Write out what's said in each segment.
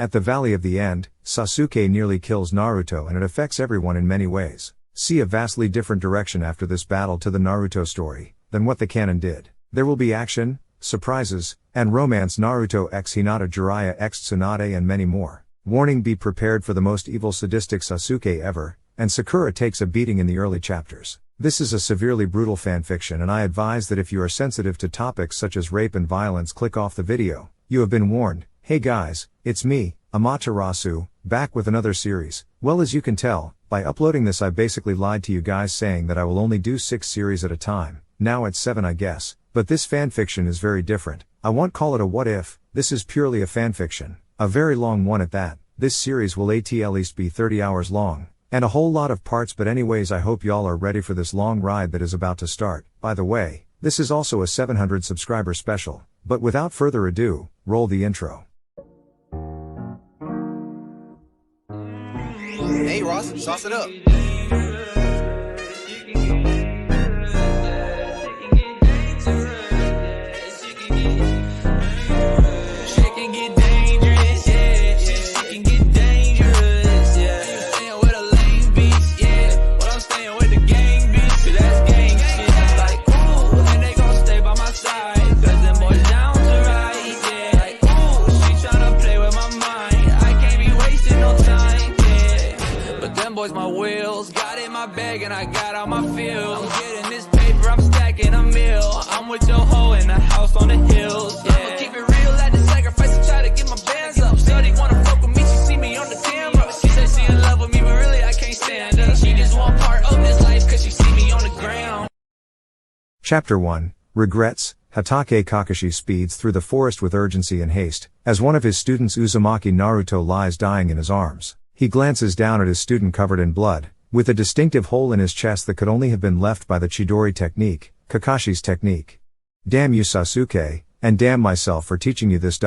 At the Valley of the End, Sasuke nearly kills Naruto and it affects everyone in many ways. See a vastly different direction after this battle to the Naruto story, than what the canon did. There will be action, surprises, and romance. Naruto x Hinata, Jiraiya x Tsunade, and many more. Warning: be prepared for the most evil sadistic Sasuke ever, and Sakura takes a beating in the early chapters. This is a severely brutal fanfiction and I advise that if you are sensitive to topics such as rape and violence, click off the video. You have been warned. Hey guys, it's me, Amaterasu, back with another series. Well, as you can tell, by uploading this I basically lied to you guys saying that I will only do 6 series at a time. Now it's 7 I guess, but this fanfiction is very different. I won't call it a what if, this is purely a fanfiction. A very long one at that. This series will at least be 30 hours long. And a whole lot of parts, but anyways, I hope y'all are ready for this long ride that is about to start. By the way, this is also a 700 subscriber special. But without further ado, roll the intro. Hey Ross, sauce it up. My wheels, got in my bag and I got all my feels. I'm getting this paper, I'm stacking a meal. I'm with your hoe in the house on the hills. Yeah. I'ma keep it real, had to sacrifice to try to get my bands up. Shorty wanna fuck with me, she see me on the camera. She said she in love with me, but really I can't stand her. She just want part of this life cause she see me on the ground. Chapter 1, Regrets. Hatake Kakashi speeds through the forest with urgency and haste, as one of his students Uzumaki Naruto lies dying in his arms. He glances down at his student covered in blood, with a distinctive hole in his chest that could only have been left by the Chidori technique, Kakashi's technique. Damn you Sasuke, and damn myself for teaching you this.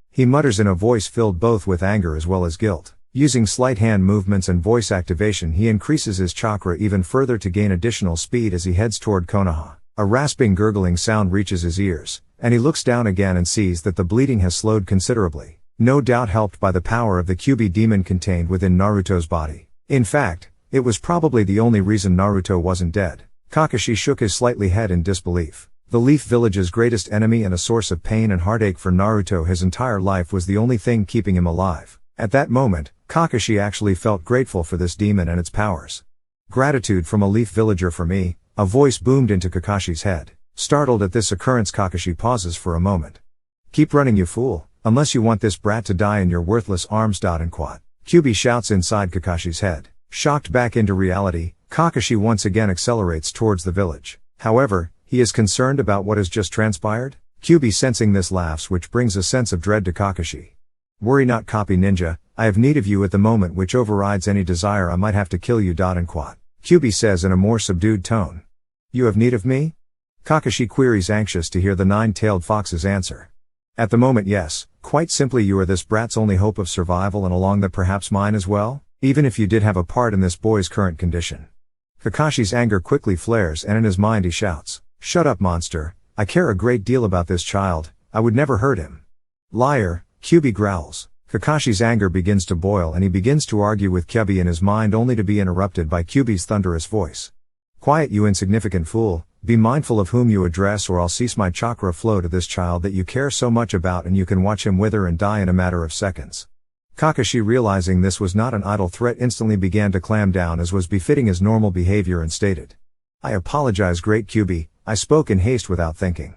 He mutters in a voice filled both with anger as well as guilt. Using slight hand movements and voice activation he increases his chakra even further to gain additional speed as he heads toward Konoha. A rasping gurgling sound reaches his ears, and he looks down again and sees that the bleeding has slowed considerably. No doubt helped by the power of the Kyuubi demon contained within Naruto's body. In fact, it was probably the only reason Naruto wasn't dead. Kakashi shook his slightly head in disbelief. The Leaf Village's greatest enemy and a source of pain and heartache for Naruto his entire life was the only thing keeping him alive. At that moment, Kakashi actually felt grateful for this demon and its powers. Gratitude from a Leaf Villager for me, a voice boomed into Kakashi's head. Startled at this occurrence, Kakashi pauses for a moment. Keep running, you fool. Unless you want this brat to die in your worthless arms. Kyuubi shouts inside Kakashi's head. Shocked back into reality, Kakashi once again accelerates towards the village. However, he is concerned about what has just transpired. Kyuubi sensing this laughs, which brings a sense of dread to Kakashi. Worry not, copy ninja, I have need of you at the moment, which overrides any desire I might have to kill you. Kyuubi says in a more subdued tone. You have need of me? Kakashi queries, anxious to hear the nine-tailed fox's answer. At the moment, yes. Quite simply, you are this brat's only hope of survival, and along that perhaps mine as well, even if you did have a part in this boy's current condition. Kakashi's anger quickly flares and in his mind he shouts, shut up, monster, I care a great deal about this child, I would never hurt him. Liar, Kyuubi growls. Kakashi's anger begins to boil and he begins to argue with Kyuubi in his mind, only to be interrupted by Kyuubi's thunderous voice. Quiet, you insignificant fool, be mindful of whom you address, or I'll cease my chakra flow to this child that you care so much about, and you can watch him wither and die in a matter of seconds. Kakashi, realizing this was not an idle threat, instantly began to clam down as was befitting his normal behavior and stated. I apologize, great Kyuubi, I spoke in haste without thinking.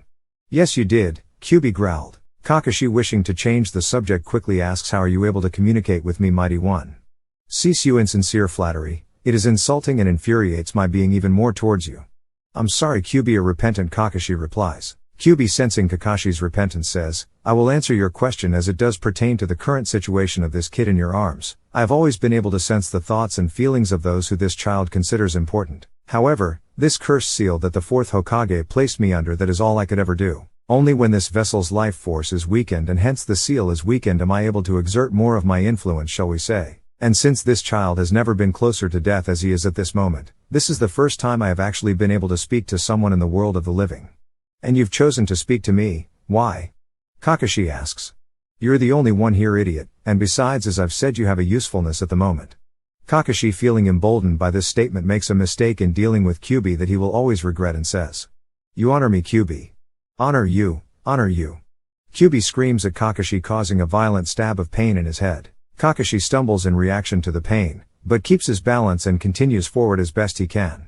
Yes you did, Kyuubi growled. Kakashi, wishing to change the subject, quickly asks, how are you able to communicate with me, mighty one? Cease you insincere flattery, it is insulting and infuriates my being even more towards you. I'm sorry, Kyuubi, a repentant Kakashi replies. Kyuubi, sensing Kakashi's repentance, says, I will answer your question as it does pertain to the current situation of this kid in your arms. I have always been able to sense the thoughts and feelings of those who this child considers important. However, this cursed seal that the fourth Hokage placed me under, that is all I could ever do. Only when this vessel's life force is weakened, and hence the seal is weakened, am I able to exert more of my influence, shall we say. And since this child has never been closer to death as he is at this moment, this is the first time I have actually been able to speak to someone in the world of the living. And you've chosen to speak to me, why? Kakashi asks. You're the only one here, idiot, and besides, as I've said, you have a usefulness at the moment. Kakashi, feeling emboldened by this statement, makes a mistake in dealing with Kyuubi that he will always regret and says, "You honor me, Kyuubi." "Honor you, honor you." Kyuubi screams at Kakashi, causing a violent stab of pain in his head. Kakashi stumbles in reaction to the pain, but keeps his balance and continues forward as best he can.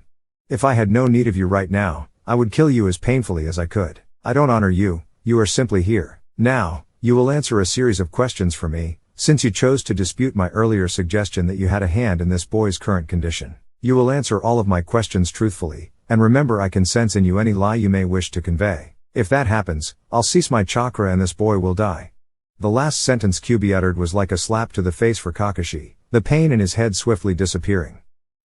"If I had no need of you right now, I would kill you as painfully as I could. I don't honor you, you are simply here. Now, you will answer a series of questions for me, since you chose to dispute my earlier suggestion that you had a hand in this boy's current condition. You will answer all of my questions truthfully, and remember, I can sense in you any lie you may wish to convey. If that happens, I'll cease my chakra and this boy will die." The last sentence Kyuubi uttered was like a slap to the face for Kakashi, the pain in his head swiftly disappearing.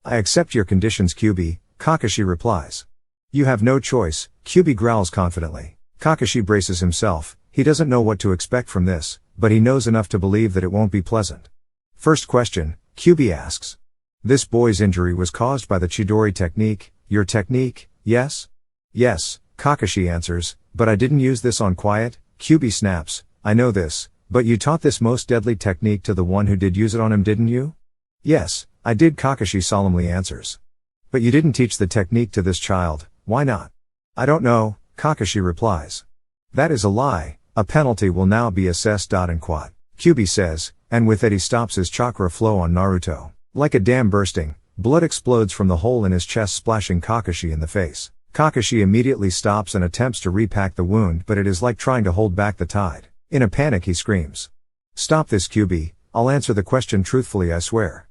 "I accept your conditions, Kyuubi," Kakashi replies. "You have no choice," Kyuubi growls confidently. Kakashi braces himself. He doesn't know what to expect from this, but he knows enough to believe that it won't be pleasant. "First question," Kyuubi asks. "This boy's injury was caused by the Chidori technique, your technique, yes?" "Yes," Kakashi answers, "but I didn't use this on Quiet." Kyuubi snaps, "I know this, but you taught this most deadly technique to the one who did use it on him, didn't you?" "Yes, I did," Kakashi solemnly answers. "But you didn't teach the technique to this child, why not?" "I don't know," Kakashi replies. "That is a lie. A penalty will now be assessed." And quat, Kyuubi says, and with it he stops his chakra flow on Naruto. Like a dam bursting, blood explodes from the hole in his chest, splashing Kakashi in the face. Kakashi immediately stops and attempts to repack the wound, but it is like trying to hold back the tide. In a panic he screams, "Stop this, Kyuubi, I'll answer the question truthfully, I swear."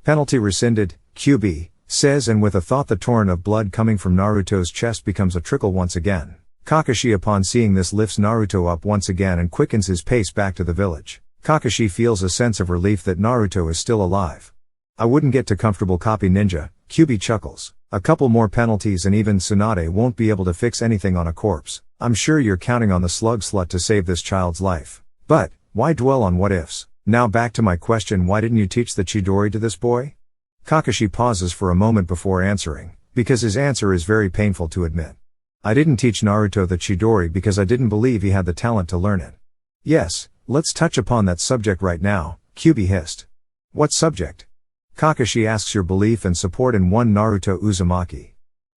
"Penalty rescinded," Kyuubi says, and with a thought the torrent of blood coming from Naruto's chest becomes a trickle once again. Kakashi, upon seeing this, lifts Naruto up once again and quickens his pace back to the village. Kakashi feels a sense of relief that Naruto is still alive. "I wouldn't get too comfortable, copy ninja," Kyuubi chuckles. "A couple more penalties and even Tsunade won't be able to fix anything on a corpse. I'm sure you're counting on the slug slut to save this child's life. But, why dwell on what ifs? Now back to my question, why didn't you teach the Chidori to this boy?" Kakashi pauses for a moment before answering, because his answer is very painful to admit. "I didn't teach Naruto the Chidori because I didn't believe he had the talent to learn it." "Yes, let's touch upon that subject right now," Kyuubi hissed. "What subject?" Kakashi asks. "Your belief and support in one Naruto Uzumaki."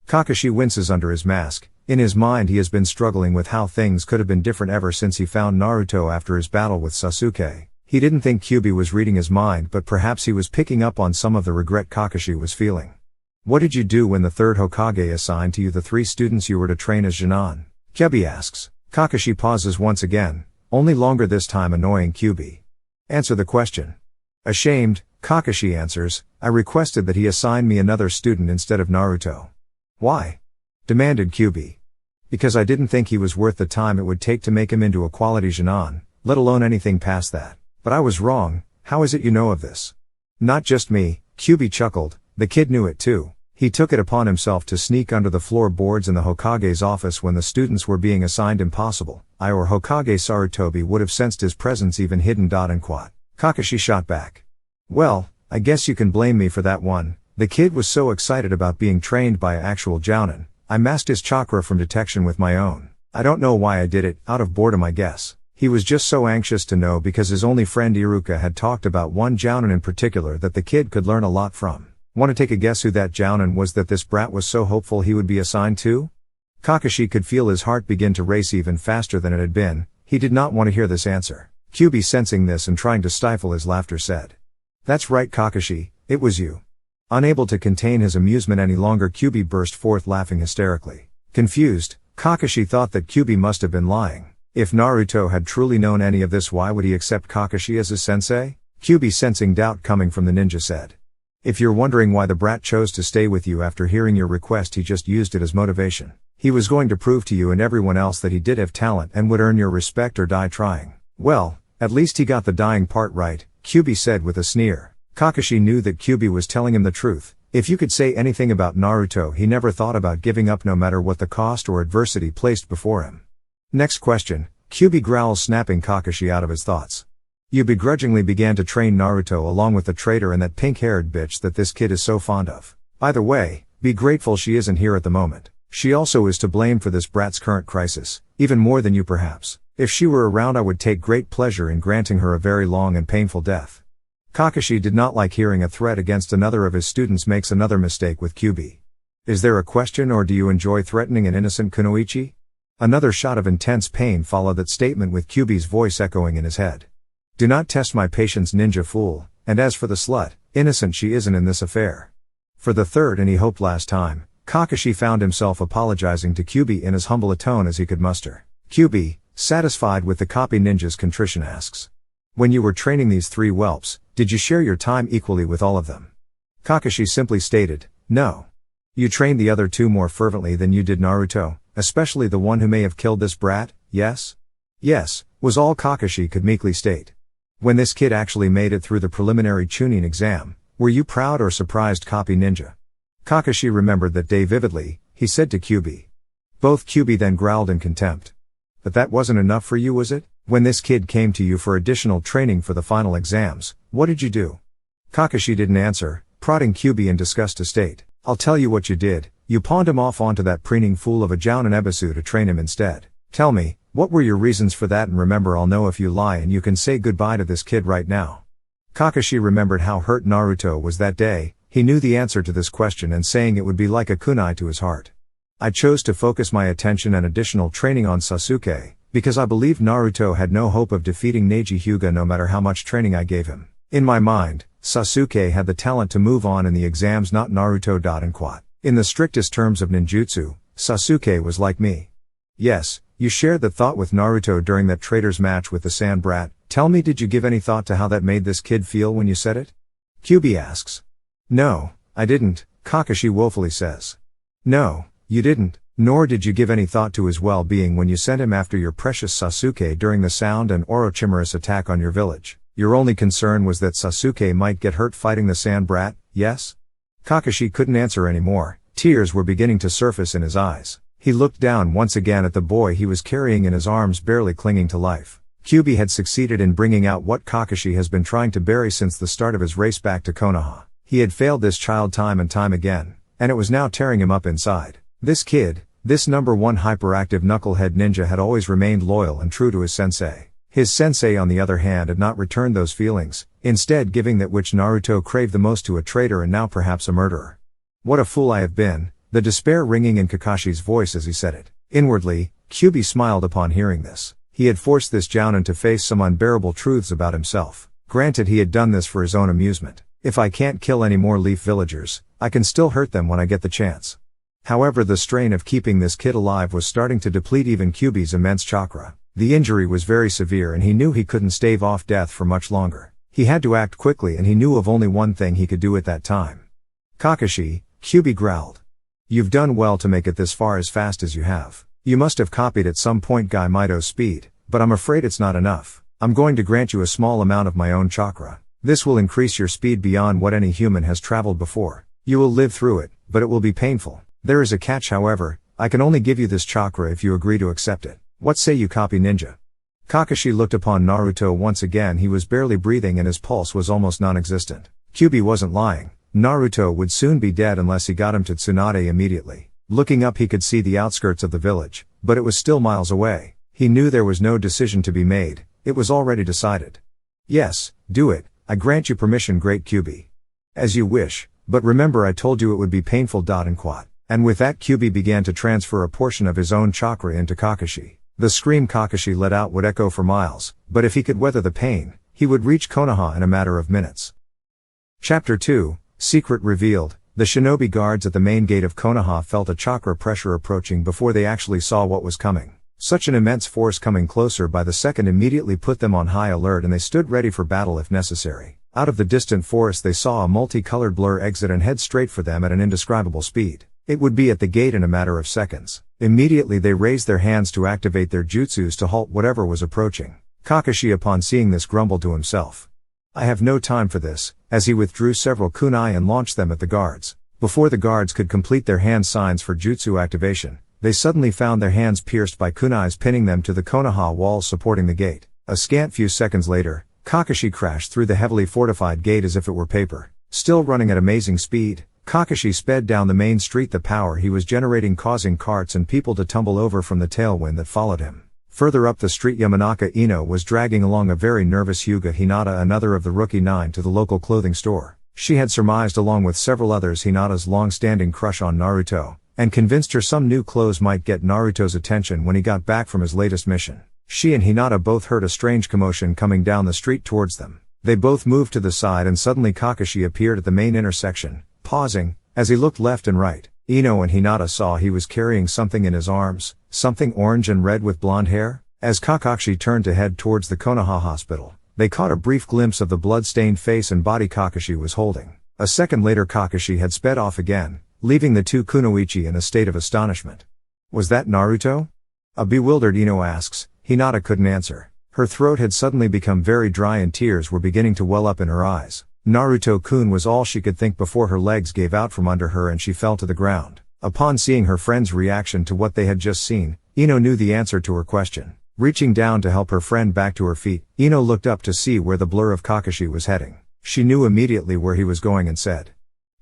Kakashi winces under his mask. In his mind he has been struggling with how things could have been different ever since he found Naruto after his battle with Sasuke. He didn't think Kyuubi was reading his mind, but perhaps he was picking up on some of the regret Kakashi was feeling. "What did you do when the third Hokage assigned to you the 3 students you were to train as Jinan?" Kyuubi asks. Kakashi pauses once again, only longer this time, annoying Kyuubi. "Answer the question." Ashamed, Kakashi answers, "I requested that he assign me another student instead of Naruto." "Why?" demanded Kyuubi. "Because I didn't think he was worth the time it would take to make him into a quality Jinan, let alone anything past that. But I was wrong. How is it you know of this?" "Not just me," Kyuubi chuckled, "the kid knew it too. He took it upon himself to sneak under the floorboards in the Hokage's office when the students were being assigned. Impossible. I or Hokage Sarutobi would have sensed his presence even hidden. And quat, Kakashi shot back. "Well, I guess you can blame me for that one. The kid was so excited about being trained by an actual jounin. I masked his chakra from detection with my own. I don't know why I did it, out of boredom I guess. He was just so anxious to know because his only friend Iruka had talked about one jounin in particular that the kid could learn a lot from. Want to take a guess who that jounin was that this brat was so hopeful he would be assigned to?" Kakashi could feel his heart begin to race even faster than it had been. He did not want to hear this answer. Kyuubi, sensing this and trying to stifle his laughter, said, "That's right, Kakashi, it was you." Unable to contain his amusement any longer, Kyuubi burst forth laughing hysterically. Confused, Kakashi thought that Kyuubi must have been lying. If Naruto had truly known any of this, why would he accept Kakashi as his sensei? Kyuubi, sensing doubt coming from the ninja, said, "If you're wondering why the brat chose to stay with you after hearing your request, he just used it as motivation. He was going to prove to you and everyone else that he did have talent and would earn your respect or die trying." "Well, at least he got the dying part right," Kyuubi said with a sneer. Kakashi knew that Kyuubi was telling him the truth. If you could say anything about Naruto, he never thought about giving up no matter what the cost or adversity placed before him. "Next question," Kyuubi growls, snapping Kakashi out of his thoughts. "You begrudgingly began to train Naruto along with the traitor and that pink-haired bitch that this kid is so fond of. By the way, be grateful she isn't here at the moment. She also is to blame for this brat's current crisis, even more than you perhaps. If she were around I would take great pleasure in granting her a very long and painful death. Kakashi did not like hearing a threat against another of his students makes another mistake with Kyuubi. Is there a question or do you enjoy threatening an innocent kunoichi? Another shot of intense pain followed that statement with Kyuubi's voice echoing in his head. Do not test my patience, ninja fool, and as for the slut, innocent she isn't in this affair. For the third and he hoped last time, Kakashi found himself apologizing to Kyuubi in as humble a tone as he could muster. Kyuubi, satisfied with the copy ninja's contrition asks. When you were training these three whelps, did you share your time equally with all of them? Kakashi simply stated, no. You trained the other two more fervently than you did Naruto, especially the one who may have killed this brat, yes? Yes, was all Kakashi could meekly state. When this kid actually made it through the preliminary Chunin exam, were you proud or surprised, copy ninja? Kakashi remembered that day vividly, he said to Kyuubi. Both Kyuubi then growled in contempt. But that wasn't enough for you, was it? When this kid came to you for additional training for the final exams, what did you do? Kakashi didn't answer, prodding Kyuubi in disgust to state. I'll tell you what you did, you pawned him off onto that preening fool of a Jounin Ebisu to train him instead. Tell me, what were your reasons for that, and remember I'll know if you lie and you can say goodbye to this kid right now. Kakashi remembered how hurt Naruto was that day, he knew the answer to this question and saying it would be like a kunai to his heart. I chose to focus my attention and additional training on Sasuke, because I believed Naruto had no hope of defeating Neji Hyuga no matter how much training I gave him. In my mind, Sasuke had the talent to move on in the exams, not Naruto. In the strictest terms of ninjutsu, Sasuke was like me. Yes, you shared that thought with Naruto during that traitor's match with the sand brat. Tell me, did you give any thought to how that made this kid feel when you said it? Kyuubi asks. No, I didn't, Kakashi woefully says. No, you didn't, nor did you give any thought to his well-being when you sent him after your precious Sasuke during the Sound and Orochimaru's attack on your village. Your only concern was that Sasuke might get hurt fighting the sand brat, yes? Kakashi couldn't answer anymore, tears were beginning to surface in his eyes. He looked down once again at the boy he was carrying in his arms, barely clinging to life. Kyuubi had succeeded in bringing out what Kakashi has been trying to bury since the start of his race back to Konoha. He had failed this child time and time again, and it was now tearing him up inside. This kid, this number one hyperactive knucklehead ninja, had always remained loyal and true to his sensei. His sensei, on the other hand, had not returned those feelings, instead giving that which Naruto craved the most to a traitor and now perhaps a murderer. What a fool I have been, the despair ringing in Kakashi's voice as he said it. Inwardly, Kyuubi smiled upon hearing this. He had forced this Jounin to face some unbearable truths about himself. Granted, he had done this for his own amusement. If I can't kill any more leaf villagers, I can still hurt them when I get the chance. However, the strain of keeping this kid alive was starting to deplete even Kyuubi's immense chakra. The injury was very severe and he knew he couldn't stave off death for much longer. He had to act quickly and he knew of only one thing he could do at that time. Kakashi, Kyuubi growled. You've done well to make it this far as fast as you have. You must have copied at some point Guy Mido's speed, but I'm afraid it's not enough. I'm going to grant you a small amount of my own chakra. This will increase your speed beyond what any human has traveled before. You will live through it, but it will be painful. There is a catch, however. I can only give you this chakra if you agree to accept it. What say you, copy ninja? Kakashi looked upon Naruto once again. He was barely breathing and his pulse was almost non-existent. Kyuubi wasn't lying. Naruto would soon be dead unless he got him to Tsunade immediately. Looking up he could see the outskirts of the village, but it was still miles away. He knew there was no decision to be made, it was already decided. Yes, do it, I grant you permission, great Kyuubi. As you wish, but remember I told you it would be painful. And with that Kyuubi began to transfer a portion of his own chakra into Kakashi. The scream Kakashi let out would echo for miles, but if he could weather the pain, he would reach Konoha in a matter of minutes. Chapter 2, Secret revealed. The shinobi guards at the main gate of Konoha felt a chakra pressure approaching before they actually saw what was coming. Such an immense force coming closer by the second immediately put them on high alert and they stood ready for battle if necessary. Out of the distant forest they saw a multicolored blur exit and head straight for them at an indescribable speed. It would be at the gate in a matter of seconds. Immediately they raised their hands to activate their jutsus to halt whatever was approaching. Kakashi upon seeing this grumbled to himself. I have no time for this, as he withdrew several kunai and launched them at the guards. Before the guards could complete their hand signs for jutsu activation, they suddenly found their hands pierced by kunais pinning them to the Konoha walls supporting the gate. A scant few seconds later, Kakashi crashed through the heavily fortified gate as if it were paper. Still running at amazing speed, Kakashi sped down the main street, the power he was generating causing carts and people to tumble over from the tailwind that followed him. Further up the street, Yamanaka Ino was dragging along a very nervous Hyuga Hinata, another of the rookie 9, to the local clothing store. She had surmised along with several others Hinata's long-standing crush on Naruto, and convinced her some new clothes might get Naruto's attention when he got back from his latest mission. She and Hinata both heard a strange commotion coming down the street towards them. They both moved to the side and suddenly Kakashi appeared at the main intersection, pausing, as he looked left and right. Ino and Hinata saw he was carrying something in his arms, something orange and red with blonde hair. As Kakashi turned to head towards the Konoha hospital, they caught a brief glimpse of the blood-stained face and body Kakashi was holding. A second later Kakashi had sped off again, leaving the two kunoichi in a state of astonishment. Was that Naruto? A bewildered Ino asks. Hinata couldn't answer. Her throat had suddenly become very dry and tears were beginning to well up in her eyes. Naruto-kun was all she could think before her legs gave out from under her and she fell to the ground. Upon seeing her friend's reaction to what they had just seen, Ino knew the answer to her question. Reaching down to help her friend back to her feet, Ino looked up to see where the blur of Kakashi was heading. She knew immediately where he was going and said,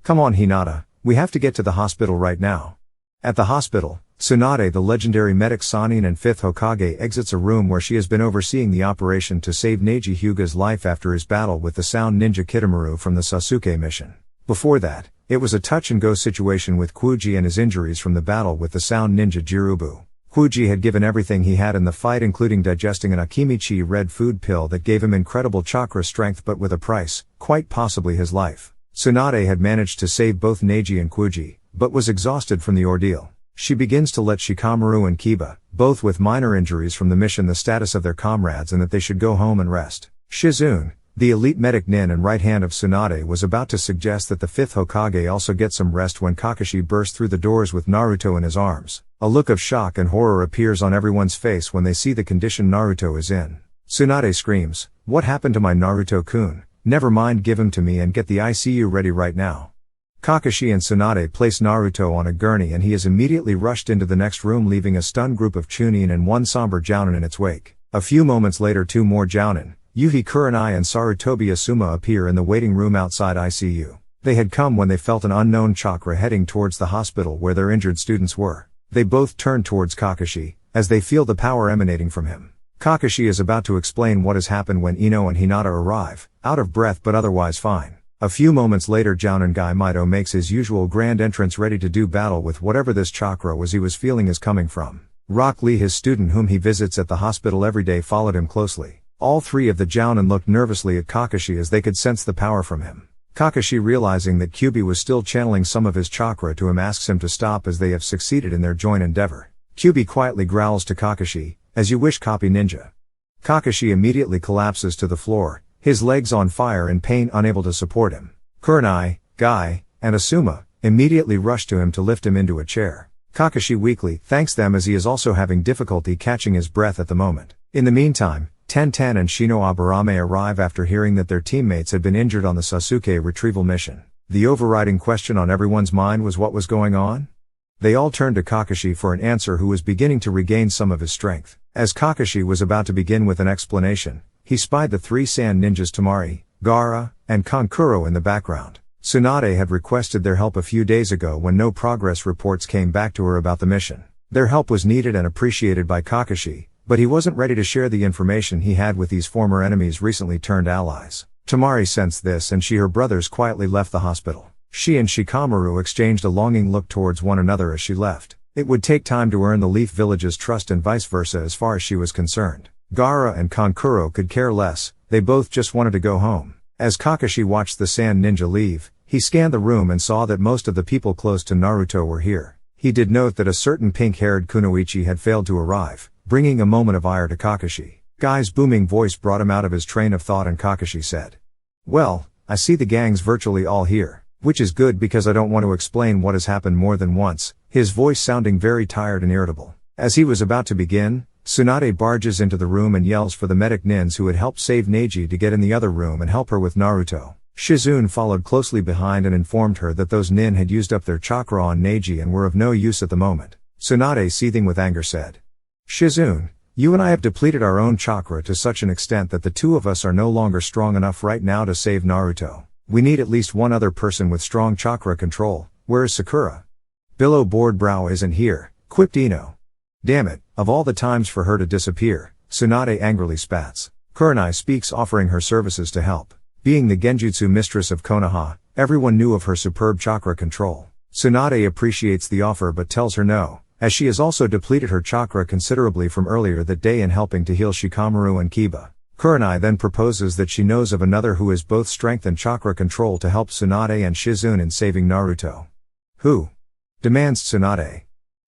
"Come on Hinata, we have to get to the hospital right now." At the hospital, Tsunade, the legendary medic Sannin and 5th Hokage, exits a room where she has been overseeing the operation to save Neji Hyuga's life after his battle with the Sound Ninja Kitamaru from the Sasuke mission. Before that, it was a touch-and-go situation with Kuji and his injuries from the battle with the Sound Ninja Jirubu. Kuji had given everything he had in the fight, including digesting an Akimichi red food pill that gave him incredible chakra strength, but with a price, quite possibly his life. Tsunade had managed to save both Neji and Kuji, but was exhausted from the ordeal. She begins to let Shikamaru and Kiba, both with minor injuries from the mission, the status of their comrades and that they should go home and rest. Shizune, the elite medic nin and right hand of Tsunade, was about to suggest that the 5th Hokage also get some rest when Kakashi burst through the doors with Naruto in his arms. A look of shock and horror appears on everyone's face when they see the condition Naruto is in. Tsunade screams, "What happened to my Naruto-kun? Never mind, give him to me and get the ICU ready right now." Kakashi and Tsunade place Naruto on a gurney and he is immediately rushed into the next room, leaving a stunned group of Chunin and one somber Jounin in its wake. A few moments later, two more Jounin, Yuhi Kurenai and Sarutobi Asuma, appear in the waiting room outside ICU. They had come when they felt an unknown chakra heading towards the hospital where their injured students were. They both turn towards Kakashi, as they feel the power emanating from him. Kakashi is about to explain what has happened when Ino and Hinata arrive, out of breath but otherwise fine. A few moments later, Jounin Guy Mido makes his usual grand entrance, ready to do battle with whatever this chakra was he was feeling is coming from. Rock Lee, his student whom he visits at the hospital every day, followed him closely. All three of the Jounin looked nervously at Kakashi as they could sense the power from him. Kakashi, realizing that Kyubi was still channeling some of his chakra to him, asks him to stop as they have succeeded in their joint endeavor. Kyubi quietly growls to Kakashi, "As you wish, copy ninja." Kakashi immediately collapses to the floor, his legs on fire in pain, unable to support him. Kurenai, Guy, and Asuma immediately rush to him to lift him into a chair. Kakashi weakly thanks them as he is also having difficulty catching his breath at the moment. In the meantime, Tenten and Shino Aburame arrive after hearing that their teammates had been injured on the Sasuke retrieval mission. The overriding question on everyone's mind was what was going on? They all turned to Kakashi for an answer, who was beginning to regain some of his strength. As Kakashi was about to begin with an explanation, he spied the three sand ninjas Tamari, Gaara, and Kankuro in the background. Tsunade had requested their help a few days ago when no progress reports came back to her about the mission. Their help was needed and appreciated by Kakashi, but he wasn't ready to share the information he had with these former enemies recently turned allies. Tamari sensed this and her brothers quietly left the hospital. She and Shikamaru exchanged a longing look towards one another as she left. It would take time to earn the Leaf Village's trust and vice versa as far as she was concerned. Gaara and Kankuro could care less, they both just wanted to go home. As Kakashi watched the sand ninja leave, he scanned the room and saw that most of the people close to Naruto were here. He did note that a certain pink-haired kunoichi had failed to arrive, bringing a moment of ire to Kakashi. Guy's booming voice brought him out of his train of thought and Kakashi said, "Well, I see the gang's virtually all here, which is good because I don't want to explain what has happened more than once," his voice sounding very tired and irritable. As he was about to begin, Tsunade barges into the room and yells for the medic nins who had helped save Neji to get in the other room and help her with Naruto. Shizune followed closely behind and informed her that those nin had used up their chakra on Neji and were of no use at the moment. Tsunade, seething with anger, said, "Shizune, you and I have depleted our own chakra to such an extent that the two of us are no longer strong enough right now to save Naruto. We need at least one other person with strong chakra control. Where is Sakura?" "Below board brow isn't here," quipped Ino. Damn it, of all the times for her to disappear, Tsunade angrily spats. Kurenai speaks, offering her services to help. Being the genjutsu mistress of Konoha, everyone knew of her superb chakra control. Tsunade appreciates the offer but tells her no, as she has also depleted her chakra considerably from earlier that day in helping to heal Shikamaru and Kiba. Kurenai then proposes that she knows of another who has both strength and chakra control to help Tsunade and Shizune in saving Naruto. Who? Demands Tsunade.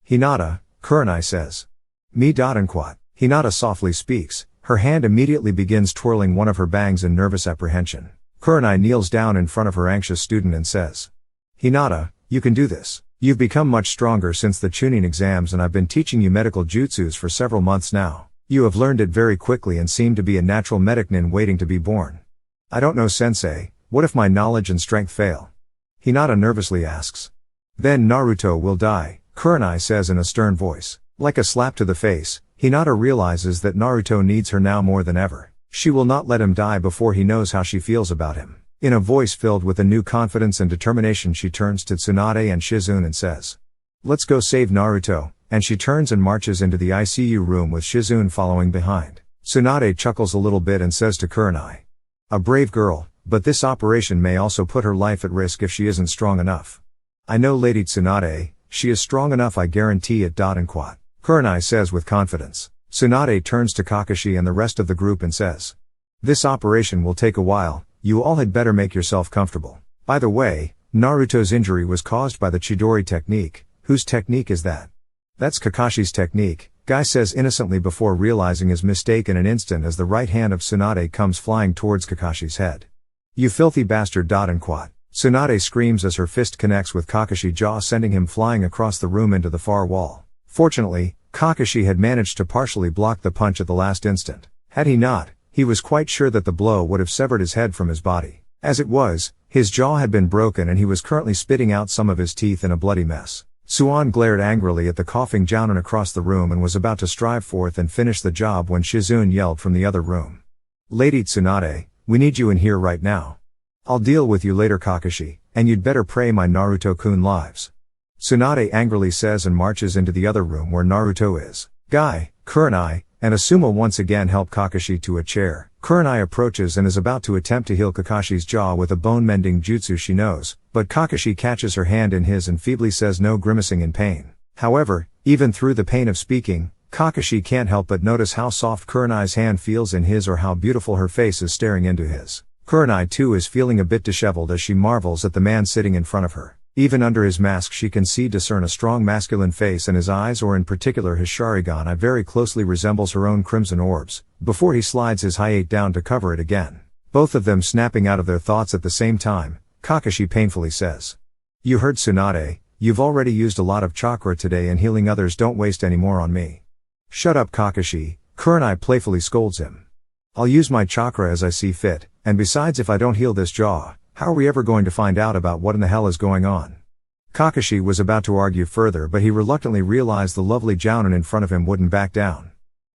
Hinata, Kurenai says. Me. Hinata softly speaks, her hand immediately begins twirling one of her bangs in nervous apprehension. Kurenai kneels down in front of her anxious student and says, Hinata, you can do this. You've become much stronger since the Chunin exams and I've been teaching you medical jutsus for several months now. You have learned it very quickly and seem to be a natural medic nin waiting to be born. I don't know, sensei, what if my knowledge and strength fail? Hinata nervously asks. Then Naruto will die, Kurenai says in a stern voice. Like a slap to the face, Hinata realizes that Naruto needs her now more than ever. She will not let him die before he knows how she feels about him. In a voice filled with a new confidence and determination, she turns to Tsunade and Shizune and says, Let's go save Naruto, and she turns and marches into the ICU room with Shizune following behind. Tsunade chuckles a little bit and says to Kurenai, A brave girl, but this operation may also put her life at risk if she isn't strong enough. I know Lady Tsunade, she is strong enough, I guarantee it. Kurenai says with confidence. Tsunade turns to Kakashi and the rest of the group and says, This operation will take a while, you all had better make yourself comfortable. By the way, Naruto's injury was caused by the Chidori technique. Whose technique is that? That's Kakashi's technique, Guy says innocently before realizing his mistake in an instant as the right hand of Tsunade comes flying towards Kakashi's head. You filthy bastard. Tsunade screams as her fist connects with Kakashi's jaw, sending him flying across the room into the far wall. Fortunately, Kakashi had managed to partially block the punch at the last instant. Had he not, he was quite sure that the blow would have severed his head from his body. As it was, his jaw had been broken and he was currently spitting out some of his teeth in a bloody mess. Suan glared angrily at the coughing Jounin across the room and was about to strive forth and finish the job when Shizune yelled from the other room. Lady Tsunade, we need you in here right now. I'll deal with you later, Kakashi, and you'd better pray my Naruto-kun lives. Tsunade angrily says and marches into the other room where Naruto is. Guy, Kurenai, and Asuma once again help Kakashi to a chair. Kurenai approaches and is about to attempt to heal Kakashi's jaw with a bone-mending jutsu she knows, but Kakashi catches her hand in his and feebly says no, grimacing in pain. However, even through the pain of speaking, Kakashi can't help but notice how soft Kurenai's hand feels in his or how beautiful her face is staring into his. Kurenai too is feeling a bit disheveled as she marvels at the man sitting in front of her. Even under his mask she can discern a strong masculine face, and his eyes, or in particular his Sharingan eye, very closely resembles her own crimson orbs, before he slides his hiate down to cover it again. Both of them snapping out of their thoughts at the same time, Kakashi painfully says. You heard Tsunade, you've already used a lot of chakra today and healing others, don't waste any more on me. Shut up, Kakashi, Kurenai playfully scolds him. I'll use my chakra as I see fit, and besides, if I don't heal this jaw, how are we ever going to find out about what in the hell is going on? Kakashi was about to argue further, but he reluctantly realized the lovely Jounin in front of him wouldn't back down.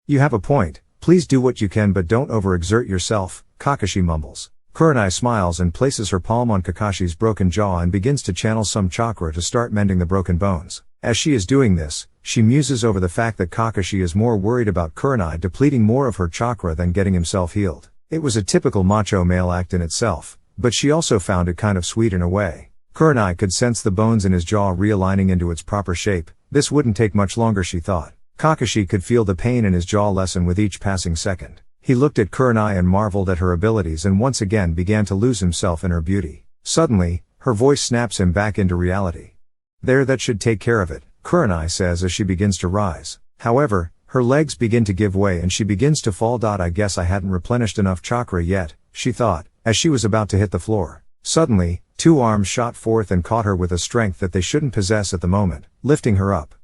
You have a point, please do what you can but don't overexert yourself, Kakashi mumbles. Kurenai smiles and places her palm on Kakashi's broken jaw and begins to channel some chakra to start mending the broken bones. As she is doing this, she muses over the fact that Kakashi is more worried about Kurenai depleting more of her chakra than getting himself healed. It was a typical macho male act in itself, but she also found it kind of sweet in a way. Kurenai could sense the bones in his jaw realigning into its proper shape. This wouldn't take much longer, she thought. Kakashi could feel the pain in his jaw lessen with each passing second. He looked at Kurenai and marveled at her abilities and once again began to lose himself in her beauty. Suddenly, her voice snaps him back into reality. There, that should take care of it, Kurenai says as she begins to rise. However, her legs begin to give way and she begins to fall. I guess I hadn't replenished enough chakra yet, she thought, as she was about to hit the floor. Suddenly, two arms shot forth and caught her with a strength that they shouldn't possess at the moment, lifting her up.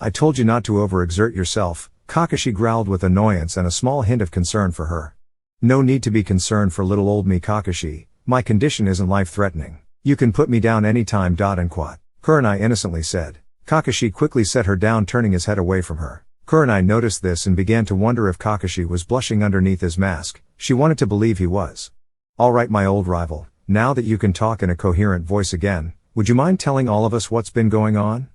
I told you not to overexert yourself, Kakashi growled with annoyance and a small hint of concern for her. No need to be concerned for little old me, Kakashi, my condition isn't life-threatening. You can put me down any time. Kurenai innocently said. Kakashi quickly set her down, turning his head away from her. Kurenai noticed this and began to wonder if Kakashi was blushing underneath his mask. She wanted to believe he was. Alright, my old rival, now that you can talk in a coherent voice again, would you mind telling all of us what's been going on?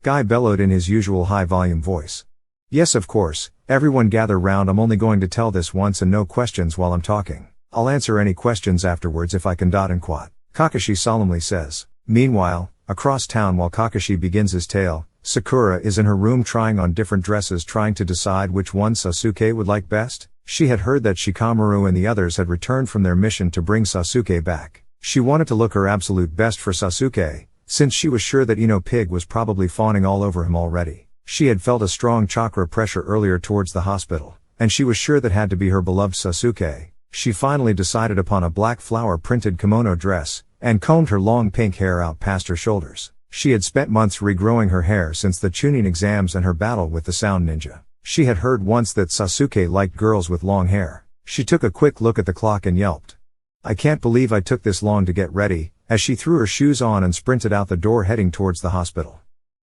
Guy bellowed in his usual high-volume voice. Yes, of course, everyone gather round. I'm only going to tell this once and no questions while I'm talking. I'll answer any questions afterwards if I can. And quote. Kakashi solemnly says. Meanwhile, across town while Kakashi begins his tale, Sakura is in her room trying on different dresses, trying to decide which one Sasuke would like best. She had heard that Shikamaru and the others had returned from their mission to bring Sasuke back. She wanted to look her absolute best for Sasuke, since she was sure that Ino Pig was probably fawning all over him already. She had felt a strong chakra pressure earlier towards the hospital, and she was sure that had to be her beloved Sasuke. She finally decided upon a black flower-printed kimono dress, and combed her long pink hair out past her shoulders. She had spent months regrowing her hair since the Chunin exams and her battle with the Sound Ninja. She had heard once that Sasuke liked girls with long hair. She took a quick look at the clock and yelped. I can't believe I took this long to get ready, as she threw her shoes on and sprinted out the door heading towards the hospital.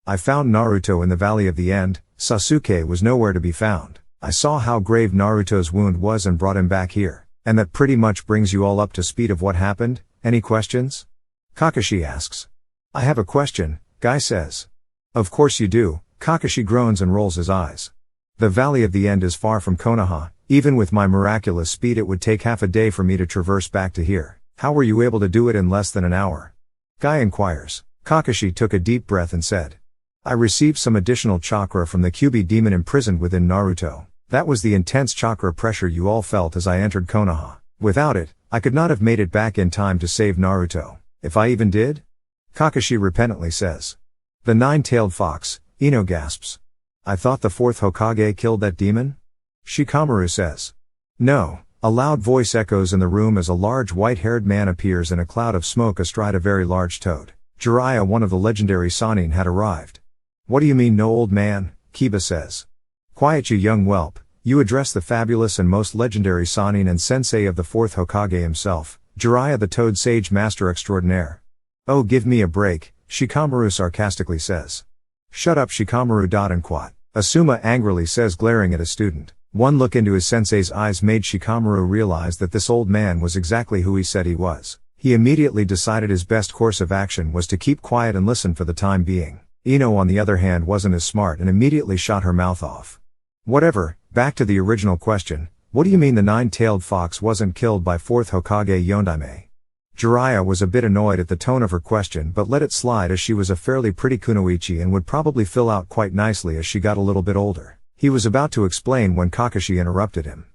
I found Naruto in the Valley of the End. Sasuke was nowhere to be found. I saw how grave Naruto's wound was and brought him back here. And that pretty much brings you all up to speed of what happened. Any questions? Kakashi asks. I have a question, Guy says. Of course you do. Kakashi groans and rolls his eyes. The Valley of the End is far from Konoha. Even with my miraculous speed it would take half a day for me to traverse back to here. How were you able to do it in less than an hour? Guy inquires. Kakashi took a deep breath and said. I received some additional chakra from the Kyuubi demon imprisoned within Naruto. That was the intense chakra pressure you all felt as I entered Konoha. Without it, I could not have made it back in time to save Naruto. If I even did? Kakashi repentantly says. The nine-tailed fox, Ino gasps. I thought the fourth Hokage killed that demon? Shikamaru says. No. A loud voice echoes in the room as a large white-haired man appears in a cloud of smoke astride a very large toad. Jiraiya, one of the legendary Sannin, had arrived. What do you mean no, old man? Kiba says. Quiet, you young whelp. You address the fabulous and most legendary Sannin and sensei of the fourth Hokage himself, Jiraiya the Toad Sage Master Extraordinaire. Oh, give me a break, Shikamaru sarcastically says. Shut up, Shikamaru. And quote. Asuma angrily says, glaring at a student. One look into his sensei's eyes made Shikamaru realize that this old man was exactly who he said he was. He immediately decided his best course of action was to keep quiet and listen for the time being. Ino, on the other hand, wasn't as smart and immediately shot her mouth off. Whatever, back to the original question, what do you mean the nine-tailed fox wasn't killed by fourth Hokage Yondaime? Jiraiya was a bit annoyed at the tone of her question but let it slide as she was a fairly pretty kunoichi and would probably fill out quite nicely as she got a little bit older. He was about to explain when Kakashi interrupted him.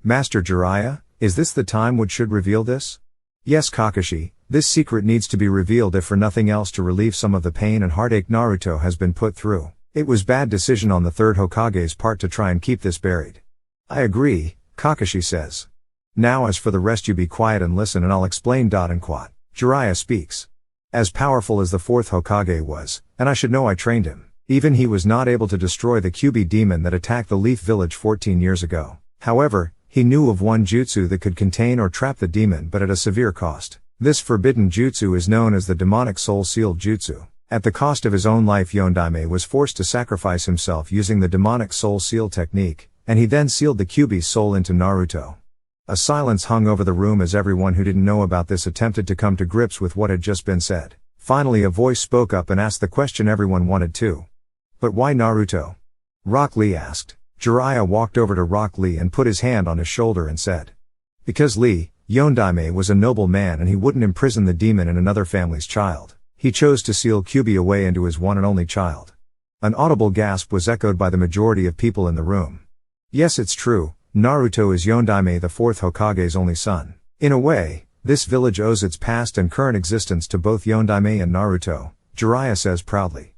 Master Jiraiya, is this the time which should reveal this? Yes, Kakashi, this secret needs to be revealed if for nothing else to relieve some of the pain and heartache Naruto has been put through. It was bad decision on the third Hokage's part to try and keep this buried. I agree, Kakashi says. Now as for the rest, you be quiet and listen and I'll explain. And quote. Jiraiya speaks. As powerful as the fourth Hokage was, and I should know I trained him, even he was not able to destroy the Kyuubi demon that attacked the Leaf Village 14 years ago. However, he knew of one jutsu that could contain or trap the demon but at a severe cost. This forbidden jutsu is known as the demonic soul seal jutsu. At the cost of his own life, Yondaime was forced to sacrifice himself using the demonic soul seal technique, and he then sealed the Kyuubi's soul into Naruto. A silence hung over the room as everyone who didn't know about this attempted to come to grips with what had just been said. Finally a voice spoke up and asked the question everyone wanted to. But why Naruto? Rock Lee asked. Jiraiya walked over to Rock Lee and put his hand on his shoulder and said. Because Lee, Yondaime was a noble man and he wouldn't imprison the demon in another family's child. He chose to seal Kyuubi away into his one and only child. An audible gasp was echoed by the majority of people in the room. Yes, it's true, Naruto is Yondaime the fourth Hokage's only son. In a way, this village owes its past and current existence to both Yondaime and Naruto, Jiraiya says proudly.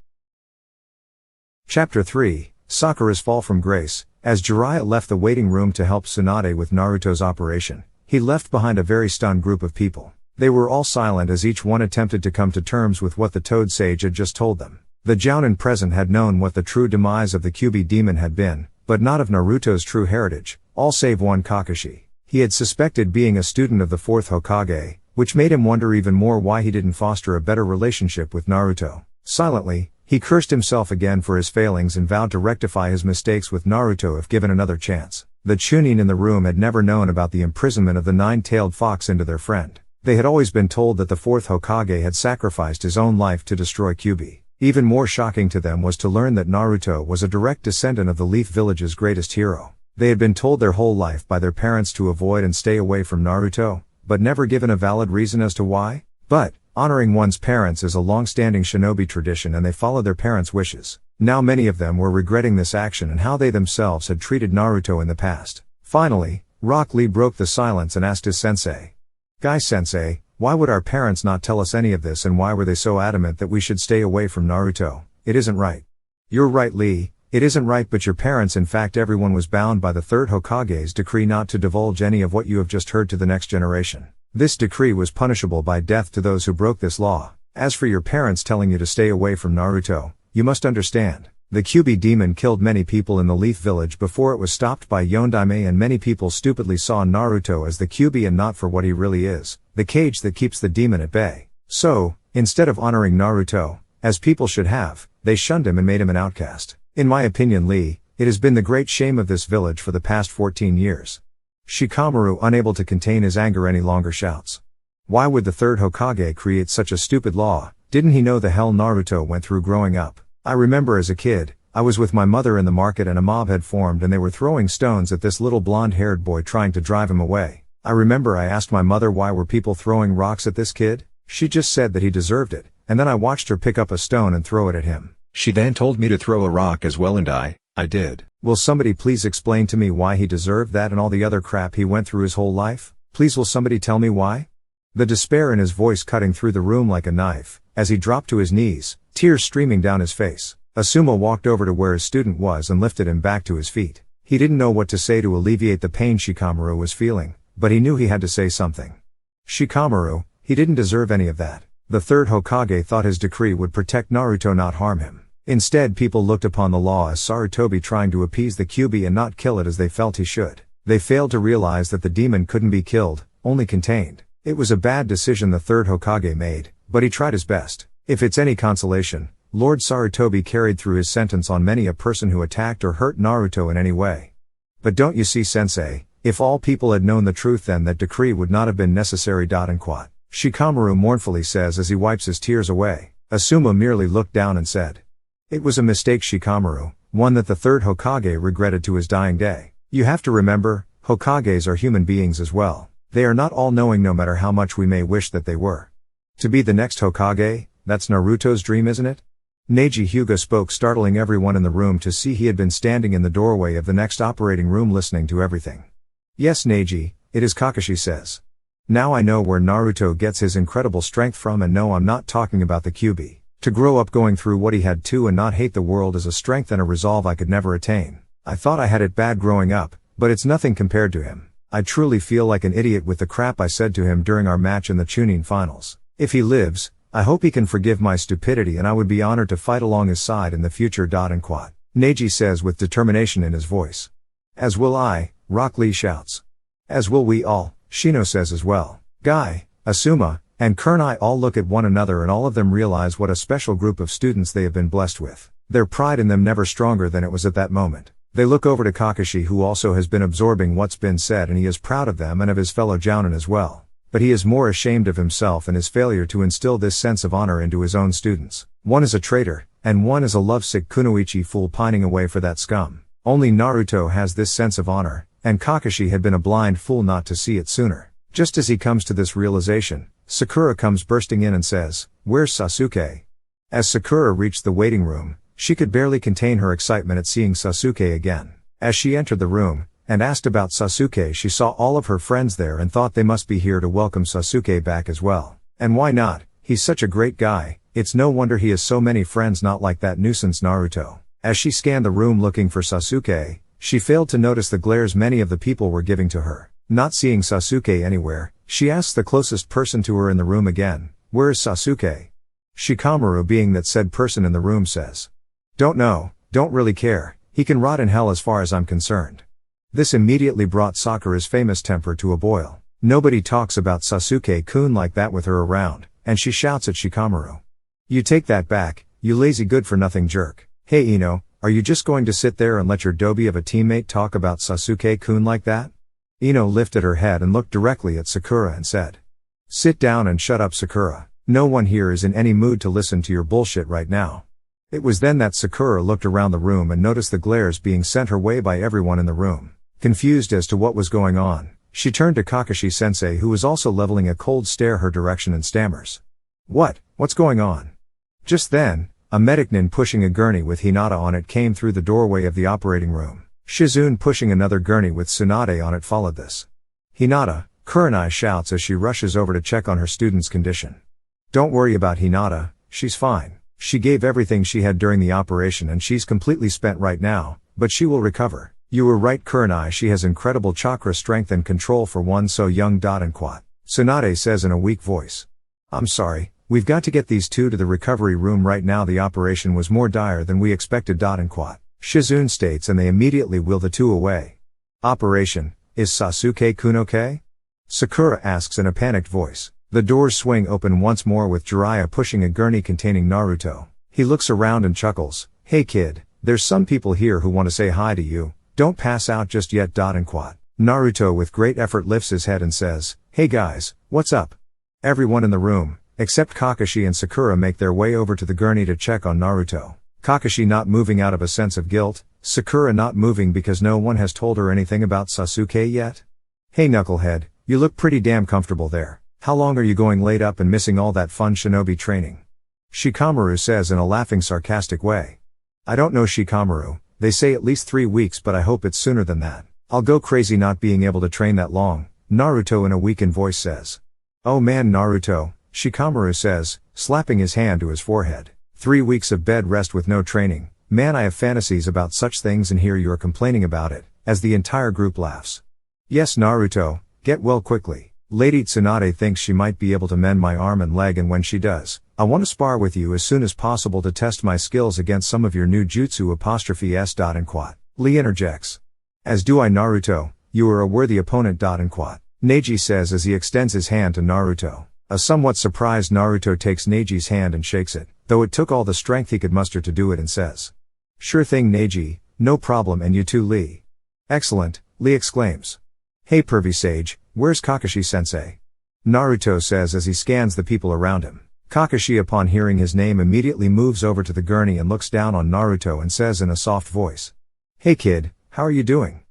Chapter 3, Sakura's Fall from Grace. As Jiraiya left the waiting room to help Tsunade with Naruto's operation, he left behind a very stunned group of people. They were all silent as each one attempted to come to terms with what the Toad Sage had just told them. The Jounin present had known what the true demise of the Kyuubi demon had been, but not of Naruto's true heritage, all save one Kakashi. He had suspected being a student of the fourth Hokage, which made him wonder even more why he didn't foster a better relationship with Naruto. Silently, he cursed himself again for his failings and vowed to rectify his mistakes with Naruto if given another chance. The Chunin in the room had never known about the imprisonment of the nine-tailed fox into their friend. They had always been told that the fourth Hokage had sacrificed his own life to destroy Kyuubi. Even more shocking to them was to learn that Naruto was a direct descendant of the Leaf Village's greatest hero. They had been told their whole life by their parents to avoid and stay away from Naruto, but never given a valid reason as to why. But, honoring one's parents is a long-standing shinobi tradition and they followed their parents' wishes. Now many of them were regretting this action and how they themselves had treated Naruto in the past. Finally, Rock Lee broke the silence and asked his sensei. Guy-sensei, why would our parents not tell us any of this and why were they so adamant that we should stay away from Naruto? It isn't right. You're right, Lee, it isn't right, but your parents, in fact everyone, was bound by the third Hokage's decree not to divulge any of what you have just heard to the next generation. This decree was punishable by death to those who broke this law. As for your parents telling you to stay away from Naruto, you must understand. The Kyuubi demon killed many people in the Leaf Village before it was stopped by Yondaime, and many people stupidly saw Naruto as the Kyuubi and not for what he really is, the cage that keeps the demon at bay. So, instead of honoring Naruto, as people should have, they shunned him and made him an outcast. In my opinion, Lee, it has been the great shame of this village for the past 14 years. Shikamaru, unable to contain his anger any longer, shouts. Why would the third Hokage create such a stupid law? Didn't he know the hell Naruto went through growing up? I remember as a kid, I was with my mother in the market and a mob had formed and they were throwing stones at this little blonde-haired boy trying to drive him away. I remember I asked my mother why were people throwing rocks at this kid? She just said that he deserved it, and then I watched her pick up a stone and throw it at him. She then told me to throw a rock as well and I did. Will somebody please explain to me why he deserved that and all the other crap he went through his whole life? Please, will somebody tell me why? The despair in his voice cutting through the room like a knife, as he dropped to his knees, tears streaming down his face. Asuma walked over to where his student was and lifted him back to his feet. He didn't know what to say to alleviate the pain Shikamaru was feeling, but he knew he had to say something. Shikamaru, he didn't deserve any of that. The third Hokage thought his decree would protect Naruto, not harm him. Instead, people looked upon the law as Sarutobi trying to appease the Kyuubi and not kill it as they felt he should. They failed to realize that the demon couldn't be killed, only contained. It was a bad decision the third Hokage made, but he tried his best. If it's any consolation, Lord Sarutobi carried through his sentence on many a person who attacked or hurt Naruto in any way. But don't you see, sensei, if all people had known the truth, then that decree would not have been necessary. Shikamaru mournfully says as he wipes his tears away. Asuma merely looked down and said, "It was a mistake, Shikamaru, one that the third Hokage regretted to his dying day. You have to remember, Hokages are human beings as well. They are not all knowing, no matter how much we may wish that they were. To be the next Hokage, that's Naruto's dream, isn't it?" Neji Hyuga spoke, startling everyone in the room to see he had been standing in the doorway of the next operating room listening to everything. "Yes, Neji, it is," Kakashi says. "Now I know where Naruto gets his incredible strength from, and no, I'm not talking about the Kyuubi. To grow up going through what he had to and not hate the world is a strength and a resolve I could never attain. I thought I had it bad growing up, but it's nothing compared to him. I truly feel like an idiot with the crap I said to him during our match in the Chunin finals. If he lives, I hope he can forgive my stupidity and I would be honored to fight along his side in the future." Neji says with determination in his voice. "As will I," Rock Lee shouts. "As will we all," Shino says as well. Guy, Asuma, and Kurenai all look at one another and all of them realize what a special group of students they have been blessed with. Their pride in them never stronger than it was at that moment. They look over to Kakashi, who also has been absorbing what's been said, and he is proud of them and of his fellow Jounin as well. But he is more ashamed of himself and his failure to instill this sense of honor into his own students. One is a traitor, and one is a lovesick kunoichi fool pining away for that scum. Only Naruto has this sense of honor, and Kakashi had been a blind fool not to see it sooner. Just as he comes to this realization, Sakura comes bursting in and says, "Where's Sasuke?" As Sakura reached the waiting room, she could barely contain her excitement at seeing Sasuke again. As she entered the room, and asked about Sasuke, she saw all of her friends there and thought they must be here to welcome Sasuke back as well. And why not? He's such a great guy, it's no wonder he has so many friends, not like that nuisance Naruto. As she scanned the room looking for Sasuke, she failed to notice the glares many of the people were giving to her. Not seeing Sasuke anywhere, she asks the closest person to her in the room again, "Where is Sasuke?" Shikamaru, being that said person in the room, says, "Don't know, don't really care, he can rot in hell as far as I'm concerned." This immediately brought Sakura's famous temper to a boil. Nobody talks about Sasuke-kun like that with her around, and she shouts at Shikamaru. "You take that back, you lazy good-for-nothing jerk. Hey Ino, are you just going to sit there and let your doby of a teammate talk about Sasuke-kun like that?" Ino lifted her head and looked directly at Sakura and said, "Sit down and shut up, Sakura. No one here is in any mood to listen to your bullshit right now." It was then that Sakura looked around the room and noticed the glares being sent her way by everyone in the room. Confused as to what was going on, she turned to Kakashi-sensei, who was also leveling a cold stare her direction, and stammers. What's going on? Just then, a medic nin pushing a gurney with Hinata on it came through the doorway of the operating room. Shizune pushing another gurney with Tsunade on it followed this. Hinata, Kurenai shouts as she rushes over to check on her student's condition. Don't worry about Hinata, she's fine. She gave everything she had during the operation and she's completely spent right now, but she will recover. You were right, Kurenai, she has incredible chakra strength and control for one so young. Tsunade says in a weak voice. I'm sorry, we've got to get these two to the recovery room right now. The operation was more dire than we expected. Shizune states, and they immediately wheel the two away. Operation, is Sasuke-kun okay? Sakura asks in a panicked voice. The doors swing open once more with Jiraiya pushing a gurney containing Naruto. He looks around and chuckles. Hey kid, there's some people here who want to say hi to you. Don't pass out just yet. Naruto with great effort lifts his head and says, hey guys, what's up? Everyone in the room, except Kakashi and Sakura, make their way over to the gurney to check on Naruto. Kakashi not moving out of a sense of guilt, Sakura not moving because no one has told her anything about Sasuke yet. Hey knucklehead, you look pretty damn comfortable there. How long are you going laid up and missing all that fun shinobi training? Shikamaru says in a laughing sarcastic way. I don't know Shikamaru, they say at least 3 weeks, but I hope it's sooner than that. I'll go crazy not being able to train that long, Naruto in a weakened voice says. Oh man Naruto, Shikamaru says, slapping his hand to his forehead. 3 weeks of bed rest with no training, man, I have fantasies about such things, and here you are complaining about it, as the entire group laughs. Yes Naruto, get well quickly. Lady Tsunade thinks she might be able to mend my arm and leg, and when she does, I want to spar with you as soon as possible to test my skills against some of your new jutsu ''s. Lee interjects. As do I Naruto, you are a worthy opponent. Neji says as he extends his hand to Naruto. A somewhat surprised Naruto takes Neji's hand and shakes it, though it took all the strength he could muster to do it, and says. Sure thing Neji, no problem, and you too Lee. Excellent, Lee exclaims. Hey pervy sage, where's Kakashi-sensei? Naruto says as he scans the people around him. Kakashi upon hearing his name immediately moves over to the gurney and looks down on Naruto and says in a soft voice. Hey kid, how are you doing?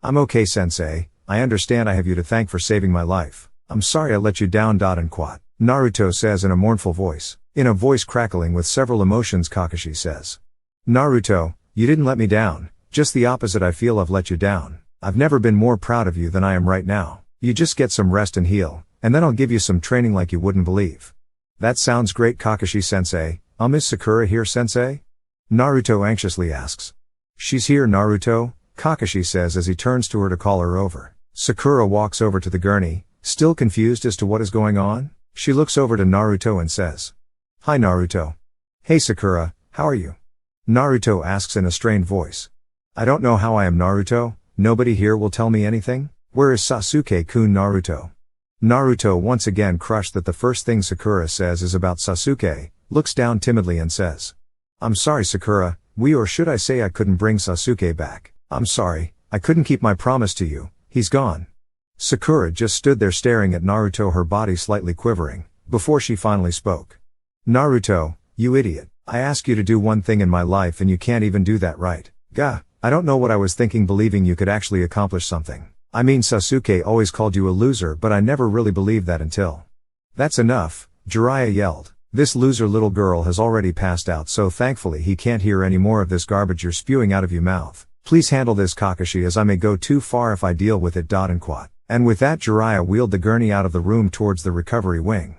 I'm okay sensei, I understand I have you to thank for saving my life. I'm sorry I let you down. Naruto says in a mournful voice. In a voice crackling with several emotions, Kakashi says. Naruto, you didn't let me down, just the opposite. I feel I've let you down. I've never been more proud of you than I am right now. You just get some rest and heal, and then I'll give you some training like you wouldn't believe. That sounds great Kakashi-sensei, is Sakura here sensei? Naruto anxiously asks. She's here Naruto, Kakashi says as he turns to her to call her over. Sakura walks over to the gurney, still confused as to what is going on. She looks over to Naruto and says. Hi Naruto. Hey Sakura, how are you? Naruto asks in a strained voice. I don't know how I am Naruto, nobody here will tell me anything? Where is Sasuke-kun Naruto? Naruto once again crushed that the first thing Sakura says is about Sasuke, looks down timidly and says. I'm sorry Sakura, or should I say I couldn't bring Sasuke back. I'm sorry, I couldn't keep my promise to you, he's gone. Sakura just stood there staring at Naruto, her body slightly quivering, before she finally spoke. Naruto, you idiot, I asked you to do one thing in my life and you can't even do that right. Gah, I don't know what I was thinking believing you could actually accomplish something. I mean Sasuke always called you a loser, but I never really believed that until. That's enough, Jiraiya yelled. This loser little girl has already passed out, so thankfully he can't hear any more of this garbage you're spewing out of your mouth. Please handle this Kakashi, as I may go too far if I deal with it. And with that Jiraiya wheeled the gurney out of the room towards the recovery wing.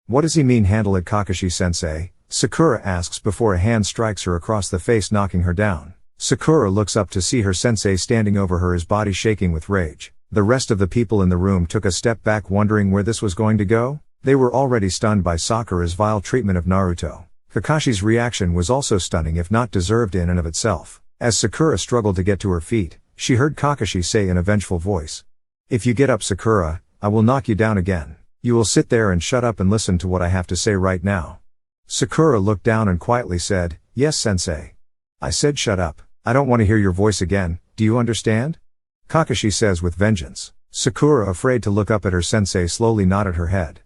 What does he mean handle it Kakashi-sensei? Sakura asks before a hand strikes her across the face, knocking her down. Sakura looks up to see her sensei standing over her, his body shaking with rage. The rest of the people in the room took a step back, wondering where this was going to go. They were already stunned by Sakura's vile treatment of Naruto. Kakashi's reaction was also stunning, if not deserved in and of itself. As Sakura struggled to get to her feet, she heard Kakashi say in a vengeful voice. If you get up Sakura, I will knock you down again. You will sit there and shut up and listen to what I have to say right now. Sakura looked down and quietly said, Yes sensei. I said shut up. I don't want to hear your voice again, do you understand? Kakashi says with vengeance. Sakura, afraid to look up at her sensei, slowly nodded her head.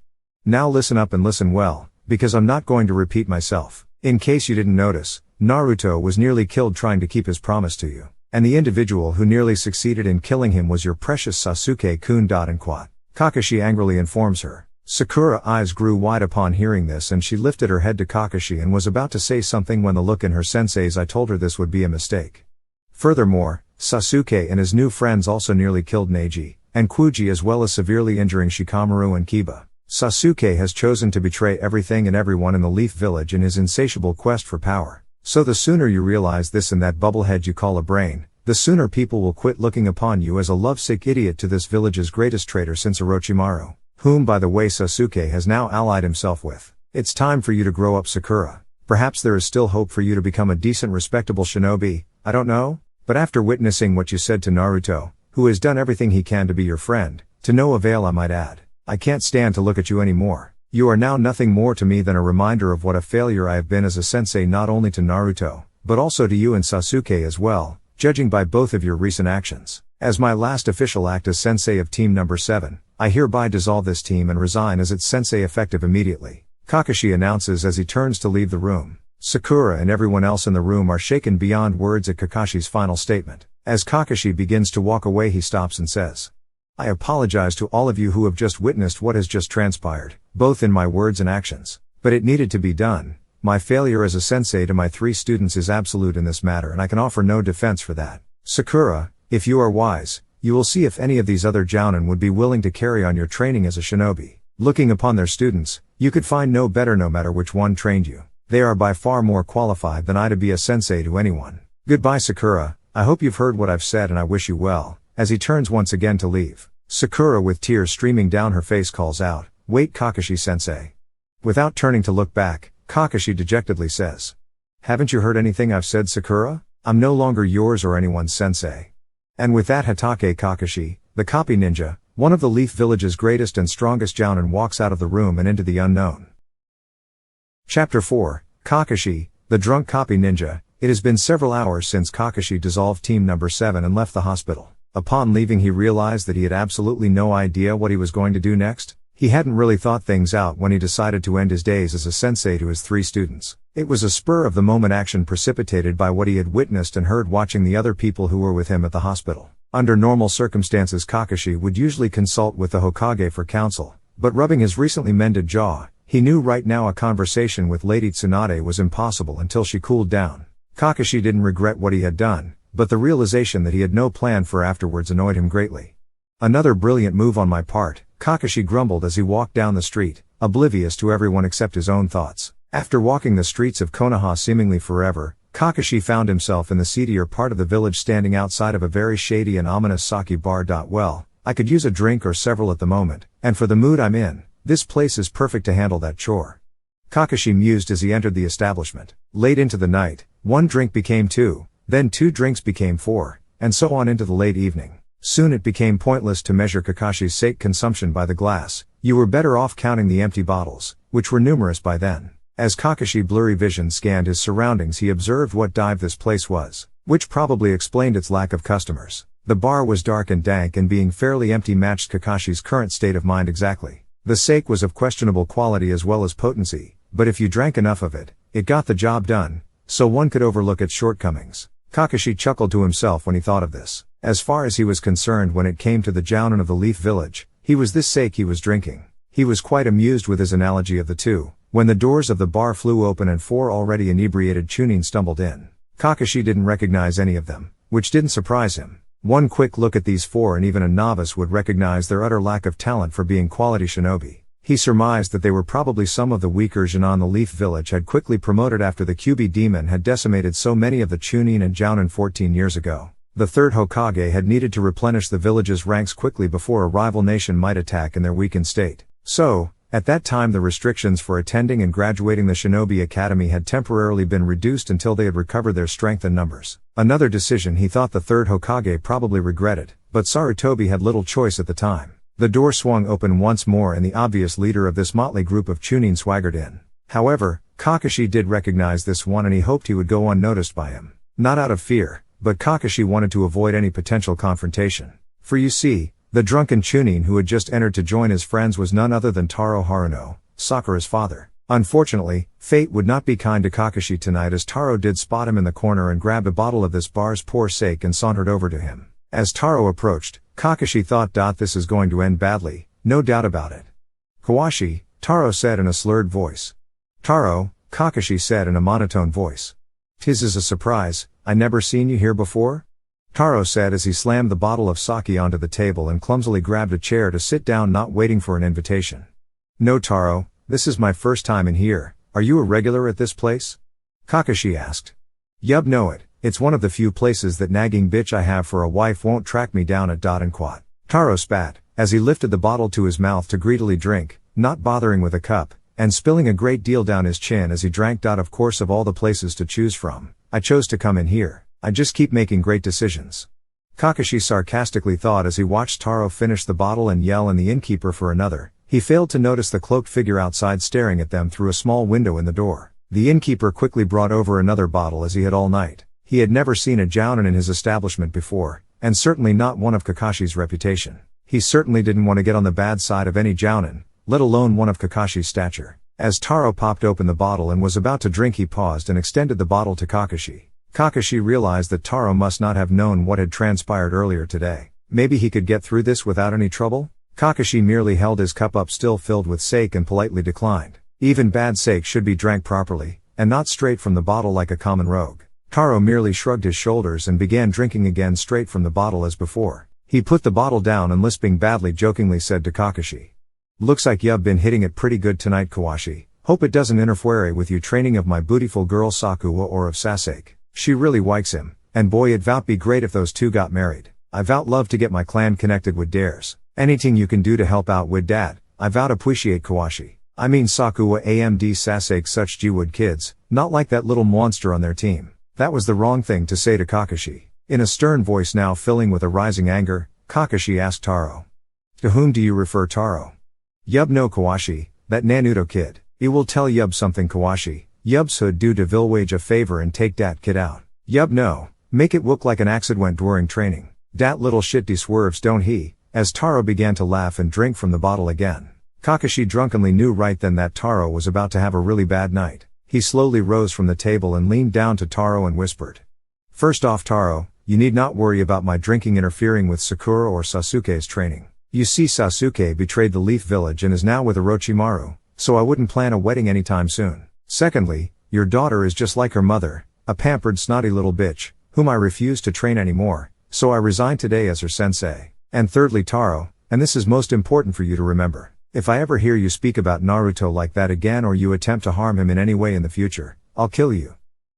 Now listen up and listen well, because I'm not going to repeat myself. In case you didn't notice, Naruto was nearly killed trying to keep his promise to you. And the individual who nearly succeeded in killing him was your precious Sasuke-kun. Kakashi angrily informs her. Sakura's eyes grew wide upon hearing this and she lifted her head to Kakashi and was about to say something when the look in her sensei's eye told her this would be a mistake. Furthermore, Sasuke and his new friends also nearly killed Neji and Kuji as well as severely injuring Shikamaru and Kiba. Sasuke has chosen to betray everything and everyone in the Leaf Village in his insatiable quest for power. So the sooner you realize this in that bubblehead you call a brain, the sooner people will quit looking upon you as a lovesick idiot to this village's greatest traitor since Orochimaru, whom by the way Sasuke has now allied himself with. It's time for you to grow up, Sakura. Perhaps there is still hope for you to become a decent respectable shinobi, I don't know? But after witnessing what you said to Naruto, who has done everything he can to be your friend, to no avail I might add, I can't stand to look at you anymore. You are now nothing more to me than a reminder of what a failure I have been as a sensei not only to Naruto, but also to you and Sasuke as well, judging by both of your recent actions. As my last official act as sensei of team number 7, I hereby dissolve this team and resign as its sensei effective immediately. Kakashi announces as he turns to leave the room. Sakura and everyone else in the room are shaken beyond words at Kakashi's final statement. As Kakashi begins to walk away he stops and says, I apologize to all of you who have just witnessed what has just transpired, both in my words and actions. But it needed to be done. My failure as a sensei to my 3 students is absolute in this matter and I can offer no defense for that. Sakura, if you are wise, you will see if any of these other jounin would be willing to carry on your training as a shinobi. Looking upon their students, you could find no better no matter which one trained you. They are by far more qualified than I to be a sensei to anyone. Goodbye Sakura, I hope you've heard what I've said and I wish you well. As he turns once again to leave, Sakura with tears streaming down her face calls out, wait Kakashi-sensei. Without turning to look back, Kakashi dejectedly says, haven't you heard anything I've said Sakura? I'm no longer yours or anyone's sensei. And with that Hatake Kakashi, the copy ninja, one of the Leaf Village's greatest and strongest jounin walks out of the room and into the unknown. Chapter 4, Kakashi, the drunk copy ninja. It has been several hours since Kakashi dissolved team number 7 and left the hospital. Upon leaving he realized that he had absolutely no idea what he was going to do next. He hadn't really thought things out when he decided to end his days as a sensei to his 3 students. It was a spur-of-the-moment action precipitated by what he had witnessed and heard watching the other people who were with him at the hospital. Under normal circumstances Kakashi would usually consult with the Hokage for counsel, but rubbing his recently mended jaw, he knew right now a conversation with Lady Tsunade was impossible until she cooled down. Kakashi didn't regret what he had done, but the realization that he had no plan for afterwards annoyed him greatly. Another brilliant move on my part, Kakashi grumbled as he walked down the street, oblivious to everyone except his own thoughts. After walking the streets of Konoha seemingly forever, Kakashi found himself in the seedier part of the village standing outside of a very shady and ominous sake bar. Well, I could use a drink or several at the moment, and for the mood I'm in, this place is perfect to handle that chore. Kakashi mused as he entered the establishment. Late into the night, 1 drink became 2, then 2 drinks became 4, and so on into the late evening. Soon it became pointless to measure Kakashi's sake consumption by the glass. You were better off counting the empty bottles, which were numerous by then. As Kakashi blurry vision scanned his surroundings he observed what dive this place was, which probably explained its lack of customers. The bar was dark and dank and being fairly empty matched Kakashi's current state of mind exactly. The sake was of questionable quality as well as potency, but if you drank enough of it, it got the job done, so one could overlook its shortcomings. Kakashi chuckled to himself when he thought of this. As far as he was concerned when it came to the jounin of the Leaf Village, he was this sake he was drinking. He was quite amused with his analogy of the two, when the doors of the bar flew open and 4 already inebriated chunin stumbled in. Kakashi didn't recognize any of them, which didn't surprise him. One quick look at these 4 and even a novice would recognize their utter lack of talent for being quality shinobi. He surmised that they were probably some of the weaker jounin the Leaf Village had quickly promoted after the Kyuubi demon had decimated so many of the chunin and jounin 14 years ago. The 3rd Hokage had needed to replenish the village's ranks quickly before a rival nation might attack in their weakened state. So, at that time the restrictions for attending and graduating the Shinobi Academy had temporarily been reduced until they had recovered their strength and numbers. Another decision he thought the 3rd Hokage probably regretted, but Sarutobi had little choice at the time. The door swung open once more and the obvious leader of this motley group of chunin swaggered in. However, Kakashi did recognize this one and he hoped he would go unnoticed by him. Not out of fear, but Kakashi wanted to avoid any potential confrontation. For you see, the drunken chunin who had just entered to join his friends was none other than Taro Haruno, Sakura's father. Unfortunately, fate would not be kind to Kakashi tonight, as Taro did spot him in the corner and grabbed a bottle of this bar's poor sake and sauntered over to him. As Taro approached, Kakashi thought, "This is going to end badly, no doubt about it." "Kawashi," Taro said in a slurred voice. "Taro," Kakashi said in a monotone voice. "'Tis is a surprise, I never seen you here before?" Taro said as he slammed the bottle of sake onto the table and clumsily grabbed a chair to sit down, not waiting for an invitation. "No, Taro, this is my first time in here. Are you a regular at this place?" Kakashi asked. "Yub, know it. It's one of the few places that nagging bitch I have for a wife won't track me down at and quat." Taro spat, as he lifted the bottle to his mouth to greedily drink, not bothering with a cup, and spilling a great deal down his chin as he drank. "Of course, of all the places to choose from, I chose to come in here. I just keep making great decisions." Kakashi sarcastically thought as he watched Taro finish the bottle and yell and the innkeeper for another. He failed to notice the cloaked figure outside staring at them through a small window in the door. The innkeeper quickly brought over another bottle, as he had all night. He had never seen a jounin in his establishment before, and certainly not one of Kakashi's reputation. He certainly didn't want to get on the bad side of any jounin, let alone one of Kakashi's stature. As Taro popped open the bottle and was about to drink, he paused and extended the bottle to Kakashi. Kakashi realized that Taro must not have known what had transpired earlier today. Maybe he could get through this without any trouble? Kakashi merely held his cup up, still filled with sake, and politely declined. Even bad sake should be drank properly, and not straight from the bottle like a common rogue. Taro merely shrugged his shoulders and began drinking again straight from the bottle as before. He put the bottle down and, lisping badly, jokingly said to Kakashi, "Looks like you've been hitting it pretty good tonight, Kawashi. Hope it doesn't interfere with you training of my bootiful girl Sakura or of Sasuke. She really likes him, and boy, it vout be great if those two got married. I vout love to get my clan connected with theirs. Anything you can do to help out with dat, I vout appreciate, Kawashi. I mean Sakura and Sasuke, such G-wood kids, not like that little monster on their team." That was the wrong thing to say to Kakashi. In a stern voice now filling with a rising anger, Kakashi asked Taro. "To whom do you refer, Taro?" "Yub no, Kawashi, that Naruto kid. He will tell Yub something, Kawashi. Yub's hood do de Village a favor and take dat kid out. Yub no, make it look like an accident during training. Dat little shit de swerves, don't he?" As Taro began to laugh and drink from the bottle again. Kakashi drunkenly knew right then that Taro was about to have a really bad night. He slowly rose from the table and leaned down to Taro and whispered. "First off, Taro, you need not worry about my drinking interfering with Sakura or Sasuke's training. You see, Sasuke betrayed the Leaf Village and is now with Orochimaru, so I wouldn't plan a wedding anytime soon. Secondly, your daughter is just like her mother, a pampered snotty little bitch, whom I refuse to train anymore, so I resign today as her sensei. And thirdly, Taro, and this is most important for you to remember, if I ever hear you speak about Naruto like that again or you attempt to harm him in any way in the future, I'll kill you."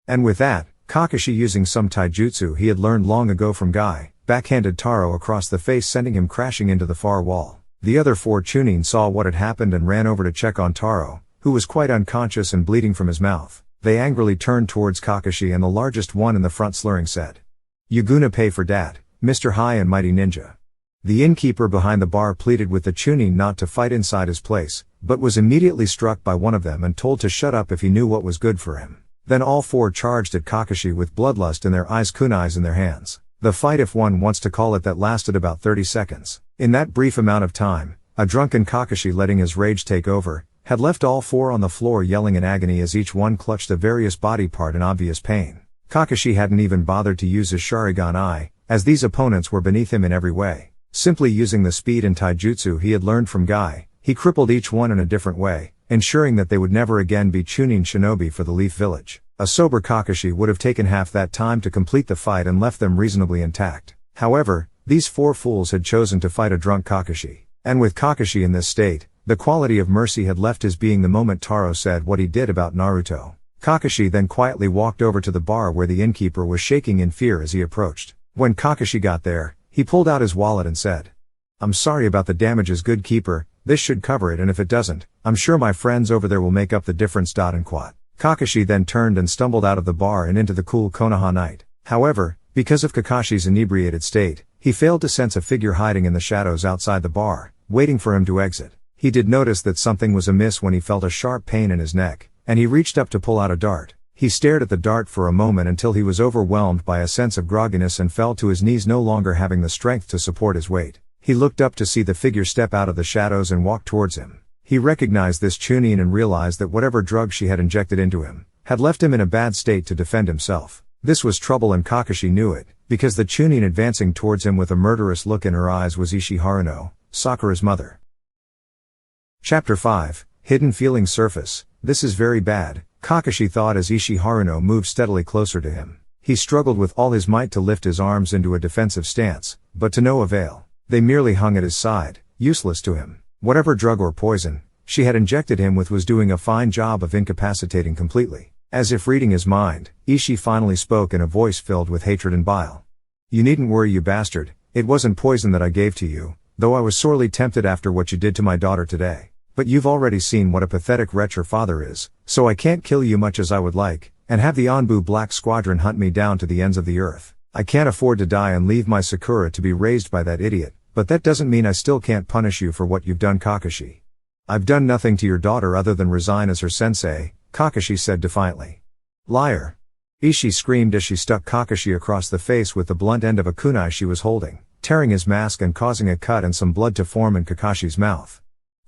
And with that, Kakashi, using some taijutsu he had learned long ago from Guy, backhanded Taro across the face, sending him crashing into the far wall. The other 4 Chunin saw what had happened and ran over to check on Taro, who was quite unconscious and bleeding from his mouth. They angrily turned towards Kakashi, and the largest one in the front slurring said, "You gonna pay for dat, Mr. High and Mighty Ninja." The innkeeper behind the bar pleaded with the Chunin not to fight inside his place, but was immediately struck by one of them and told to shut up if he knew what was good for him. Then all 4 charged at Kakashi with bloodlust in their eyes, kunais in their hands. The fight, if one wants to call it that, lasted about 30 seconds. In that brief amount of time, a drunken Kakashi, letting his rage take over, had left all 4 on the floor yelling in agony as each one clutched a various body part in obvious pain. Kakashi hadn't even bothered to use his Sharingan eye, as these opponents were beneath him in every way. Simply using the speed and taijutsu he had learned from Guy, he crippled each one in a different way, ensuring that they would never again be Chunin shinobi for the Leaf Village. A sober Kakashi would have taken half that time to complete the fight and left them reasonably intact. However, these 4 fools had chosen to fight a drunk Kakashi. And with Kakashi in this state, the quality of mercy had left his being the moment Taro said what he did about Naruto. Kakashi then quietly walked over to the bar where the innkeeper was shaking in fear as he approached. When Kakashi got there, he pulled out his wallet and said, "I'm sorry about the damages, good keeper, this should cover it, and if it doesn't, I'm sure my friends over there will make up the difference." And quat. Kakashi then turned and stumbled out of the bar and into the cool Konoha night. However, because of Kakashi's inebriated state, he failed to sense a figure hiding in the shadows outside the bar, waiting for him to exit. He did notice that something was amiss when he felt a sharp pain in his neck, and he reached up to pull out a dart. He stared at the dart for a moment until he was overwhelmed by a sense of grogginess and fell to his knees, no longer having the strength to support his weight. He looked up to see the figure step out of the shadows and walk towards him. He recognized this Chunin and realized that whatever drug she had injected into him had left him in a bad state to defend himself. This was trouble and Kakashi knew it, because the Chunin advancing towards him with a murderous look in her eyes was Ishi Haruno, Sakura's mother. Chapter 5, Hidden Feelings Surface. This is very bad, Kakashi thought as Ishi Haruno moved steadily closer to him. He struggled with all his might to lift his arms into a defensive stance, but to no avail. They merely hung at his side, useless to him. Whatever drug or poison she had injected him with was doing a fine job of incapacitating completely. As if reading his mind, Ishi finally spoke in a voice filled with hatred and bile. You needn't worry, you bastard, it wasn't poison that I gave to you, though I was sorely tempted after what you did to my daughter today. But you've already seen what a pathetic wretch her father is, so I can't kill you much as I would like, and have the Anbu Black Squadron hunt me down to the ends of the earth. I can't afford to die and leave my Sakura to be raised by that idiot, but that doesn't mean I still can't punish you for what you've done, Kakashi. I've done nothing to your daughter other than resign as her sensei, Kakashi said defiantly. Liar! Ishi screamed as she stuck Kakashi across the face with the blunt end of a kunai she was holding, tearing his mask and causing a cut and some blood to form in Kakashi's mouth.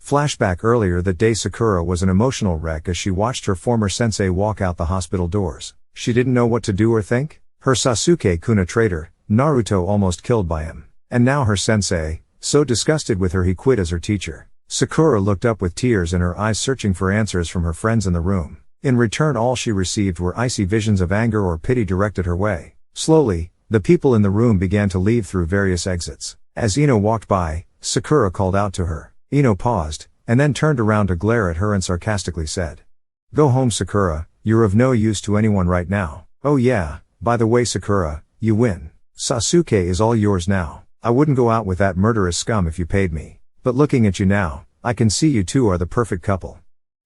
Flashback: earlier that day Sakura was an emotional wreck as she watched her former sensei walk out the hospital doors. She didn't know what to do or think. Her Sasuke-kun, a traitor, Naruto almost killed by him. And now her sensei, so disgusted with her he quit as her teacher. Sakura looked up with tears in her eyes searching for answers from her friends in the room. In return all she received were icy visions of anger or pity directed her way. Slowly, the people in the room began to leave through various exits. As Ino walked by, Sakura called out to her. Ino paused, and then turned around to glare at her and sarcastically said, "Go home, Sakura, you're of no use to anyone right now. Oh yeah, by the way Sakura, you win. Sasuke is all yours now. I wouldn't go out with that murderous scum if you paid me. But looking at you now, I can see you two are the perfect couple."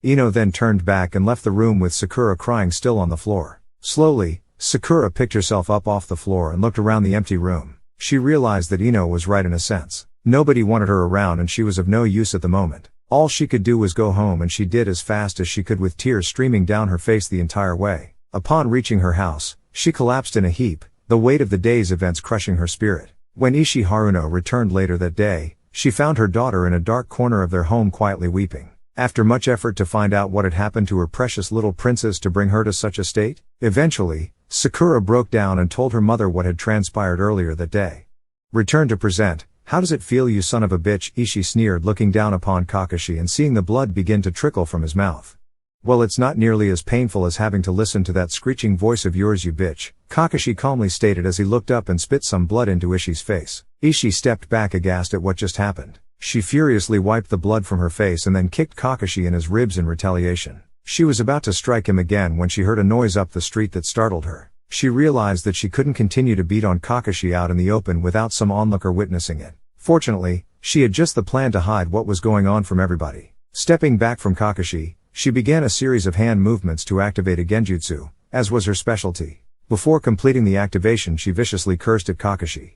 Ino then turned back and left the room with Sakura crying still on the floor. Slowly, Sakura picked herself up off the floor and looked around the empty room. She realized that Ino was right in a sense. Nobody wanted her around and she was of no use at the moment. All she could do was go home, and she did as fast as she could with tears streaming down her face the entire way. Upon reaching her house, she collapsed in a heap, the weight of the day's events crushing her spirit. When Ishi Haruno returned later that day, she found her daughter in a dark corner of their home quietly weeping. After much effort to find out what had happened to her precious little princess to bring her to such a state, eventually, Sakura broke down and told her mother what had transpired earlier that day. Return to present. How does it feel, you son of a bitch? Ishi sneered, looking down upon Kakashi and seeing the blood begin to trickle from his mouth. Well, it's not nearly as painful as having to listen to that screeching voice of yours, you bitch, Kakashi calmly stated as he looked up and spit some blood into Ishi's face. Ishi stepped back aghast at what just happened. She furiously wiped the blood from her face and then kicked Kakashi in his ribs in retaliation. She was about to strike him again when she heard a noise up the street that startled her. She realized that she couldn't continue to beat on Kakashi out in the open without some onlooker witnessing it. Fortunately, she had just the plan to hide what was going on from everybody. Stepping back from Kakashi, she began a series of hand movements to activate a genjutsu, as was her specialty. Before completing the activation, she viciously cursed at Kakashi.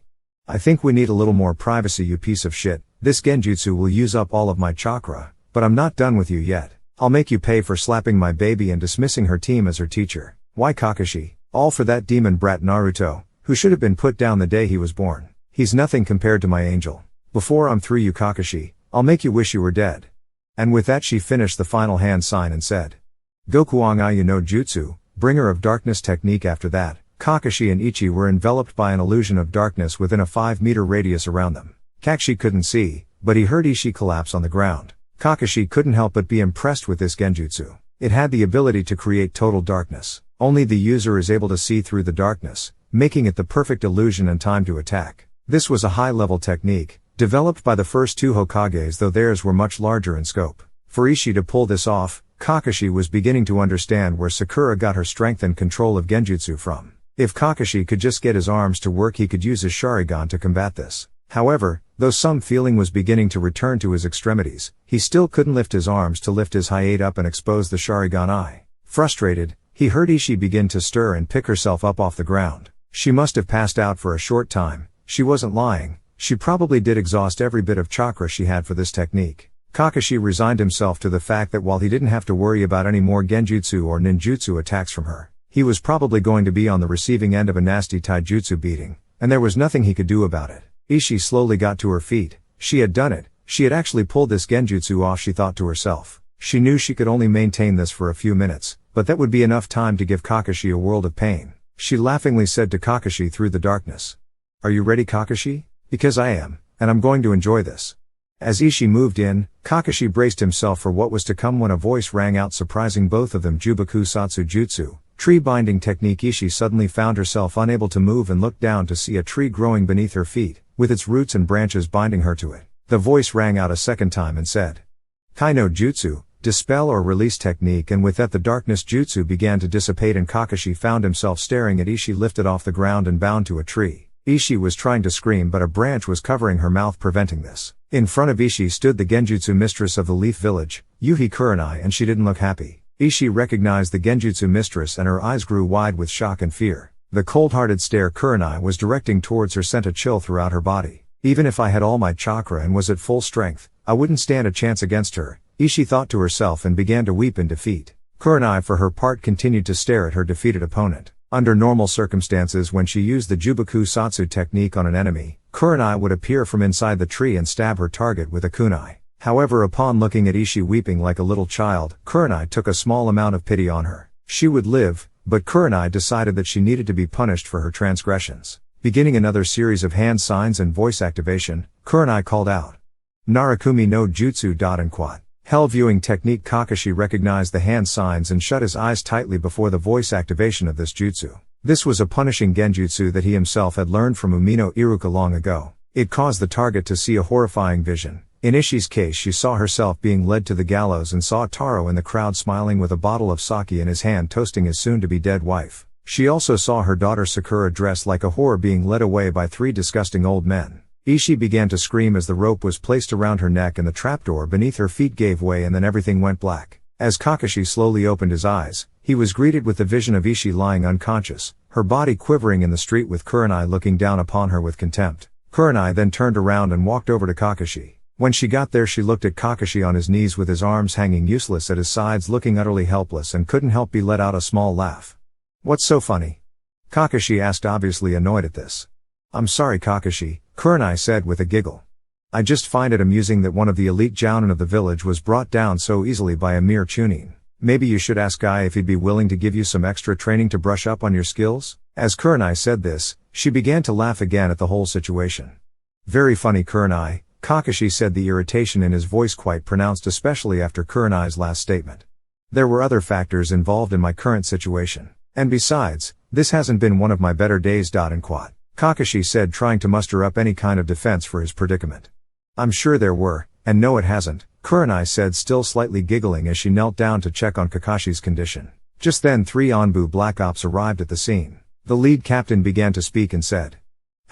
"I think we need a little more privacy, you piece of shit. This genjutsu will use up all of my chakra, but I'm not done with you yet. I'll make you pay for slapping my baby and dismissing her team as her teacher." Why, Kakashi? All for that demon brat Naruto, who should have been put down the day he was born. He's nothing compared to my angel. Before I'm through, you Kakashi, I'll make you wish you were dead. And with that she finished the final hand sign and said, "Gokuang Ayu no Jutsu, bringer of darkness technique." After that, Kakashi and Ichi were enveloped by an illusion of darkness within a 5-meter radius around them. Kakashi couldn't see, but he heard Ichi collapse on the ground. Kakashi couldn't help but be impressed with this genjutsu. It had the ability to create total darkness. Only the user is able to see through the darkness, making it the perfect illusion and time to attack. This was a high-level technique, developed by the first two Hokages, though theirs were much larger in scope. For Ishi to pull this off, Kakashi was beginning to understand where Sakura got her strength and control of genjutsu from. If Kakashi could just get his arms to work, he could use his Sharingan to combat this. However, though some feeling was beginning to return to his extremities, he still couldn't lift his arms to lift his Hayate up and expose the Sharingan eye. Frustrated, he heard Ishi begin to stir and pick herself up off the ground. She must have passed out for a short time. She wasn't lying. She probably did exhaust every bit of chakra she had for this technique. Kakashi resigned himself to the fact that while he didn't have to worry about any more genjutsu or ninjutsu attacks from her, he was probably going to be on the receiving end of a nasty taijutsu beating, and there was nothing he could do about it. Ishi slowly got to her feet. She had done it. She had actually pulled this genjutsu off, she thought to herself. She knew she could only maintain this for a few minutes, but that would be enough time to give Kakashi a world of pain. She laughingly said to Kakashi through the darkness. Are you ready, Kakashi? Because I am, and I'm going to enjoy this. As Ishii moved in, Kakashi braced himself for what was to come when a voice rang out surprising both of them. Jubaku Satsu Jutsu, tree binding technique. Ishii suddenly found herself unable to move and looked down to see a tree growing beneath her feet, with its roots and branches binding her to it. The voice rang out a second time and said, Kaino Jutsu, dispel or release technique, and with that the darkness jutsu began to dissipate and Kakashi found himself staring at Ishii lifted off the ground and bound to a tree. Ishii was trying to scream but a branch was covering her mouth preventing this. In front of Ishii stood the genjutsu mistress of the Leaf Village, Yuhi Kurenai, and she didn't look happy. Ishii recognized the genjutsu mistress and her eyes grew wide with shock and fear. The cold-hearted stare Kurenai was directing towards her sent a chill throughout her body. Even if I had all my chakra and was at full strength, I wouldn't stand a chance against her, Ishii thought to herself and began to weep in defeat. Kurenai for her part continued to stare at her defeated opponent. Under normal circumstances, when she used the Jubaku Satsu technique on an enemy, Kurenai would appear from inside the tree and stab her target with a kunai. However, upon looking at Ishii weeping like a little child, Kurenai took a small amount of pity on her. She would live, but Kurenai decided that she needed to be punished for her transgressions. Beginning another series of hand signs and voice activation, Kurenai called out, Narakumi no Jutsu. Quad. Hell viewing technique. Kakashi recognized the hand signs and shut his eyes tightly before the voice activation of this jutsu. This was a punishing genjutsu that he himself had learned from Umino Iruka long ago. It caused the target to see a horrifying vision. In Ishii's case, she saw herself being led to the gallows and saw Taro in the crowd smiling with a bottle of sake in his hand toasting his soon-to-be-dead wife. She also saw her daughter Sakura dressed like a whore being led away by 3 disgusting old men. Ishii began to scream as the rope was placed around her neck and the trapdoor beneath her feet gave way and then everything went black. As Kakashi slowly opened his eyes, he was greeted with the vision of Ishii lying unconscious, her body quivering in the street with Kurenai looking down upon her with contempt. Kurenai then turned around and walked over to Kakashi. When she got there, she looked at Kakashi on his knees with his arms hanging useless at his sides looking utterly helpless and couldn't help but let out a small laugh. What's so funny? Kakashi asked, obviously annoyed at this. I'm sorry, Kakashi, Kurenai said with a giggle. I just find it amusing that one of the elite jounin of the village was brought down so easily by a mere chunin. Maybe you should ask Guy if he'd be willing to give you some extra training to brush up on your skills? As Kurenai said this, she began to laugh again at the whole situation. Very funny, Kurenai, Kakashi said, the irritation in his voice quite pronounced, especially after Kurenai's last statement. There were other factors involved in my current situation. And besides, this hasn't been one of my better days. Kakashi said, trying to muster up any kind of defense for his predicament. I'm sure there were, and no it hasn't, Kurenai said, still slightly giggling as she knelt down to check on Kakashi's condition. Just then 3 Anbu Black Ops arrived at the scene. The lead captain began to speak and said,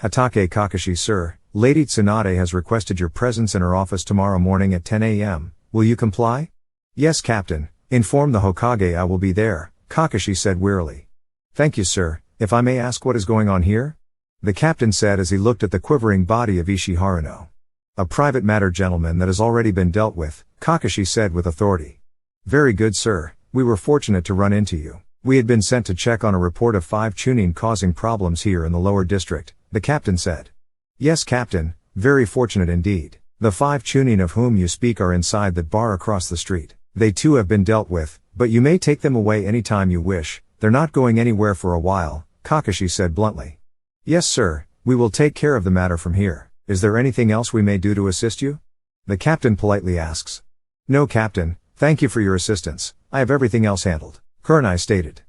Hatake Kakashi, sir, Lady Tsunade has requested your presence in her office tomorrow morning at 10 a.m. Will you comply? Yes, Captain. Inform the Hokage I will be there, Kakashi said wearily. Thank you, sir. If I may ask what is going on here? The captain said as he looked at the quivering body of Ishii Haruno. A private matter, gentlemen, that has already been dealt with, Kakashi said with authority. Very good, sir. We were fortunate to run into you. We had been sent to check on a report of 5 chunin causing problems here in the lower district, the captain said. Yes, Captain, very fortunate indeed. The 5 chunin of whom you speak are inside that bar across the street. They too have been dealt with, but you may take them away anytime you wish. They're not going anywhere for a while, Kakashi said bluntly. Yes, sir, we will take care of the matter from here. Is there anything else we may do to assist you? The captain politely asks. No, Captain, thank you for your assistance. I have everything else handled, Kurenai stated.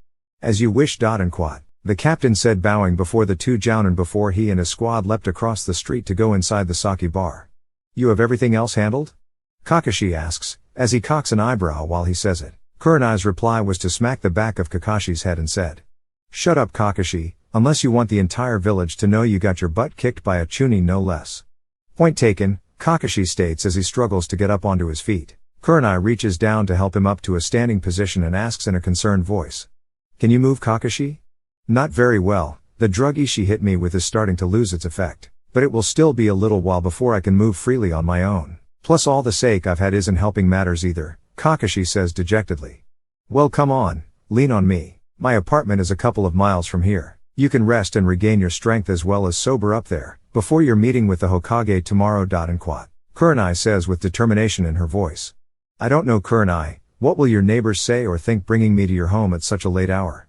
As you wish. Quad. The captain said, bowing before the 2 jounin before he and his squad leapt across the street to go inside the sake bar. You have everything else handled? Kakashi asks, as he cocks an eyebrow while he says it. Kurenai's reply was to smack the back of Kakashi's head and said, Shut up, Kakashi, unless you want the entire village to know you got your butt kicked by a chunin no less. Point taken, Kakashi states as he struggles to get up onto his feet. Kurenai reaches down to help him up to a standing position and asks in a concerned voice. Can you move, Kakashi? Not very well. The drug Ishii hit me with is starting to lose its effect. But it will still be a little while before I can move freely on my own. Plus all the sake I've had isn't helping matters either, Kakashi says dejectedly. Well, come on, lean on me. My apartment is a couple of miles from here. You can rest and regain your strength as well as sober up there, before your meeting with the Hokage tomorrow. Quad. Kurenai says with determination in her voice. I don't know, Kurenai, what will your neighbors say or think bringing me to your home at such a late hour?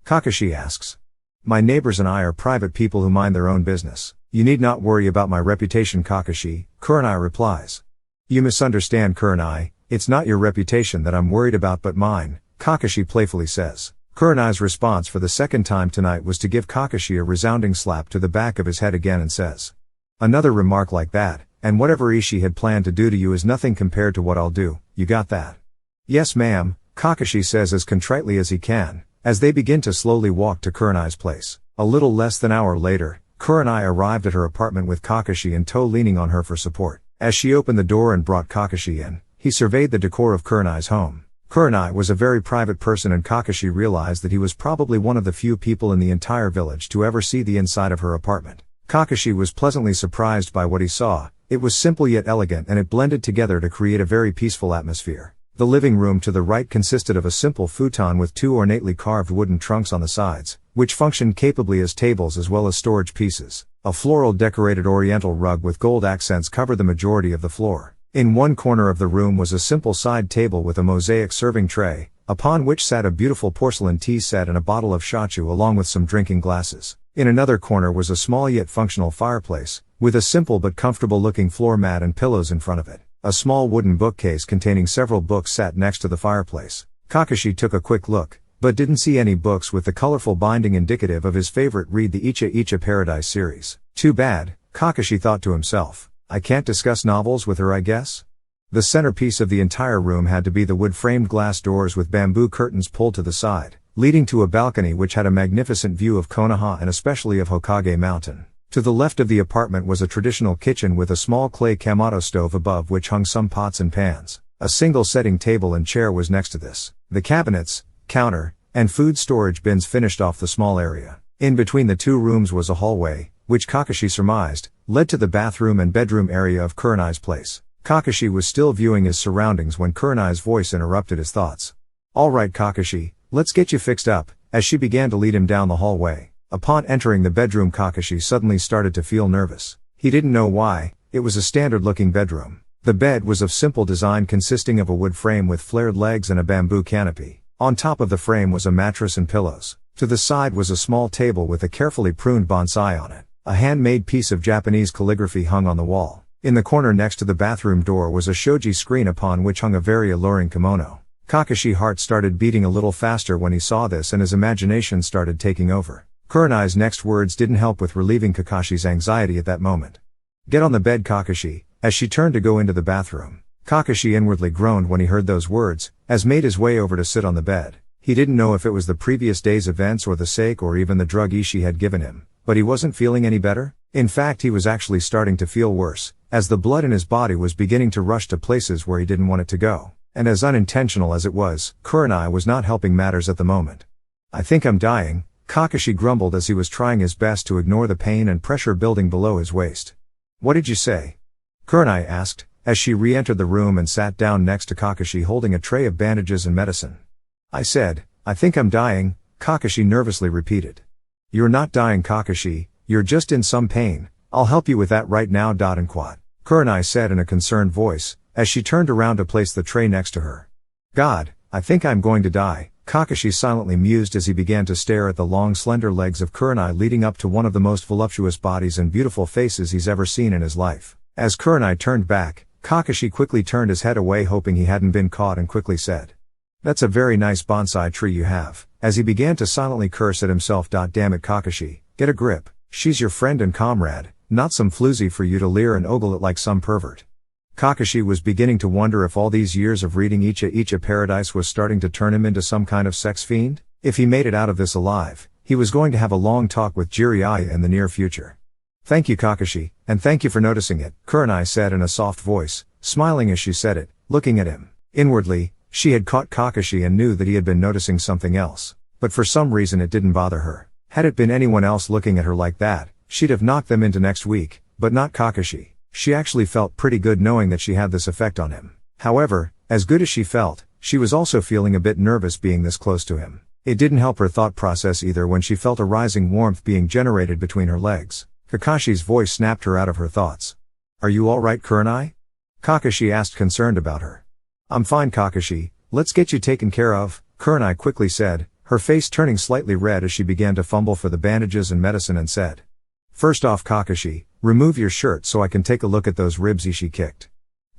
Kakashi asks. My neighbors and I are private people who mind their own business. You need not worry about my reputation, Kakashi, Kurenai replies. You misunderstand, Kurenai, it's not your reputation that I'm worried about but mine, Kakashi playfully says. Kurenai's response for the second time tonight was to give Kakashi a resounding slap to the back of his head again and says. Another remark like that, and whatever Ishii had planned to do to you is nothing compared to what I'll do, you got that? Yes ma'am, Kakashi says as contritely as he can, as they begin to slowly walk to Kurenai's place. A little less than an hour later, Kurenai arrived at her apartment with Kakashi in tow leaning on her for support. As she opened the door and brought Kakashi in, he surveyed the decor of Kurenai's home. Kurenai was a very private person and Kakashi realized that he was probably one of the few people in the entire village to ever see the inside of her apartment. Kakashi was pleasantly surprised by what he saw. It was simple yet elegant and it blended together to create a very peaceful atmosphere. The living room to the right consisted of a simple futon with two ornately carved wooden trunks on the sides, which functioned capably as tables as well as storage pieces. A floral decorated oriental rug with gold accents covered the majority of the floor. In one corner of the room was a simple side table with a mosaic serving tray, upon which sat a beautiful porcelain tea set and a bottle of shochu along with some drinking glasses. In another corner was a small yet functional fireplace, with a simple but comfortable looking floor mat and pillows in front of it. A small wooden bookcase containing several books sat next to the fireplace. Kakashi took a quick look, but didn't see any books with the colorful binding indicative of his favorite read, the Icha Icha Paradise series. Too bad, Kakashi thought to himself. I can't discuss novels with her, I guess? The centerpiece of the entire room had to be the wood-framed glass doors with bamboo curtains pulled to the side, leading to a balcony which had a magnificent view of Konoha and especially of Hokage Mountain. To the left of the apartment was a traditional kitchen with a small clay Kamado stove above which hung some pots and pans. A single setting table and chair was next to this. The cabinets, counter, and food storage bins finished off the small area. In between the two rooms was a hallway, which Kakashi surmised, led to the bathroom and bedroom area of Kurenai's place. Kakashi was still viewing his surroundings when Kurenai's voice interrupted his thoughts. Alright Kakashi, let's get you fixed up, as she began to lead him down the hallway. Upon entering the bedroom, Kakashi suddenly started to feel nervous. He didn't know why. It was a standard-looking bedroom. The bed was of simple design consisting of a wood frame with flared legs and a bamboo canopy. On top of the frame was a mattress and pillows. To the side was a small table with a carefully pruned bonsai on it. A handmade piece of Japanese calligraphy hung on the wall. In the corner next to the bathroom door was a shoji screen upon which hung a very alluring kimono. Kakashi's heart started beating a little faster when he saw this and his imagination started taking over. Kurenai's next words didn't help with relieving Kakashi's anxiety at that moment. Get on the bed, Kakashi, as she turned to go into the bathroom. Kakashi inwardly groaned when he heard those words, as made his way over to sit on the bed. He didn't know if it was the previous day's events or the sake or even the drug Ishii had given him, but he wasn't feeling any better. In fact, he was actually starting to feel worse, as the blood in his body was beginning to rush to places where he didn't want it to go. And as unintentional as it was, Kurenai was not helping matters at the moment. I think I'm dying, Kakashi grumbled as he was trying his best to ignore the pain and pressure building below his waist. What did you say? Kurenai asked, as she re-entered the room and sat down next to Kakashi holding a tray of bandages and medicine. I said, I think I'm dying, Kakashi nervously repeated. You're not dying, Kakashi, you're just in some pain. I'll help you with that right now. And quad. Kurenai said in a concerned voice, as she turned around to place the tray next to her. God, I think I'm going to die. Kakashi silently mused as he began to stare at the long slender legs of Kurenai leading up to one of the most voluptuous bodies and beautiful faces he's ever seen in his life. As Kurenai turned back, Kakashi quickly turned his head away hoping he hadn't been caught and quickly said. That's a very nice bonsai tree you have, as he began to silently curse at himself. Damn it, Kakashi, get a grip. She's your friend and comrade, not some floozy for you to leer and ogle at like some pervert. Kakashi was beginning to wonder if all these years of reading Icha Icha Paradise was starting to turn him into some kind of sex fiend. If he made it out of this alive, he was going to have a long talk with Jiraiya in the near future. Thank you, Kakashi, and thank you for noticing it, Kurenai said in a soft voice, smiling as she said it, looking at him. Inwardly, she had caught Kakashi and knew that he had been noticing something else, but for some reason it didn't bother her. Had it been anyone else looking at her like that, she'd have knocked them into next week, but not Kakashi. She actually felt pretty good knowing that she had this effect on him. However, as good as she felt, she was also feeling a bit nervous being this close to him. It didn't help her thought process either when she felt a rising warmth being generated between her legs. Kakashi's voice snapped her out of her thoughts. Are you alright, Kurenai? Kakashi asked, concerned about her. I'm fine, Kakashi, let's get you taken care of, Kurenai quickly said, her face turning slightly red as she began to fumble for the bandages and medicine and said. First off, Kakashi, remove your shirt so I can take a look at those ribs she kicked.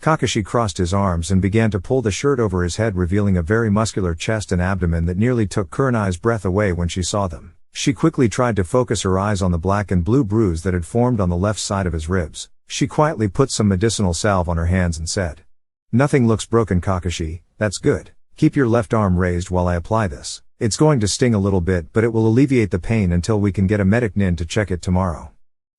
Kakashi crossed his arms and began to pull the shirt over his head, revealing a very muscular chest and abdomen that nearly took Kurenai's breath away when she saw them. She quickly tried to focus her eyes on the black and blue bruise that had formed on the left side of his ribs. She quietly put some medicinal salve on her hands and said. Nothing looks broken, Kakashi, that's good. Keep your left arm raised while I apply this. It's going to sting a little bit, but it will alleviate the pain until we can get a medic in to check it tomorrow.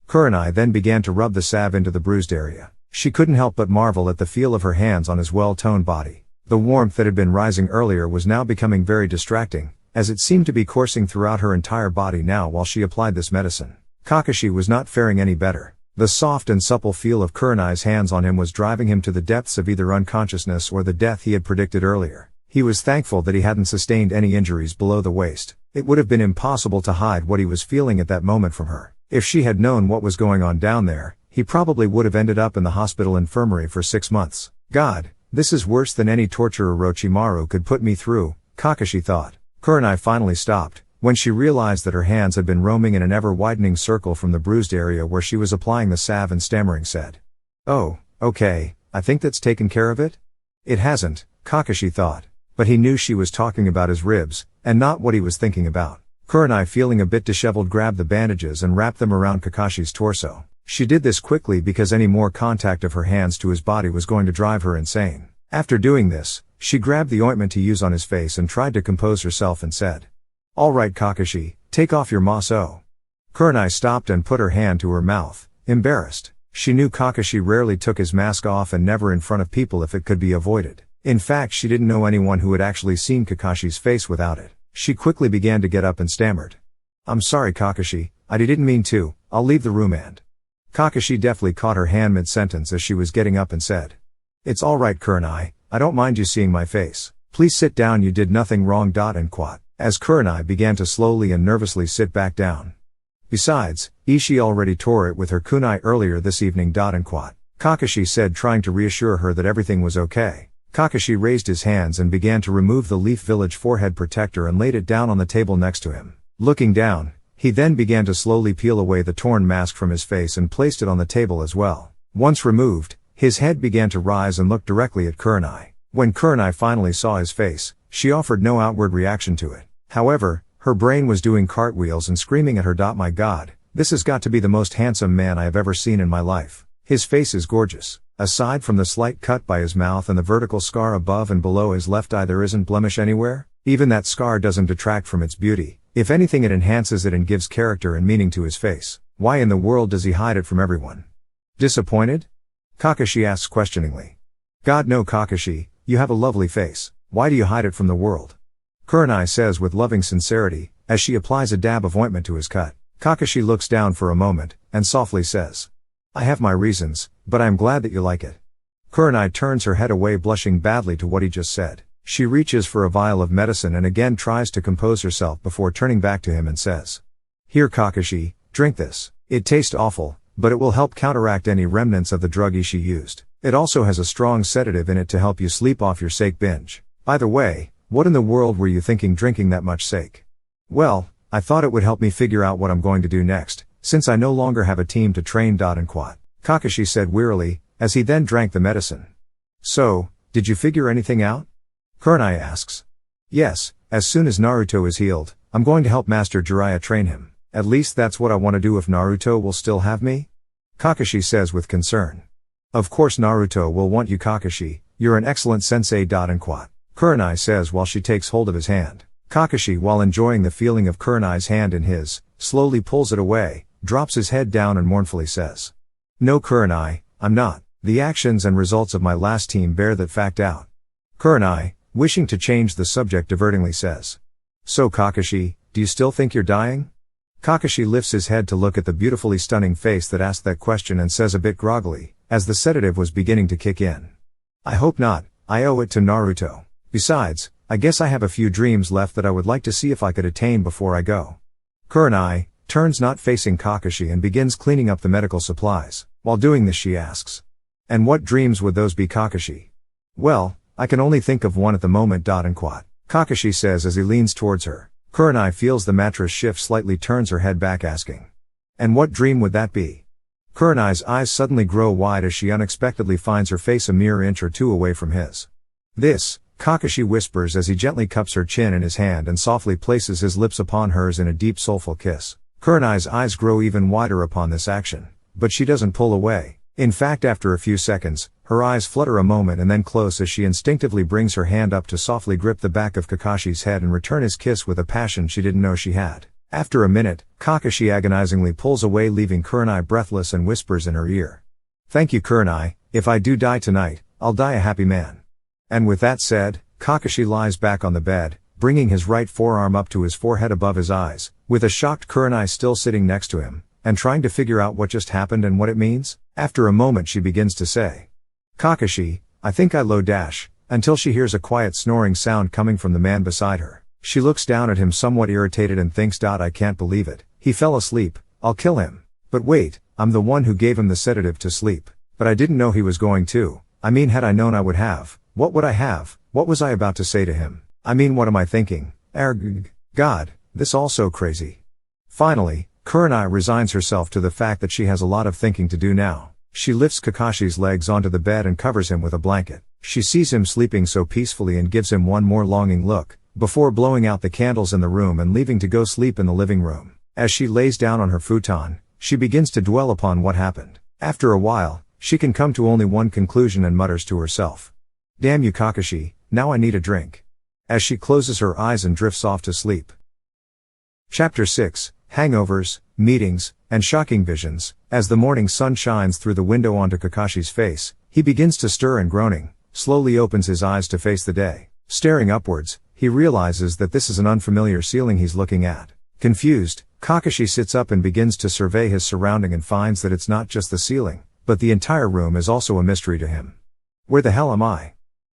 Kurenai then began to rub the salve into the bruised area. She couldn't help but marvel at the feel of her hands on his well-toned body. The warmth that had been rising earlier was now becoming very distracting, as it seemed to be coursing throughout her entire body now while she applied this medicine. Kakashi was not faring any better. The soft and supple feel of Kurenai's hands on him was driving him to the depths of either unconsciousness or the death he had predicted earlier. He was thankful that he hadn't sustained any injuries below the waist. It would have been impossible to hide what he was feeling at that moment from her. If she had known what was going on down there, he probably would have ended up in the hospital infirmary for 6 months. God, this is worse than any torture Orochimaru could put me through, Kakashi thought. Kurenai finally stopped, when she realized that her hands had been roaming in an ever-widening circle from the bruised area where she was applying the salve, and stammering said. Oh, okay, I think that's taken care of it? It hasn't, Kakashi thought. But he knew she was talking about his ribs, and not what he was thinking about. Kurenai, feeling a bit disheveled, grabbed the bandages and wrapped them around Kakashi's torso. She did this quickly because any more contact of her hands to his body was going to drive her insane. After doing this, she grabbed the ointment to use on his face and tried to compose herself and said. All right, Kakashi, take off your maso. Kurenai stopped and put her hand to her mouth, embarrassed. She knew Kakashi rarely took his mask off, and never in front of people if it could be avoided. In fact, she didn't know anyone who had actually seen Kakashi's face without it. She quickly began to get up and stammered. I'm sorry, Kakashi, I didn't mean to, I'll leave the room. And Kakashi deftly caught her hand mid-sentence as she was getting up and said. It's alright, Kurenai, I don't mind you seeing my face. Please sit down, you did nothing wrong. And quote, as Kurenai began to slowly and nervously sit back down. Besides, Ishii already tore it with her kunai earlier this evening. And quote, Kakashi said, trying to reassure her that everything was okay. Kakashi raised his hands and began to remove the Leaf Village forehead protector and laid it down on the table next to him. Looking down, he then began to slowly peel away the torn mask from his face and placed it on the table as well. Once removed, his head began to rise and look directly at Kurenai. When Kurenai finally saw his face, she offered no outward reaction to it. However, her brain was doing cartwheels and screaming at her. My God, this has got to be the most handsome man I have ever seen in my life. His face is gorgeous. Aside from the slight cut by his mouth and the vertical scar above and below his left eye, there isn't blemish anywhere. Even that scar doesn't detract from its beauty. If anything, it enhances it and gives character and meaning to his face. Why in the world does he hide it from everyone? Disappointed? Kakashi asks questioningly. God, no, Kakashi, you have a lovely face. Why do you hide it from the world? Kurenai says with loving sincerity, as she applies a dab of ointment to his cut. Kakashi looks down for a moment, and softly says. I have my reasons, but I am glad that you like it. Kurenai turns her head away, blushing badly to what he just said. She reaches for a vial of medicine and again tries to compose herself before turning back to him and says. Here, Kakashi, drink this. It tastes awful, but it will help counteract any remnants of the drug Ishii used. It also has a strong sedative in it to help you sleep off your sake binge. By the way, what in the world were you thinking drinking that much sake? Well, I thought it would help me figure out what I'm going to do next, since I no longer have a team to train. And quote, Kakashi said wearily, as he then drank the medicine. So, did you figure anything out? Kurenai asks. Yes, as soon as Naruto is healed, I'm going to help Master Jiraiya train him. At least that's what I want to do if Naruto will still have me? Kakashi says with concern. Of course Naruto will want you, Kakashi, you're an excellent sensei. And quote, Kurenai says while she takes hold of his hand. Kakashi, while enjoying the feeling of Kurenai's hand in his, slowly pulls it away, drops his head down and mournfully says. No, Kurenai, I'm not. The actions and results of my last team bear that fact out. Kurenai, wishing to change the subject divertingly, says. So Kakashi, do you still think you're dying? Kakashi lifts his head to look at the beautifully stunning face that asked that question and says a bit groggily, as the sedative was beginning to kick in. I hope not, I owe it to Naruto. Besides, I guess I have a few dreams left that I would like to see if I could attain before I go. Kurenai turns not facing Kakashi and begins cleaning up the medical supplies. While doing this she asks. And what dreams would those be, Kakashi? Well, I can only think of one at the moment. And quat. Kakashi says as he leans towards her. Kurenai feels the mattress shift slightly, turns her head back asking. And what dream would that be? Kurenai's eyes suddenly grow wide as she unexpectedly finds her face a mere inch or two away from his. This, Kakashi whispers as he gently cups her chin in his hand and softly places his lips upon hers in a deep soulful kiss. Kurenai's eyes grow even wider upon this action, but she doesn't pull away. In fact, after a few seconds, her eyes flutter a moment and then close as she instinctively brings her hand up to softly grip the back of Kakashi's head and return his kiss with a passion she didn't know she had. After a minute, Kakashi agonizingly pulls away, leaving Kurenai breathless, and whispers in her ear. Thank you, Kurenai, if I do die tonight, I'll die a happy man. And with that said, Kakashi lies back on the bed, bringing his right forearm up to his forehead above his eyes, with a shocked Kurenai still sitting next to him, and trying to figure out what just happened and what it means. After a moment she begins to say, Kakashi, I think I low dash, until she hears a quiet snoring sound coming from the man beside her. She looks down at him somewhat irritated and thinks, I can't believe it, he fell asleep, I'll kill him. But wait, I'm the one who gave him the sedative to sleep. But I didn't know he was going to. I mean, had I known I would have. What would I have? What was I about to say to him? I mean, what am I thinking? God, this all so crazy. Finally, Kurenai resigns herself to the fact that she has a lot of thinking to do now. She lifts Kakashi's legs onto the bed and covers him with a blanket. She sees him sleeping so peacefully and gives him one more longing look, before blowing out the candles in the room and leaving to go sleep in the living room. As she lays down on her futon, she begins to dwell upon what happened. After a while, she can come to only one conclusion and mutters to herself. Damn you, Kakashi, now I need a drink. As she closes her eyes and drifts off to sleep. Chapter 6, Hangovers, Meetings, and Shocking Visions. As the morning sun shines through the window onto Kakashi's face, he begins to stir and groaning, slowly opens his eyes to face the day. Staring upwards, he realizes that this is an unfamiliar ceiling he's looking at. Confused, Kakashi sits up and begins to survey his surrounding and finds that it's not just the ceiling, but the entire room is also a mystery to him. Where the hell am I?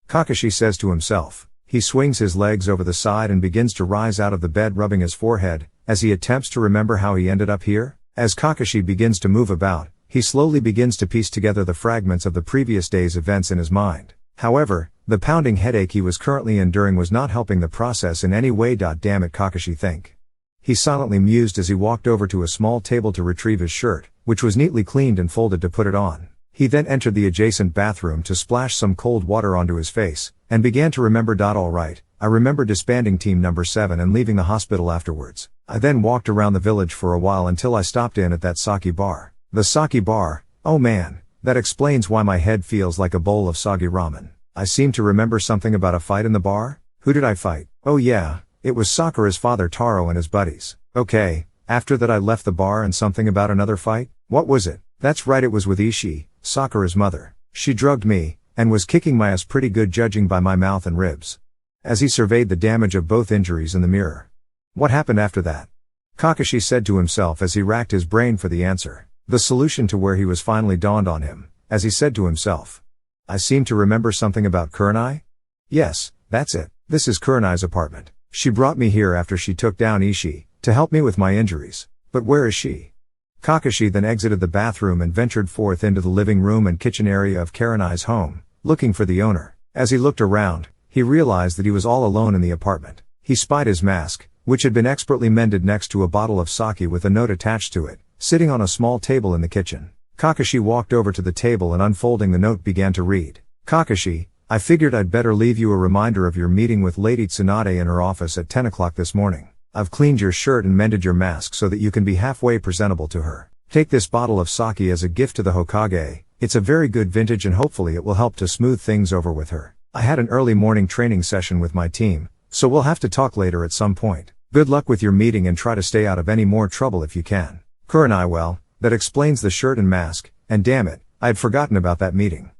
Kakashi says to himself. He swings his legs over the side and begins to rise out of the bed, rubbing his forehead, as he attempts to remember how he ended up here. As Kakashi begins to move about, he slowly begins to piece together the fragments of the previous day's events in his mind. However, the pounding headache he was currently enduring was not helping the process in any way. Damn it, Kakashi think. He silently mused as he walked over to a small table to retrieve his shirt, which was neatly cleaned and folded, to put it on. He then entered the adjacent bathroom to splash some cold water onto his face, and began to remember. All right, I remember disbanding Team Number 7 and leaving the hospital afterwards. I then walked around the village for a while until I stopped in at that sake bar. The sake bar, oh man, that explains why my head feels like a bowl of soggy ramen. I seem to remember something about a fight in the bar. Who did I fight? Oh yeah, it was Sakura's father Taro and his buddies. Okay, after that I left the bar, and something about another fight? What was it? That's right, it was with Ishii, Sakura's mother. She drugged me, and was kicking my ass pretty good judging by my mouth and ribs. As he surveyed the damage of both injuries in the mirror. What happened after that? Kakashi said to himself as he racked his brain for the answer. The solution to where he was finally dawned on him, as he said to himself. I seem to remember something about Kurenai? Yes, that's it. This is Kurenai's apartment. She brought me here after she took down Ishii, to help me with my injuries. But where is she? Kakashi then exited the bathroom and ventured forth into the living room and kitchen area of Kurenai's home, looking for the owner. As he looked around, he realized that he was all alone in the apartment. He spied his mask, which had been expertly mended, next to a bottle of sake with a note attached to it, sitting on a small table in the kitchen. Kakashi walked over to the table and, unfolding the note, began to read. Kakashi, I figured I'd better leave you a reminder of your meeting with Lady Tsunade in her office at 10 o'clock this morning. I've cleaned your shirt and mended your mask so that you can be halfway presentable to her. Take this bottle of sake as a gift to the Hokage. It's a very good vintage and hopefully it will help to smooth things over with her. I had an early morning training session with my team, so we'll have to talk later at some point. Good luck with your meeting and try to stay out of any more trouble if you can. Kurenai, well, that explains the shirt and mask, and damn it, I had forgotten about that meeting.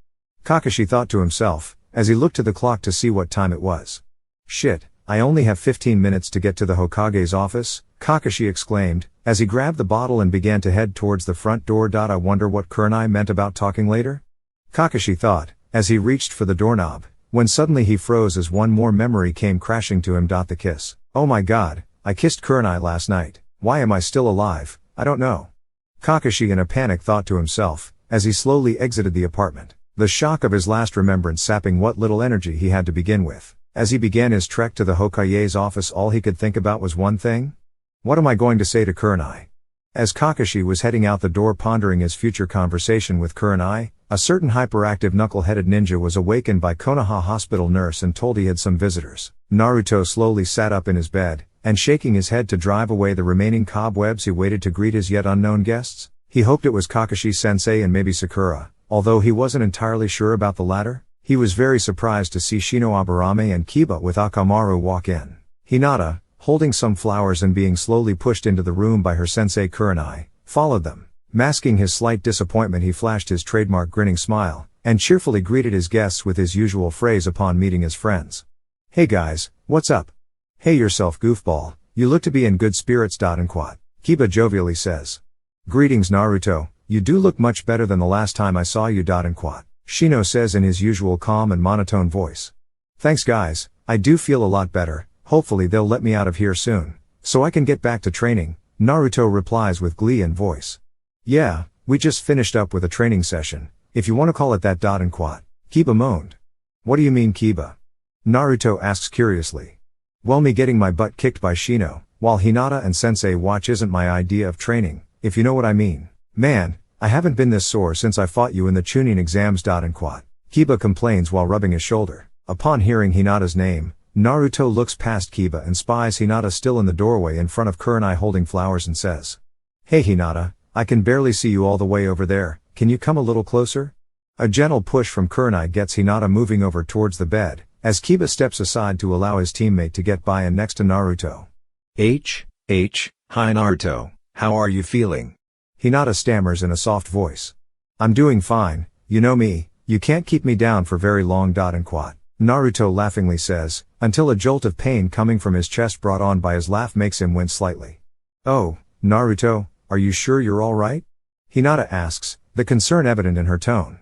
Kakashi thought to himself, as he looked to the clock to see what time it was. Shit, I only have 15 minutes to get to the Hokage's office, Kakashi exclaimed, as he grabbed the bottle and began to head towards the front door. I wonder what Kurenai meant about talking later? Kakashi thought, as he reached for the doorknob, when suddenly he froze as one more memory came crashing to him. The kiss. Oh my god, I kissed Kurenai last night. Why am I still alive? I don't know. Kakashi in a panic thought to himself, as he slowly exited the apartment. The shock of his last remembrance sapping what little energy he had to begin with. As he began his trek to the Hokage's office, all he could think about was one thing. What am I going to say to Kurenai? As Kakashi was heading out the door pondering his future conversation with Kurenai, a certain hyperactive knuckle-headed ninja was awakened by Konoha hospital nurse and told he had some visitors. Naruto slowly sat up in his bed, and shaking his head to drive away the remaining cobwebs, he waited to greet his yet unknown guests. He hoped it was Kakashi-sensei and maybe Sakura, although he wasn't entirely sure about the latter. He was very surprised to see Shino Aburame and Kiba with Akamaru walk in. Hinata, holding some flowers and being slowly pushed into the room by her sensei Kurenai, followed them. Masking his slight disappointment, he flashed his trademark grinning smile, and cheerfully greeted his guests with his usual phrase upon meeting his friends. "Hey guys, what's up? Hey yourself goofball, you look to be in good spirits. And quat. Kiba jovially says. "Greetings Naruto, you do look much better than the last time I saw you. And quat. Shino says in his usual calm and monotone voice. "Thanks guys, I do feel a lot better, hopefully they'll let me out of here soon, so I can get back to training," Naruto replies with glee in voice. "Yeah, we just finished up with a training session, if you want to call it that. And quat. Kiba moaned. "What do you mean Kiba?" Naruto asks curiously. "Well, me getting my butt kicked by Shino, while Hinata and Sensei watch isn't my idea of training, if you know what I mean. Man, I haven't been this sore since I fought you in the Chunin exams. And quat. Kiba complains while rubbing his shoulder. Upon hearing Hinata's name, Naruto looks past Kiba and spies Hinata still in the doorway in front of Kurenai holding flowers and says. "Hey Hinata, I can barely see you all the way over there, can you come a little closer?" A gentle push from Kurenai gets Hinata moving over towards the bed, as Kiba steps aside to allow his teammate to get by and next to Naruto. Hi Naruto, how are you feeling? Hinata stammers in a soft voice. "I'm doing fine, you know me, you can't keep me down for very long. And quat. Naruto laughingly says, until a jolt of pain coming from his chest brought on by his laugh makes him wince slightly. "Oh, Naruto, are you sure you're alright?" Hinata asks, the concern evident in her tone.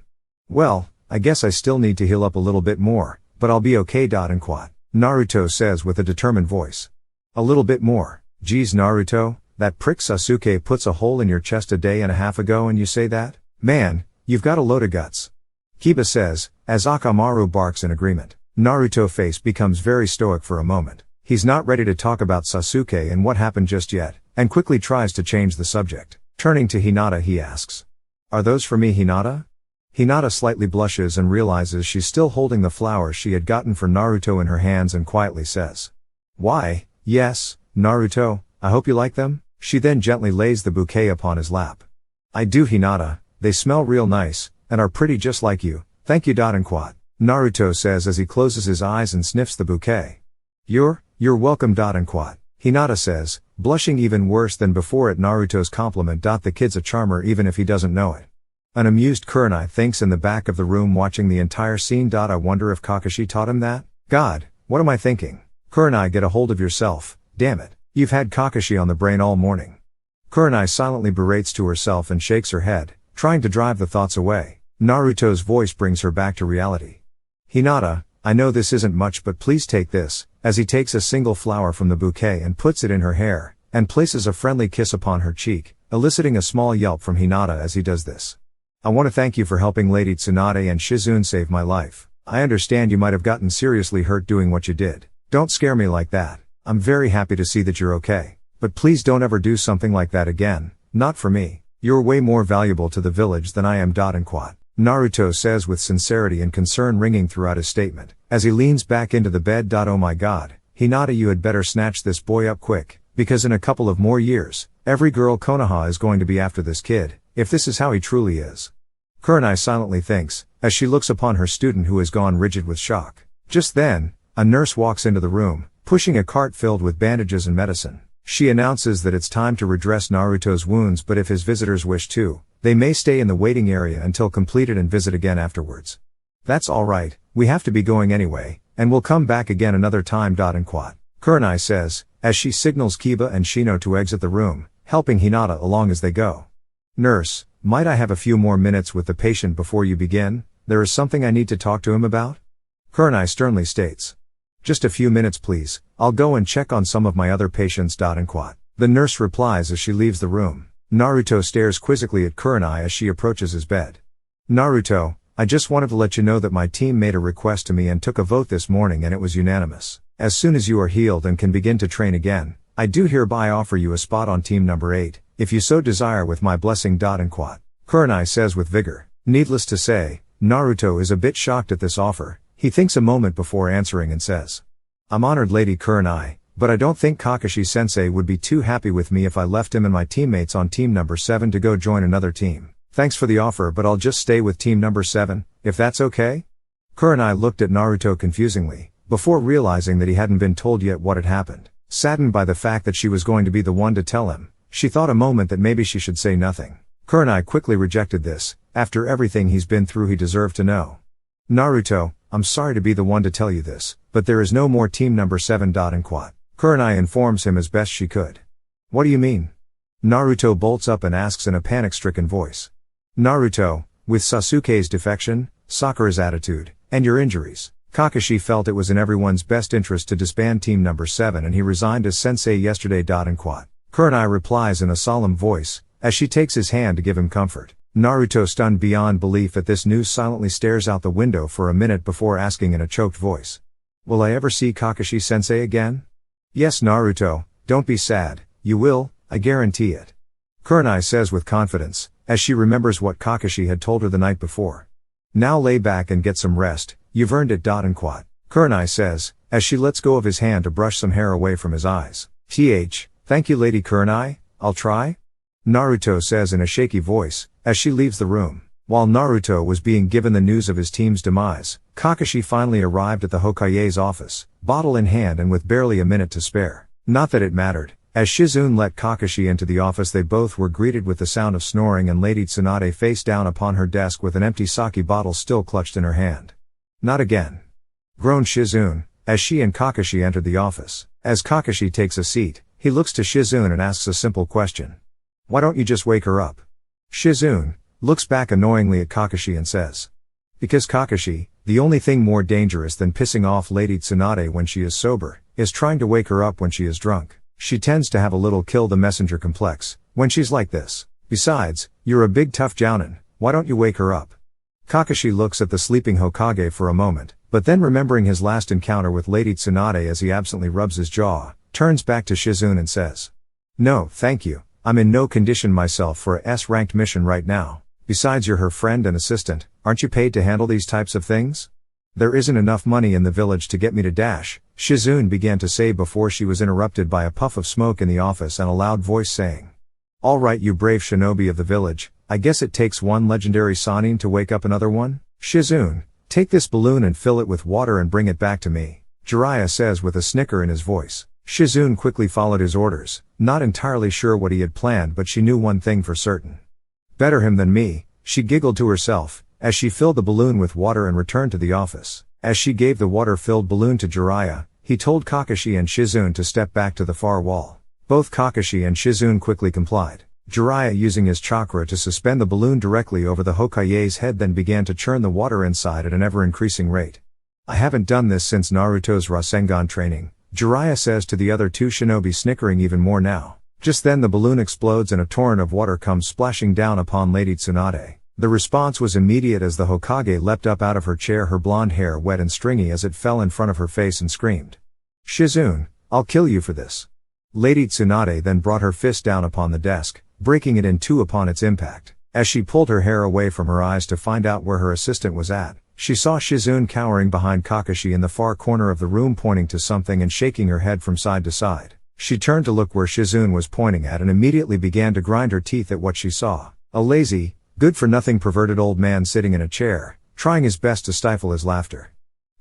"Well, I guess I still need to heal up a little bit more, but I'll be okay. And quat. Naruto says with a determined voice. "A little bit more, geez Naruto, that prick Sasuke puts a hole in your chest a day and a half ago and you say that? Man, you've got a load of guts." Kiba says, as Akamaru barks in agreement. Naruto's face becomes very stoic for a moment. He's not ready to talk about Sasuke and what happened just yet, and quickly tries to change the subject. Turning to Hinata he asks. "Are those for me Hinata?" Hinata slightly blushes and realizes she's still holding the flowers she had gotten for Naruto in her hands and quietly says. "Why, yes, Naruto, I hope you like them?" She then gently lays the bouquet upon his lap. "I do Hinata, they smell real nice, and are pretty just like you, thank you. And quat. Naruto says as he closes his eyes and sniffs the bouquet. You're welcome. And quat. Hinata says, blushing even worse than before at Naruto's compliment. The kid's a charmer even if he doesn't know it. An amused Kurenai thinks in the back of the room watching the entire scene. I wonder if Kakashi taught him that? God, what am I thinking? Kurenai, get a hold of yourself, damn it. You've had Kakashi on the brain all morning. Kurenai silently berates to herself and shakes her head, trying to drive the thoughts away. Naruto's voice brings her back to reality. "Hinata, I know this isn't much but please take this," as he takes a single flower from the bouquet and puts it in her hair, and places a friendly kiss upon her cheek, eliciting a small yelp from Hinata as he does this. "I want to thank you for helping Lady Tsunade and Shizune save my life. I understand you might have gotten seriously hurt doing what you did. Don't scare me like that. I'm very happy to see that you're okay. But please don't ever do something like that again, not for me. You're way more valuable to the village than I am. And quat. Naruto says with sincerity and concern ringing throughout his statement, as he leans back into the bed. "Oh my god, Hinata, you had better snatch this boy up quick, because in a couple of more years, every girl Konoha is going to be after this kid, if this is how he truly is." Kurenai silently thinks, as she looks upon her student who has gone rigid with shock. Just then, a nurse walks into the room, pushing a cart filled with bandages and medicine. She announces that it's time to redress Naruto's wounds, but if his visitors wish to, they may stay in the waiting area until completed and visit again afterwards. "That's alright, we have to be going anyway, and we'll come back again another time. And quat. Kurenai says, as she signals Kiba and Shino to exit the room, helping Hinata along as they go. "Nurse, might I have a few more minutes with the patient before you begin? There is something I need to talk to him about?" Kurenai sternly states. "Just a few minutes please, I'll go and check on some of my other patients. And quat. The nurse replies as she leaves the room. Naruto stares quizzically at Kurenai as she approaches his bed. "Naruto, I just wanted to let you know that my team made a request to me and took a vote this morning and it was unanimous. As soon as you are healed and can begin to train again, I do hereby offer you a spot on team number 8, if you so desire with my blessing. Kurenai says with vigor. Needless to say, Naruto is a bit shocked at this offer. He thinks a moment before answering and says, I'm honored Lady Kurenai, but I don't think Kakashi-sensei would be too happy with me if I left him and my teammates on team number 7 to go join another team. Thanks for the offer, but I'll just stay with team number 7, if that's okay? Kurenai looked at Naruto confusingly, before realizing that he hadn't been told yet what had happened. Saddened by the fact that she was going to be the one to tell him, she thought a moment that maybe she should say nothing. Kurenai quickly rejected this. After everything he's been through, he deserved to know. Naruto, I'm sorry to be the one to tell you this, but there is no more team number 7. Kurenai informs him as best she could. What do you mean? Naruto bolts up and asks in a panic-stricken voice. Naruto, with Sasuke's defection, Sakura's attitude, and your injuries, Kakashi felt it was in everyone's best interest to disband team number 7 and he resigned as sensei yesterday. Kurenai replies in a solemn voice, as she takes his hand to give him comfort. Naruto, stunned beyond belief at this news, silently stares out the window for a minute before asking in a choked voice. Will I ever see Kakashi-sensei again? Yes Naruto, don't be sad, you will, I guarantee it. Kurenai says with confidence, as she remembers what Kakashi had told her the night before. Now lay back and get some rest, you've earned it. Kurenai says, as she lets go of his hand to brush some hair away from his eyes. Thank you Lady Kurenai, I'll try? Naruto says in a shaky voice, as she leaves the room. While Naruto was being given the news of his team's demise, Kakashi finally arrived at the Hokage's office, bottle in hand and with barely a minute to spare. Not that it mattered. As Shizune let Kakashi into the office, they both were greeted with the sound of snoring and Lady Tsunade face down upon her desk with an empty sake bottle still clutched in her hand. Not again, groaned Shizune, as she and Kakashi entered the office. As Kakashi takes a seat, he looks to Shizune and asks a simple question. Why don't you just wake her up? Shizune looks back annoyingly at Kakashi and says. Because Kakashi, the only thing more dangerous than pissing off Lady Tsunade when she is sober, is trying to wake her up when she is drunk. She tends to have a little kill the messenger complex, when she's like this. Besides, you're a big tough jounin, why don't you wake her up? Kakashi looks at the sleeping Hokage for a moment, but then remembering his last encounter with Lady Tsunade as he absently rubs his jaw, turns back to Shizune and says. No, thank you, I'm in no condition myself for a S-ranked mission right now. Besides, you're her friend and assistant, aren't you paid to handle these types of things? There isn't enough money in the village to get me to dash, Shizune began to say before she was interrupted by a puff of smoke in the office and a loud voice saying. All right you brave shinobi of the village, I guess it takes one legendary Sannin to wake up another one? Shizune, take this balloon and fill it with water and bring it back to me, Jiraiya says with a snicker in his voice. Shizune quickly followed his orders, not entirely sure what he had planned, but she knew one thing for certain. Better him than me, she giggled to herself, as she filled the balloon with water and returned to the office. As she gave the water-filled balloon to Jiraiya, he told Kakashi and Shizune to step back to the far wall. Both Kakashi and Shizune quickly complied. Jiraiya, using his chakra to suspend the balloon directly over the Hokage's head, then began to churn the water inside at an ever-increasing rate. I haven't done this since Naruto's Rasengan training, Jiraiya says to the other two shinobi, snickering even more now. Just then the balloon explodes and a torrent of water comes splashing down upon Lady Tsunade. The response was immediate as the Hokage leapt up out of her chair, her blonde hair wet and stringy as it fell in front of her face, and screamed. Shizune, I'll kill you for this. Lady Tsunade then brought her fist down upon the desk, breaking it in two upon its impact. As she pulled her hair away from her eyes to find out where her assistant was at, she saw Shizune cowering behind Kakashi in the far corner of the room, pointing to something and shaking her head from side to side. She turned to look where Shizune was pointing at and immediately began to grind her teeth at what she saw. A lazy, good-for-nothing perverted old man sitting in a chair, trying his best to stifle his laughter.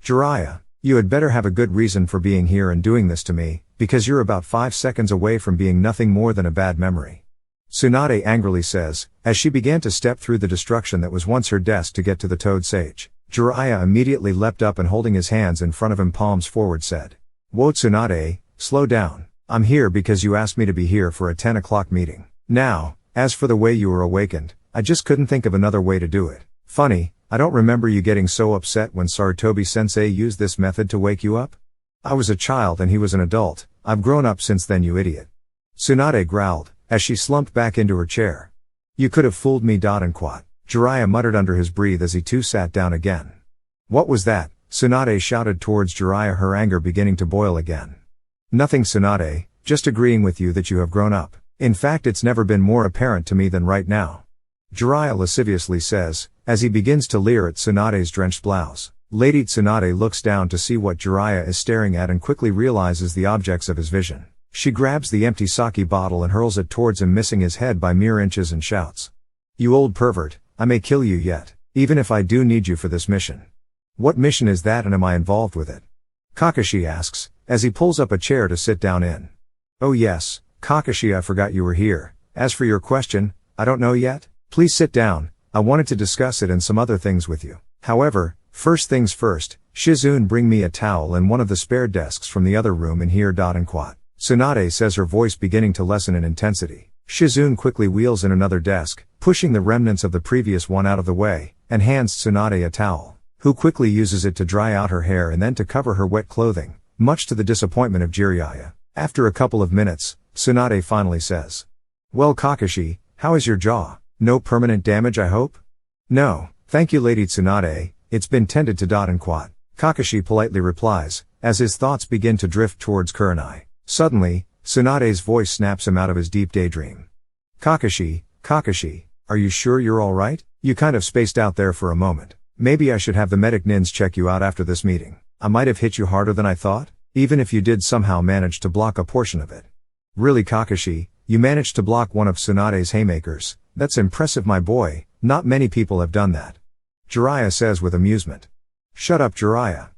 Jiraiya, you had better have a good reason for being here and doing this to me, because you're about 5 seconds away from being nothing more than a bad memory. Tsunade angrily says, as she began to step through the destruction that was once her desk to get to the Toad Sage. Jiraiya immediately leapt up and, holding his hands in front of him, palms forward, said. Whoa Tsunade, slow down. I'm here because you asked me to be here for a 10 o'clock meeting. Now, as for the way you were awakened, I just couldn't think of another way to do it. Funny, I don't remember you getting so upset when Sarutobi-sensei used this method to wake you up. I was a child and he was an adult. I've grown up since then, you idiot. Tsunade growled, as she slumped back into her chair. You could have fooled me. Jiraiya muttered under his breath as he too sat down again. What was that? Tsunade shouted towards Jiraiya, her anger beginning to boil again. Nothing, Tsunade, just agreeing with you that you have grown up. In fact, it's never been more apparent to me than right now. Jiraiya lasciviously says, as he begins to leer at Tsunade's drenched blouse. Lady Tsunade looks down to see what Jiraiya is staring at and quickly realizes the objects of his vision. She grabs the empty sake bottle and hurls it towards him, missing his head by mere inches, and shouts. You old pervert, I may kill you yet, even if I do need you for this mission. What mission is that, and am I involved with it? Kakashi asks, as he pulls up a chair to sit down in. Oh yes, Kakashi, I forgot you were here. As for your question, I don't know yet. Please sit down, I wanted to discuss it and some other things with you. However, first things first, Shizune, bring me a towel and one of the spare desks from the other room in here. And quat. Tsunade says, her voice beginning to lessen in intensity. Shizune quickly wheels in another desk, pushing the remnants of the previous one out of the way, and hands Tsunade a towel, who quickly uses it to dry out her hair and then to cover her wet clothing, much to the disappointment of Jiraiya. After a couple of minutes, Tsunade finally says. Well, Kakashi, how is your jaw? No permanent damage, I hope? No, thank you, Lady Tsunade, it's been tended to. And quat. Kakashi politely replies, as his thoughts begin to drift towards Kurenai. Suddenly, Tsunade's voice snaps him out of his deep daydream. Kakashi, are you sure you're alright? You kind of spaced out there for a moment. Maybe I should have the medic nins check you out after this meeting. I might have hit you harder than I thought, even if you did somehow manage to block a portion of it. Really, Kakashi, you managed to block one of Tsunade's haymakers. That's impressive, my boy, not many people have done that. Jiraiya says with amusement. Shut up, Jiraiya.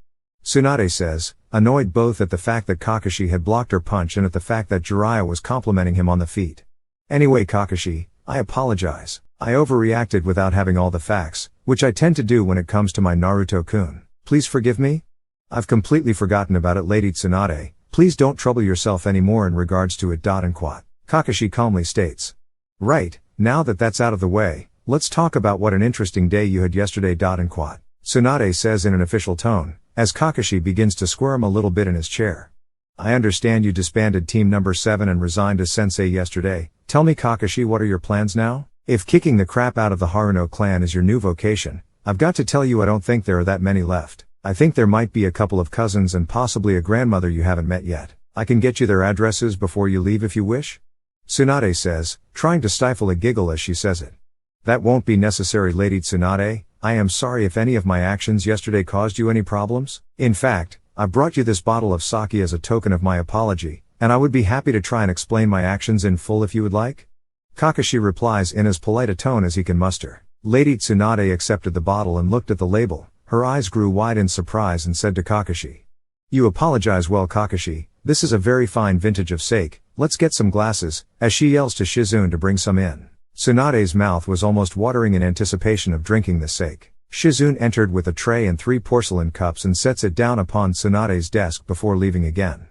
Tsunade says, annoyed both at the fact that Kakashi had blocked her punch and at the fact that Jiraiya was complimenting him on the feat. Anyway, Kakashi, I apologize. I overreacted without having all the facts, which I tend to do when it comes to my Naruto-kun. Please forgive me? I've completely forgotten about it, Lady Tsunade. Please don't trouble yourself anymore in regards to it. And quat. Kakashi calmly states. Right, now that that's out of the way, let's talk about what an interesting day you had yesterday. And quat. Tsunade says in an official tone, as Kakashi begins to squirm a little bit in his chair. I understand you disbanded team number 7 and resigned as sensei yesterday. Tell me, Kakashi, what are your plans now? If kicking the crap out of the Haruno clan is your new vocation, I've got to tell you, I don't think there are that many left. I think there might be a couple of cousins and possibly a grandmother you haven't met yet. I can get you their addresses before you leave if you wish. Tsunade says, trying to stifle a giggle as she says it. That won't be necessary, Lady Tsunade. I am sorry if any of my actions yesterday caused you any problems. In fact, I brought you this bottle of sake as a token of my apology, and I would be happy to try and explain my actions in full if you would like. Kakashi replies in as polite a tone as he can muster. Lady Tsunade accepted the bottle and looked at the label. Her eyes grew wide in surprise and said to Kakashi. You apologize? Well, Kakashi, this is a very fine vintage of sake, let's get some glasses, as she yells to Shizune to bring some in. Tsunade's mouth was almost watering in anticipation of drinking the sake. Shizune entered with a tray and 3 porcelain cups and sets it down upon Tsunade's desk before leaving again.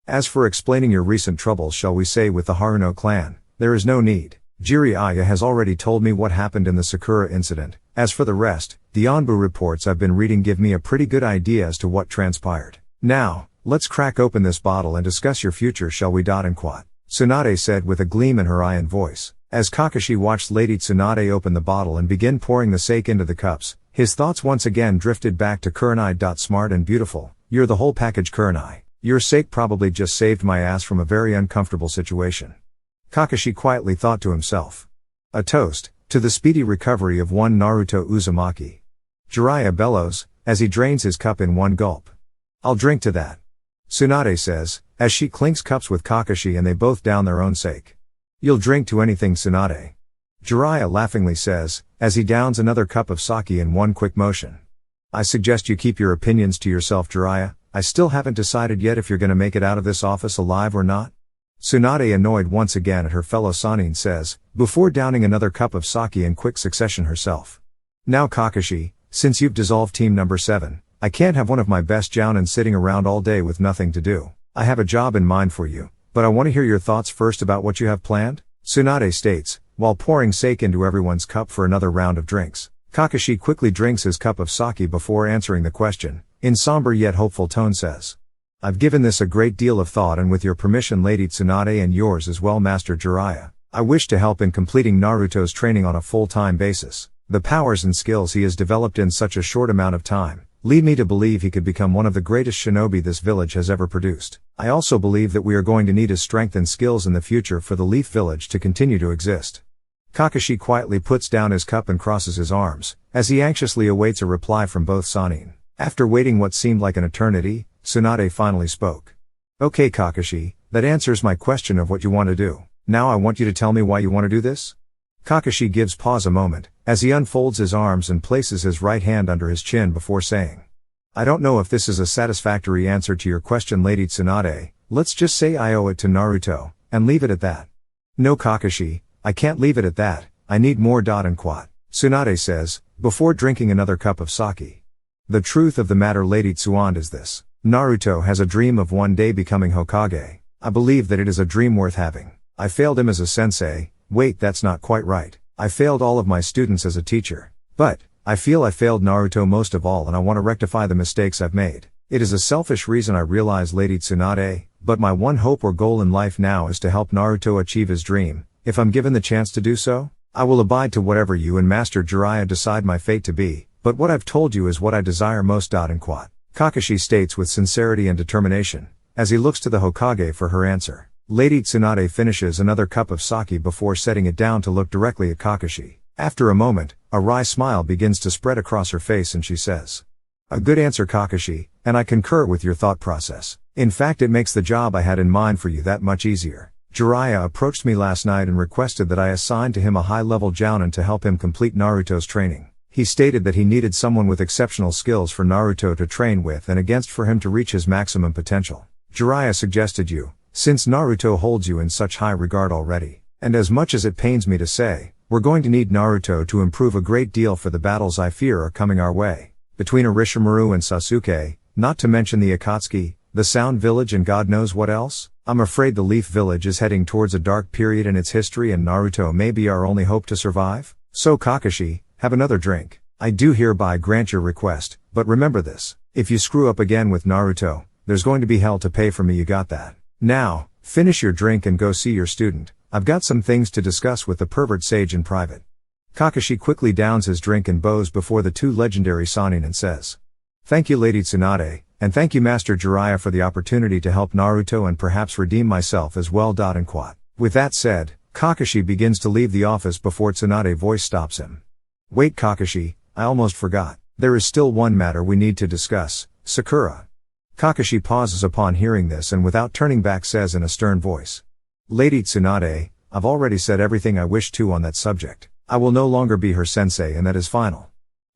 As for explaining your recent troubles, shall we say, with the Haruno clan, there is no need. Jiraiya has already told me what happened in the Sakura incident. As for the rest, the Onbu reports I've been reading give me a pretty good idea as to what transpired. Now, let's crack open this bottle and discuss your future, shall we? And quat. Tsunade said with a gleam in her eye and voice. As Kakashi watched Lady Tsunade open the bottle and begin pouring the sake into the cups, his thoughts once again drifted back to Kurenai. Smart and beautiful, you're the whole package, Kurenai. Your sake probably just saved my ass from a very uncomfortable situation. Kakashi quietly thought to himself. A toast, to the speedy recovery of one Naruto Uzumaki. Jiraiya bellows, as he drains his cup in one gulp. I'll drink to that. Tsunade says, as she clinks cups with Kakashi and they both down their own sake. You'll drink to anything, Tsunade. Jiraiya laughingly says, as he downs another cup of sake in one quick motion. I suggest you keep your opinions to yourself, Jiraiya. I still haven't decided yet if you're gonna make it out of this office alive or not. Tsunade, annoyed once again at her fellow Sannin, says, before downing another cup of sake in quick succession herself. Now, Kakashi, since you've dissolved team number 7, I can't have one of my best jounin sitting around all day with nothing to do. I have a job in mind for you, but I want to hear your thoughts first about what you have planned, Tsunade states, while pouring sake into everyone's cup for another round of drinks. Kakashi quickly drinks his cup of sake before answering the question, in somber yet hopeful tone says. I've given this a great deal of thought, and with your permission, Lady Tsunade, and yours as well, Master Jiraiya, I wish to help in completing Naruto's training on a full-time basis. The powers and skills he has developed in such a short amount of time lead me to believe he could become one of the greatest shinobi this village has ever produced. I also believe that we are going to need his strength and skills in the future for the Leaf Village to continue to exist. Kakashi quietly puts down his cup and crosses his arms, as he anxiously awaits a reply from both Sannin. After waiting what seemed like an eternity, Tsunade finally spoke. Okay Kakashi, that answers my question of what you want to do. Now I want you to tell me why you want to do this? Kakashi gives pause a moment, as he unfolds his arms and places his right hand under his chin before saying. I don't know if this is a satisfactory answer to your question, Lady Tsunade. Let's just say I owe it to Naruto, and leave it at that. No Kakashi, I can't leave it at that, I need more. Tsunade says, before drinking another cup of sake. The truth of the matter, Lady Tsunade, is this. Naruto has a dream of one day becoming Hokage. I believe that it is a dream worth having. I failed him as a sensei. Wait, that's not quite right. I failed all of my students as a teacher. But, I feel I failed Naruto most of all, and I want to rectify the mistakes I've made. It is a selfish reason, I realize, Lady Tsunade, but my one hope or goal in life now is to help Naruto achieve his dream. If I'm given the chance to do so, I will abide to whatever you and Master Jiraiya decide my fate to be, but what I've told you is what I desire most. Kakashi states with sincerity and determination, as he looks to the Hokage for her answer. Lady Tsunade finishes another cup of sake before setting it down to look directly at Kakashi. After a moment, a wry smile begins to spread across her face and she says. A good answer, Kakashi, and I concur with your thought process. In fact, it makes the job I had in mind for you that much easier. Jiraiya approached me last night and requested that I assign to him a high-level jounin to help him complete Naruto's training. He stated that he needed someone with exceptional skills for Naruto to train with and against for him to reach his maximum potential. Jiraiya suggested you, since Naruto holds you in such high regard already. And as much as it pains me to say, we're going to need Naruto to improve a great deal for the battles I fear are coming our way. Between Orochimaru and Sasuke, not to mention the Akatsuki, the Sound Village and God knows what else, I'm afraid the Leaf Village is heading towards a dark period in its history and Naruto may be our only hope to survive. So Kakashi, have another drink. I do hereby grant your request, but remember this. If you screw up again with Naruto, there's going to be hell to pay for me, you got that? Now, finish your drink and go see your student. I've got some things to discuss with the pervert sage in private. Kakashi quickly downs his drink and bows before the two legendary Sannin and says. Thank you, Lady Tsunade, and thank you, Master Jiraiya, for the opportunity to help Naruto and perhaps redeem myself as well. With that said, Kakashi begins to leave the office before Tsunade's voice stops him. Wait Kakashi, I almost forgot. There is still one matter we need to discuss, Sakura. Kakashi pauses upon hearing this and without turning back says in a stern voice. Lady Tsunade, I've already said everything I wish to on that subject. I will no longer be her sensei and that is final.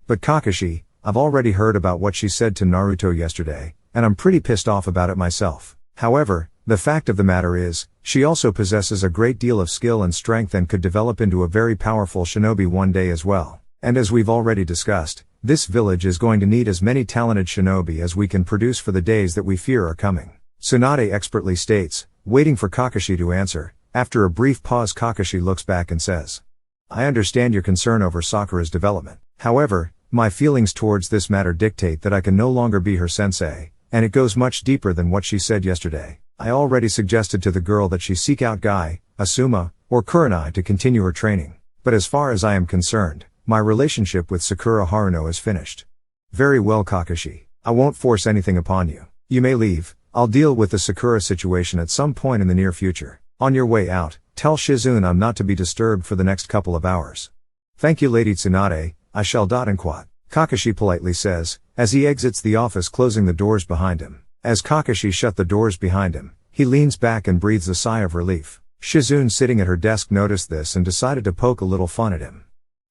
But Kakashi, I've already heard about what she said to Naruto yesterday, and I'm pretty pissed off about it myself. However, the fact of the matter is, she also possesses a great deal of skill and strength and could develop into a very powerful shinobi one day as well. And as we've already discussed, this village is going to need as many talented shinobi as we can produce for the days that we fear are coming. Tsunade expertly states, waiting for Kakashi to answer. After a brief pause, Kakashi looks back and says, I understand your concern over Sakura's development. However, my feelings towards this matter dictate that I can no longer be her sensei, and it goes much deeper than what she said yesterday. I already suggested to the girl that she seek out Guy, Asuma, or Kurenai to continue her training. But as far as I am concerned, my relationship with Sakura Haruno is finished. Very well Kakashi, I won't force anything upon you. You may leave, I'll deal with the Sakura situation at some point in the near future. On your way out, tell Shizune I'm not to be disturbed for the next couple of hours. Thank you Lady Tsunade, I shall. Kakashi politely says, as he exits the office closing the doors behind him. As Kakashi shut the doors behind him, he leans back and breathes a sigh of relief. Shizune sitting at her desk noticed this and decided to poke a little fun at him.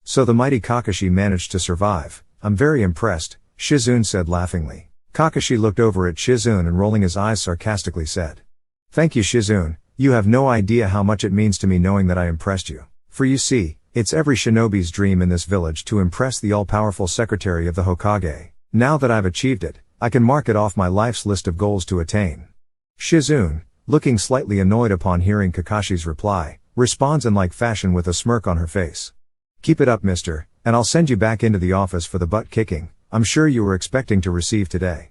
So the mighty Kakashi managed to survive. I'm very impressed, Shizune said laughingly. Kakashi looked over at Shizune and rolling his eyes sarcastically said. Thank you Shizune, you have no idea how much it means to me knowing that I impressed you. For you see, it's every shinobi's dream in this village to impress the all-powerful secretary of the Hokage. Now that I've achieved it, I can mark it off my life's list of goals to attain. Shizune, looking slightly annoyed upon hearing Kakashi's reply, responds in like fashion with a smirk on her face. Keep it up mister, and I'll send you back into the office for the butt kicking I'm sure you were expecting to receive today.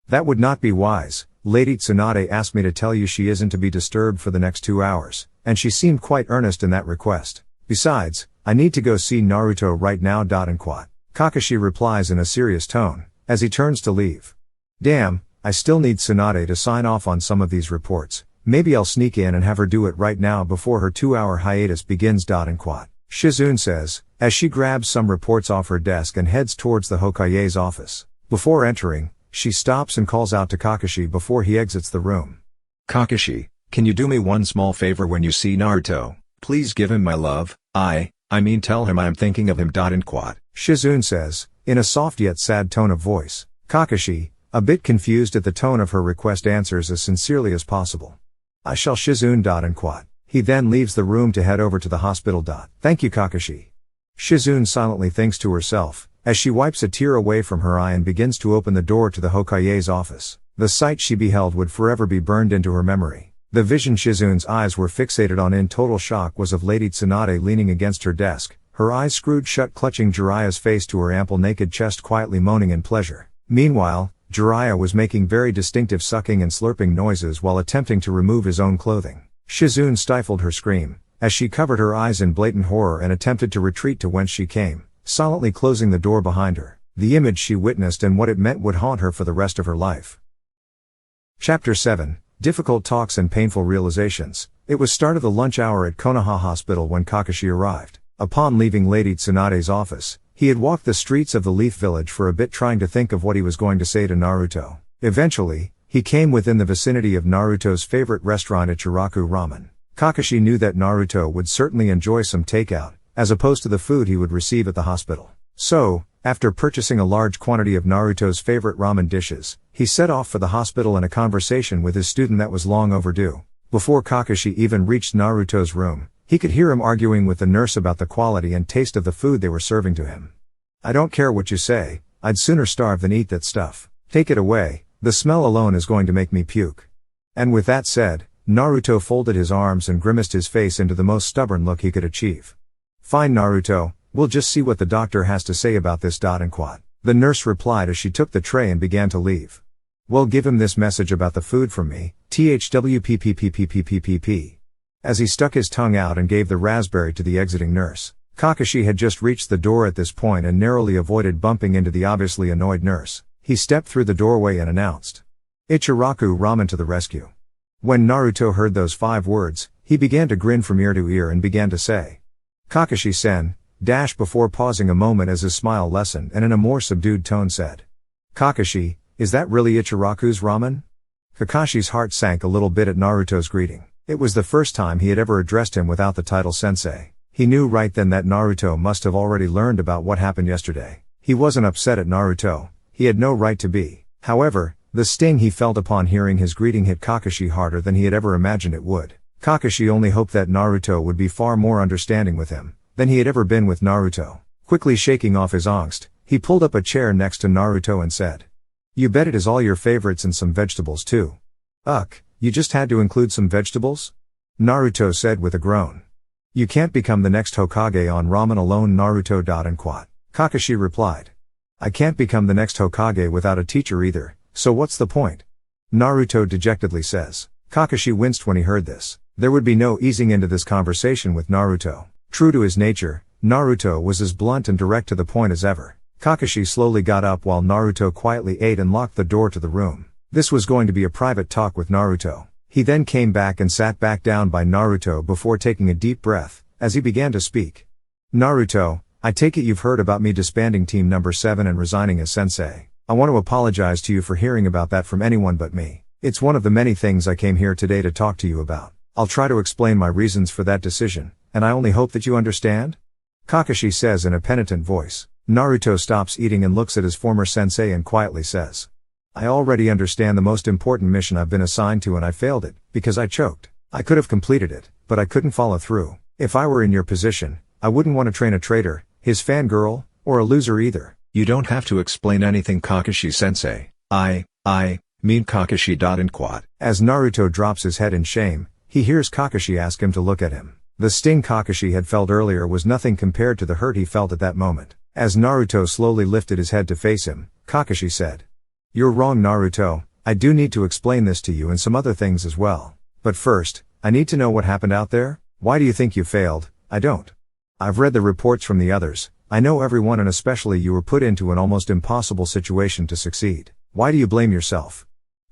That would not be wise. Lady Tsunade asked me to tell you she isn't to be disturbed for the next 2 hours, and she seemed quite earnest in that request. Besides, I need to go see Naruto right now. Kakashi replies in a serious tone, as he turns to leave. Damn, I still need Tsunade to sign off on some of these reports. Maybe I'll sneak in and have her do it right now before her 2-hour hiatus begins. Shizune says, as she grabs some reports off her desk and heads towards the Hokage's office. Before entering, she stops and calls out to Kakashi before he exits the room. Kakashi, can you do me one small favor when you see Naruto? Please give him my love. I mean tell him I am thinking of him. Shizune says, in a soft yet sad tone of voice. Kakashi, a bit confused at the tone of her request, answers as sincerely as possible. I shall. Shizune. He then leaves the room to head over to the hospital. Thank you, Kakashi. Shizune silently thinks to herself, as she wipes a tear away from her eye and begins to open the door to the Hokage's office. The sight she beheld would forever be burned into her memory. The vision Shizune's eyes were fixated on in total shock was of Lady Tsunade leaning against her desk, her eyes screwed shut, clutching Jiraiya's face to her ample naked chest, quietly moaning in pleasure. Meanwhile, Jiraiya was making very distinctive sucking and slurping noises while attempting to remove his own clothing. Shizune stifled her scream, as she covered her eyes in blatant horror and attempted to retreat to whence she came, silently closing the door behind her. The image she witnessed and what it meant would haunt her for the rest of her life. Chapter 7, Difficult Talks and Painful Realizations. It was start of the lunch hour at Konoha Hospital when Kakashi arrived. Upon leaving Lady Tsunade's office, he had walked the streets of the Leaf Village for a bit, trying to think of what he was going to say to Naruto. Eventually, he came within the vicinity of Naruto's favorite restaurant, Ichiraku Ramen. Kakashi knew that Naruto would certainly enjoy some takeout, as opposed to the food he would receive at the hospital. So, after purchasing a large quantity of Naruto's favorite ramen dishes, he set off for the hospital in a conversation with his student that was long overdue. Before Kakashi even reached Naruto's room, he could hear him arguing with the nurse about the quality and taste of the food they were serving to him. I don't care what you say, I'd sooner starve than eat that stuff. Take it away, the smell alone is going to make me puke. And with that said, Naruto folded his arms and grimaced his face into the most stubborn look he could achieve. Fine, Naruto, we'll just see what the doctor has to say about this. The nurse replied as she took the tray and began to leave. Well, give him this message about the food from me, THWPPPPPPPP. As he stuck his tongue out and gave the raspberry to the exiting nurse. Kakashi had just reached the door at this point and narrowly avoided bumping into the obviously annoyed nurse. He stepped through the doorway and announced, Ichiraku Ramen to the rescue. When Naruto heard those 5 words, he began to grin from ear to ear and began to say, Kakashi-sen, before pausing a moment as his smile lessened and in a more subdued tone said, Kakashi, is that really Ichiraku's ramen? Kakashi's heart sank a little bit at Naruto's greeting. It was the first time he had ever addressed him without the title sensei. He knew right then that Naruto must have already learned about what happened yesterday. He wasn't upset at Naruto, he had no right to be. However, the sting he felt upon hearing his greeting hit Kakashi harder than he had ever imagined it would. Kakashi only hoped that Naruto would be far more understanding with him than he had ever been with Naruto. Quickly shaking off his angst, he pulled up a chair next to Naruto and said, You bet it is all your favorites and some vegetables too. You just had to include some vegetables? Naruto said with a groan. You can't become the next Hokage on ramen alone, Naruto. Kakashi replied. I can't become the next Hokage without a teacher either, so what's the point? Naruto dejectedly says. Kakashi winced when he heard this. There would be no easing into this conversation with Naruto. True to his nature, Naruto was as blunt and direct to the point as ever. Kakashi slowly got up while Naruto quietly ate and locked the door to the room. This was going to be a private talk with Naruto. He then came back and sat back down by Naruto before taking a deep breath, as he began to speak. Naruto, I take it you've heard about me disbanding Team Number 7 and resigning as sensei. I want to apologize to you for hearing about that from anyone but me. It's one of the many things I came here today to talk to you about. I'll try to explain my reasons for that decision, and I only hope that you understand? Kakashi says in a penitent voice. Naruto stops eating and looks at his former sensei and quietly says, I already understand the most important mission I've been assigned to and I failed it, because I choked. I could have completed it, but I couldn't follow through. If I were in your position, I wouldn't want to train a traitor, his fangirl, or a loser either. You don't have to explain anything, Kakashi-sensei. I mean Kakashi. As Naruto drops his head in shame, he hears Kakashi ask him to look at him. The sting Kakashi had felt earlier was nothing compared to the hurt he felt at that moment. As Naruto slowly lifted his head to face him, Kakashi said, You're wrong, Naruto, I do need to explain this to you and some other things as well. But first, I need to know what happened out there. Why do you think you failed? I don't I've read the reports from the others. I know everyone, and especially you were put into an almost impossible situation to succeed. Why do you blame yourself?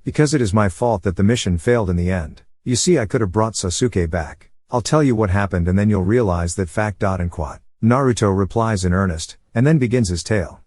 Because it is my fault that the mission failed in the end. You see, I could have brought Sasuke back. I'll tell you what happened and then you'll realize that fact. Naruto replies in earnest, and then begins his tale.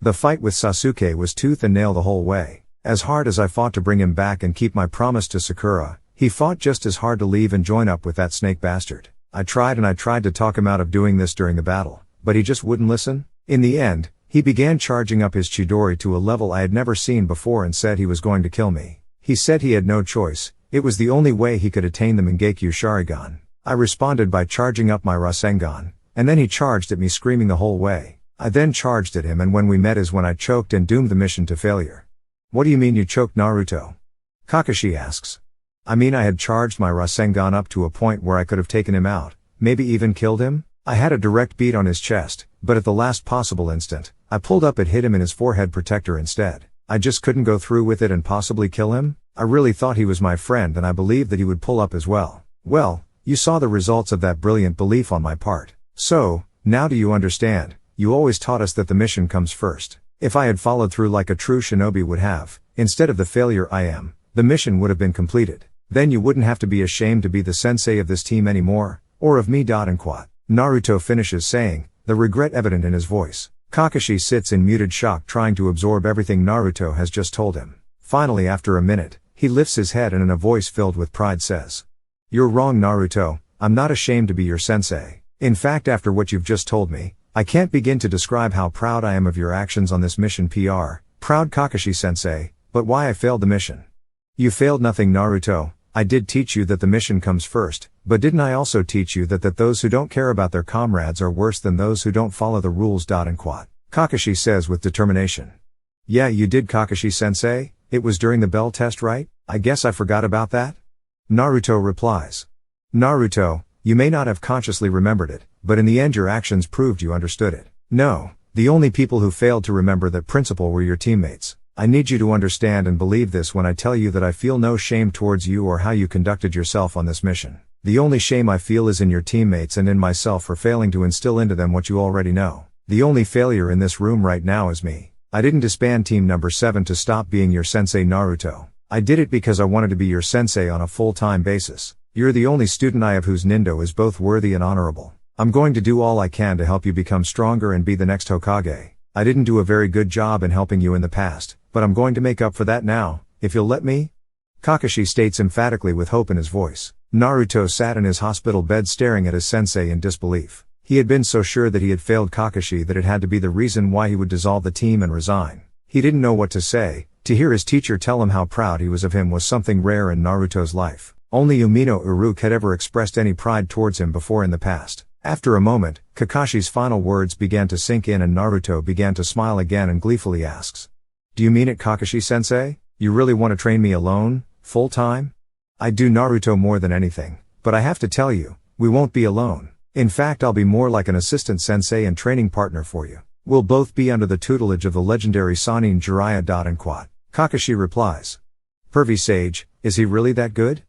The fight with Sasuke was tooth and nail the whole way. As hard as I fought to bring him back and keep my promise to Sakura, he fought just as hard to leave and join up with that snake bastard. I tried to talk him out of doing this during the battle, but he just wouldn't listen. In the end, he began charging up his Chidori to a level I had never seen before and said he was going to kill me. He said he had no choice, it was the only way he could attain the Mangekyo Sharingan. I responded by charging up my Rasengan, and then he charged at me screaming the whole way. I then charged at him, and when we met is when I choked and doomed the mission to failure. What do you mean you choked, Naruto? Kakashi asks. I mean, I had charged my Rasengan up to a point where I could have taken him out, maybe even killed him. I had a direct beat on his chest, but at the last possible instant, I pulled up and hit him in his forehead protector instead. I just couldn't go through with it and possibly kill him. I really thought he was my friend and I believed that he would pull up as well. Well, you saw the results of that brilliant belief on my part. So, now do you understand? You always taught us that the mission comes first. If I had followed through like a true shinobi would have, instead of the failure I am, the mission would have been completed. Then you wouldn't have to be ashamed to be the sensei of this team anymore, or of me. Naruto finishes saying, the regret evident in his voice. Kakashi sits in muted shock trying to absorb everything Naruto has just told him. Finally, after a minute, he lifts his head and in a voice filled with pride says, "You're wrong, Naruto, I'm not ashamed to be your sensei. In fact, after what you've just told me, I can't begin to describe how proud I am of your actions on this mission. Proud Kakashi-sensei, but why I failed the mission?" You failed nothing, Naruto. I did teach you that the mission comes first, but didn't I also teach you that those who don't care about their comrades are worse than those who don't follow the rules. Kakashi says with determination. Yeah, you did, Kakashi-sensei. It was during the bell test, right? I guess I forgot about that? Naruto replies. Naruto, you may not have consciously remembered it, but in the end your actions proved you understood it. No, the only people who failed to remember that principle were your teammates. I need you to understand and believe this when I tell you that I feel no shame towards you or how you conducted yourself on this mission. The only shame I feel is in your teammates and in myself for failing to instill into them what you already know. The only failure in this room right now is me. I didn't disband Team Number 7 to stop being your sensei, Naruto. I did it because I wanted to be your sensei on a full-time basis. You're the only student I have whose nindo is both worthy and honorable. I'm going to do all I can to help you become stronger and be the next Hokage. I didn't do a very good job in helping you in the past, but I'm going to make up for that now, if you'll let me. Kakashi states emphatically with hope in his voice. Naruto sat in his hospital bed staring at his sensei in disbelief. He had been so sure that he had failed Kakashi that it had to be the reason why he would dissolve the team and resign. He didn't know what to say. To hear his teacher tell him how proud he was of him was something rare in Naruto's life. Only Umino Uruk had ever expressed any pride towards him before in the past. After a moment, Kakashi's final words began to sink in and Naruto began to smile again and gleefully asks. Do you mean it, Kakashi-sensei? You really want to train me alone, full time? I do, Naruto, more than anything, but I have to tell you, we won't be alone. In fact, I'll be more like an assistant sensei and training partner for you. We'll both be under the tutelage of the legendary Sannin Jiraiya. Kakashi replies. Pervy sage, is he really that good?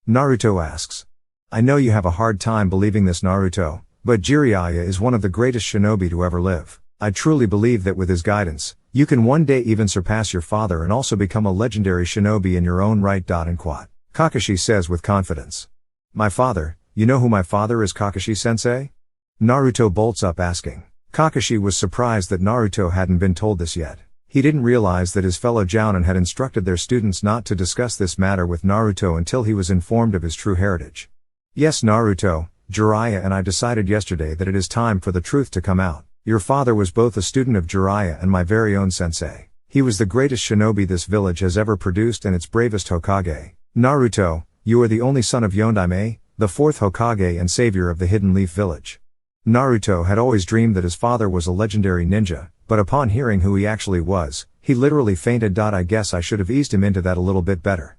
Naruto asks. I know you have a hard time believing this, Naruto, but Jiraiya is one of the greatest shinobi to ever live. I truly believe that with his guidance, you can one day even surpass your father and also become a legendary shinobi in your own right. Kakashi says with confidence. My father, you know who my father is, Kakashi-sensei? Naruto bolts up asking. Kakashi was surprised that Naruto hadn't been told this yet. He didn't realize that his fellow Jounin had instructed their students not to discuss this matter with Naruto until he was informed of his true heritage. Yes, Naruto, Jiraiya and I decided yesterday that it is time for the truth to come out. Your father was both a student of Jiraiya and my very own sensei. He was the greatest shinobi this village has ever produced and its bravest Hokage. Naruto, you are the only son of Yondaime, the fourth Hokage and savior of the Hidden Leaf Village. Naruto had always dreamed that his father was a legendary ninja, but upon hearing who he actually was, he literally fainted. I guess I should have eased him into that a little bit better.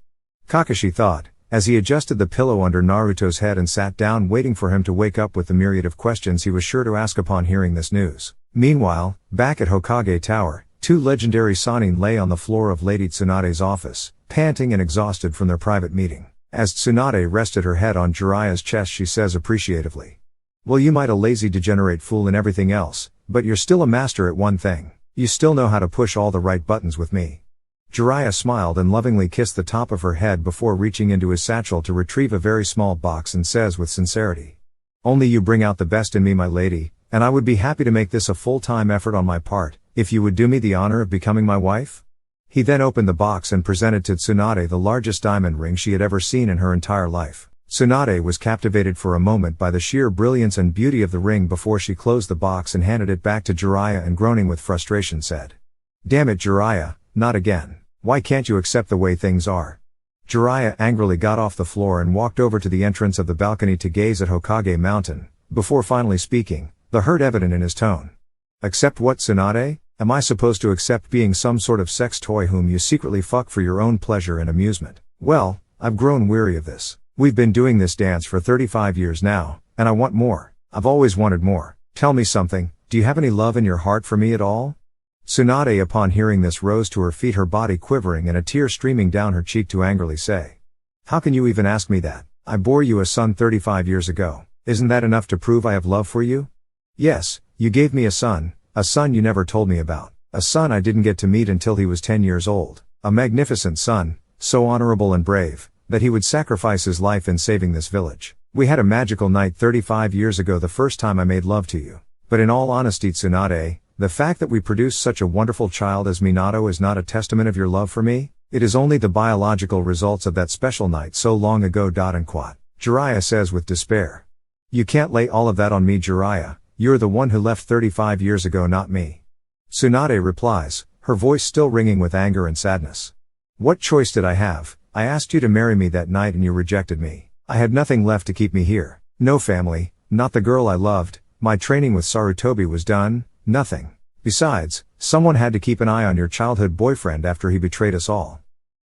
Kakashi thought, as he adjusted the pillow under Naruto's head and sat down waiting for him to wake up with the myriad of questions he was sure to ask upon hearing this news. Meanwhile, back at Hokage Tower, two legendary Sannin lay on the floor of Lady Tsunade's office, panting and exhausted from their private meeting. As Tsunade rested her head on Jiraiya's chest, she says appreciatively. Well, you might a lazy degenerate fool in everything else, but you're still a master at one thing. You still know how to push all the right buttons with me. Jiraiya smiled and lovingly kissed the top of her head before reaching into his satchel to retrieve a very small box and says with sincerity, "Only you bring out the best in me, my lady, and I would be happy to make this a full-time effort on my part, if you would do me the honor of becoming my wife?" He then opened the box and presented to Tsunade the largest diamond ring she had ever seen in her entire life. Tsunade was captivated for a moment by the sheer brilliance and beauty of the ring before she closed the box and handed it back to Jiraiya and groaning with frustration said, "Damn it, Jiraiya, not again. Why can't you accept the way things are?" Jiraiya angrily got off the floor and walked over to the entrance of the balcony to gaze at Hokage Mountain, before finally speaking, the hurt evident in his tone. "Accept what, Tsunade? Am I supposed to accept being some sort of sex toy whom you secretly fuck for your own pleasure and amusement? Well, I've grown weary of this. We've been doing this dance for 35 years now, and I want more. I've always wanted more. Tell me something, do you have any love in your heart for me at all?" Tsunade upon hearing this rose to her feet, her body quivering and a tear streaming down her cheek to angrily say, "How can you even ask me that? I bore you a son 35 years ago. Isn't that enough to prove I have love for you? Yes, you gave me a son you never told me about, a son I didn't get to meet until he was 10 years old, a magnificent son, so honorable and brave, that he would sacrifice his life in saving this village. We had a magical night 35 years ago the first time I made love to you. But in all honesty, Tsunade, the fact that we produced such a wonderful child as Minato is not a testament of your love for me. It is only the biological results of that special night so long ago. Jiraiya says with despair. "You can't lay all of that on me, Jiraiya. You're the one who left 35 years ago, not me." Tsunade replies, her voice still ringing with anger and sadness. "What choice did I have? I asked you to marry me that night and you rejected me. I had nothing left to keep me here. No family, not the girl I loved. My training with Sarutobi was done, nothing. Besides, someone had to keep an eye on your childhood boyfriend after he betrayed us all."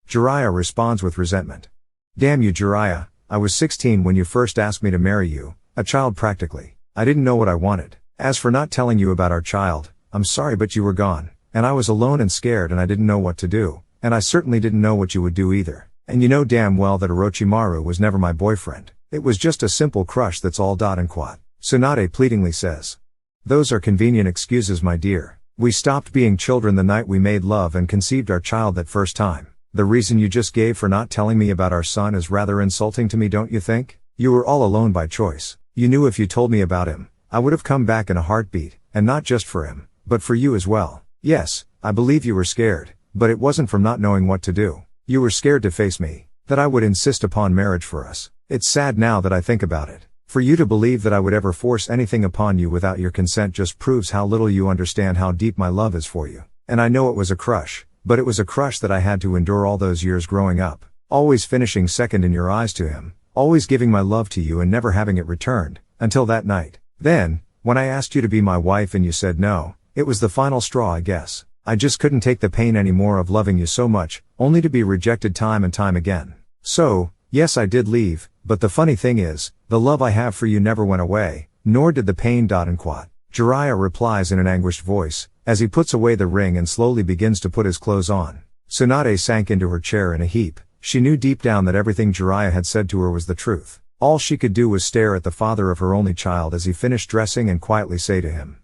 Jiraiya responds with resentment. "Damn you, Jiraiya, I was 16 when you first asked me to marry you, a child practically. I didn't know what I wanted. As for not telling you about our child, I'm sorry but you were gone, and I was alone and scared and I didn't know what to do, and I certainly didn't know what you would do either. And you know damn well that Orochimaru was never my boyfriend. It was just a simple crush, that's all. Tsunade pleadingly says. "Those are convenient excuses, my dear. We stopped being children the night we made love and conceived our child that first time. The reason you just gave for not telling me about our son is rather insulting to me, don't you think? You were all alone by choice. You knew if you told me about him, I would have come back in a heartbeat, and not just for him, but for you as well. Yes, I believe you were scared, but it wasn't from not knowing what to do. You were scared to face me, that I would insist upon marriage for us. It's sad now that I think about it. For you to believe that I would ever force anything upon you without your consent just proves how little you understand how deep my love is for you. And I know it was a crush, but it was a crush that I had to endure all those years growing up, always finishing second in your eyes to him, always giving my love to you and never having it returned, until that night. Then, when I asked you to be my wife and you said no, it was the final straw, I guess. I just couldn't take the pain anymore of loving you so much, only to be rejected time and time again. So, yes, I did leave, but the funny thing is, the love I have for you never went away, nor did the pain. Jiraiya replies in an anguished voice, as he puts away the ring and slowly begins to put his clothes on. Tsunade sank into her chair in a heap. She knew deep down that everything Jiraiya had said to her was the truth. All she could do was stare at the father of her only child as he finished dressing and quietly say to him,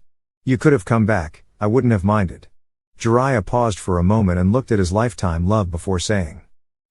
"You could have come back, I wouldn't have minded." Jiraiya paused for a moment and looked at his lifetime love before saying,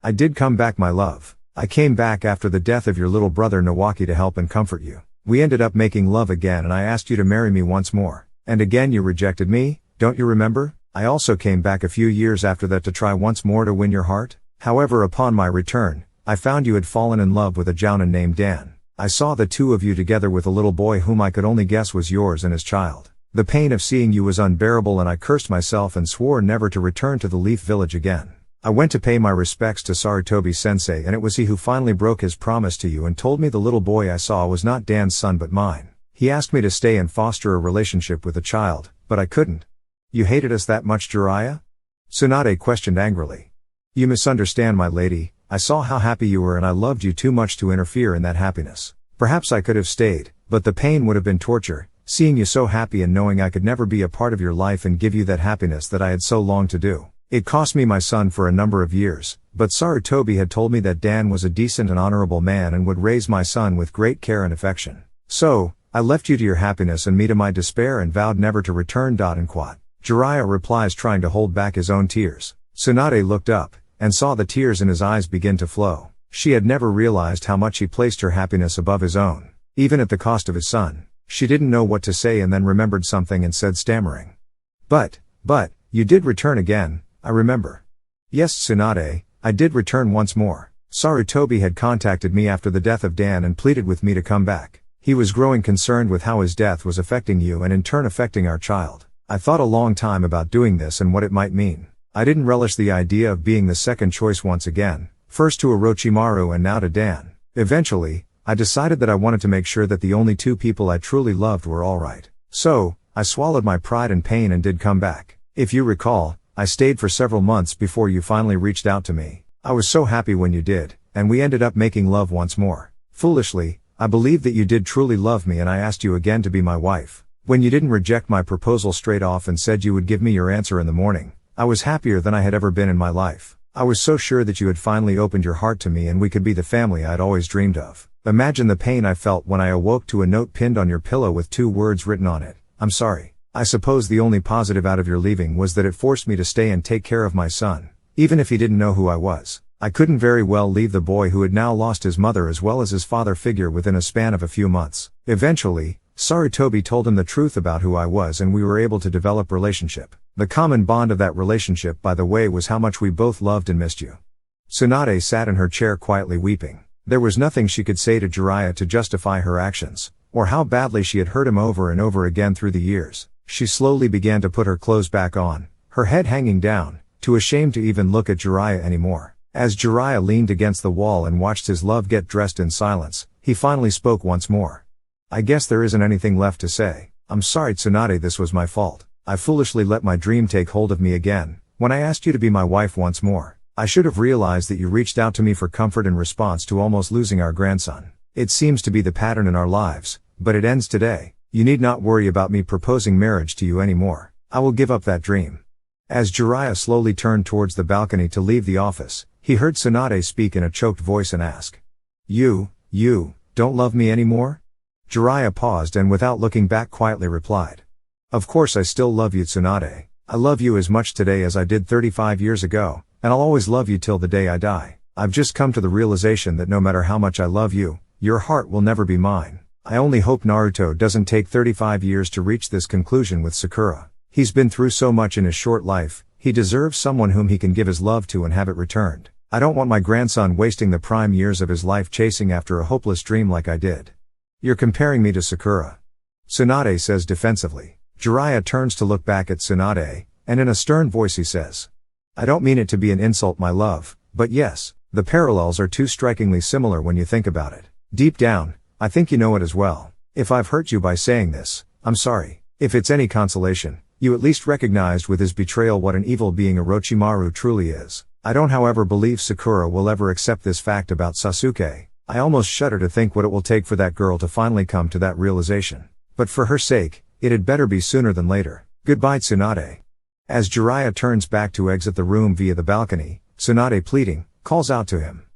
"I did come back, my love. I came back after the death of your little brother Nawaki to help and comfort you. We ended up making love again and I asked you to marry me once more. And again you rejected me, don't you remember? I also came back a few years after that to try once more to win your heart. However, upon my return, I found you had fallen in love with a jounin named Dan. I saw the two of you together with a little boy whom I could only guess was yours and his child. The pain of seeing you was unbearable and I cursed myself and swore never to return to the Leaf Village again. I went to pay my respects to Sarutobi sensei and it was he who finally broke his promise to you and told me the little boy I saw was not Dan's son but mine. He asked me to stay and foster a relationship with the child, but I couldn't." "You hated us that much, Jiraiya?" Tsunade questioned angrily. "You misunderstand, my lady. I saw how happy you were and I loved you too much to interfere in that happiness. Perhaps I could have stayed, but the pain would have been torture, seeing you so happy and knowing I could never be a part of your life and give you that happiness that I had so longed to do. It cost me my son for a number of years, but Sarutobi had told me that Dan was a decent and honorable man and would raise my son with great care and affection. So, I left you to your happiness and me to my despair and vowed never to return. Jiraiya replies, trying to hold back his own tears. Tsunade looked up, and saw the tears in his eyes begin to flow. She had never realized how much he placed her happiness above his own, even at the cost of his son. She didn't know what to say and then remembered something and said, stammering. But, you did return again, I remember. Yes, Tsunade, I did return once more. Sarutobi had contacted me after the death of Dan and pleaded with me to come back. He was growing concerned with how his death was affecting you and in turn affecting our child. I thought a long time about doing this and what it might mean. I didn't relish the idea of being the second choice once again, first to Orochimaru and now to Dan. Eventually, I decided that I wanted to make sure that the only two people I truly loved were alright. So, I swallowed my pride and pain and did come back. If you recall, I stayed for several months before you finally reached out to me. I was so happy when you did, and we ended up making love once more. Foolishly, I believed that you did truly love me and I asked you again to be my wife. When you didn't reject my proposal straight off and said you would give me your answer in the morning, I was happier than I had ever been in my life. I was so sure that you had finally opened your heart to me and we could be the family I'd always dreamed of. Imagine the pain I felt when I awoke to a note pinned on your pillow with 2 words written on it. I'm sorry. I suppose the only positive out of your leaving was that it forced me to stay and take care of my son, even if he didn't know who I was. I couldn't very well leave the boy who had now lost his mother as well as his father figure within a span of a few months. Eventually, Sarutobi told him the truth about who I was and we were able to develop relationship. The common bond of that relationship, by the way, was how much we both loved and missed you. Tsunade sat in her chair quietly weeping. There was nothing she could say to Jiraiya to justify her actions, or how badly she had hurt him over and over again through the years. She slowly began to put her clothes back on, her head hanging down, too ashamed to even look at Jiraiya anymore. As Jiraiya leaned against the wall and watched his love get dressed in silence, he finally spoke once more. I guess there isn't anything left to say. I'm sorry Tsunade, this was my fault. I foolishly let my dream take hold of me again, when I asked you to be my wife once more. I should have realized that you reached out to me for comfort in response to almost losing our grandson. It seems to be the pattern in our lives, but it ends today. You need not worry about me proposing marriage to you anymore. I will give up that dream. As Jiraiya slowly turned towards the balcony to leave the office, he heard Tsunade speak in a choked voice and ask, You don't love me anymore? Jiraiya paused and without looking back quietly replied, Of course I still love you Tsunade. I love you as much today as I did 35 years ago, and I'll always love you till the day I die. I've just come to the realization that no matter how much I love you, your heart will never be mine. I only hope Naruto doesn't take 35 years to reach this conclusion with Sakura. He's been through so much in his short life, he deserves someone whom he can give his love to and have it returned. I don't want my grandson wasting the prime years of his life chasing after a hopeless dream like I did. You're comparing me to Sakura, Tsunade says defensively. Jiraiya turns to look back at Tsunade, and in a stern voice he says, I don't mean it to be an insult my love, but yes, the parallels are too strikingly similar when you think about it. Deep down, I think you know it as well. If I've hurt you by saying this, I'm sorry. If it's any consolation, you at least recognized with his betrayal what an evil being Orochimaru truly is. I don't however believe Sakura will ever accept this fact about Sasuke. I almost shudder to think what it will take for that girl to finally come to that realization. But for her sake, it had better be sooner than later. Goodbye Tsunade. As Jiraiya turns back to exit the room via the balcony, Tsunade pleading, calls out to him.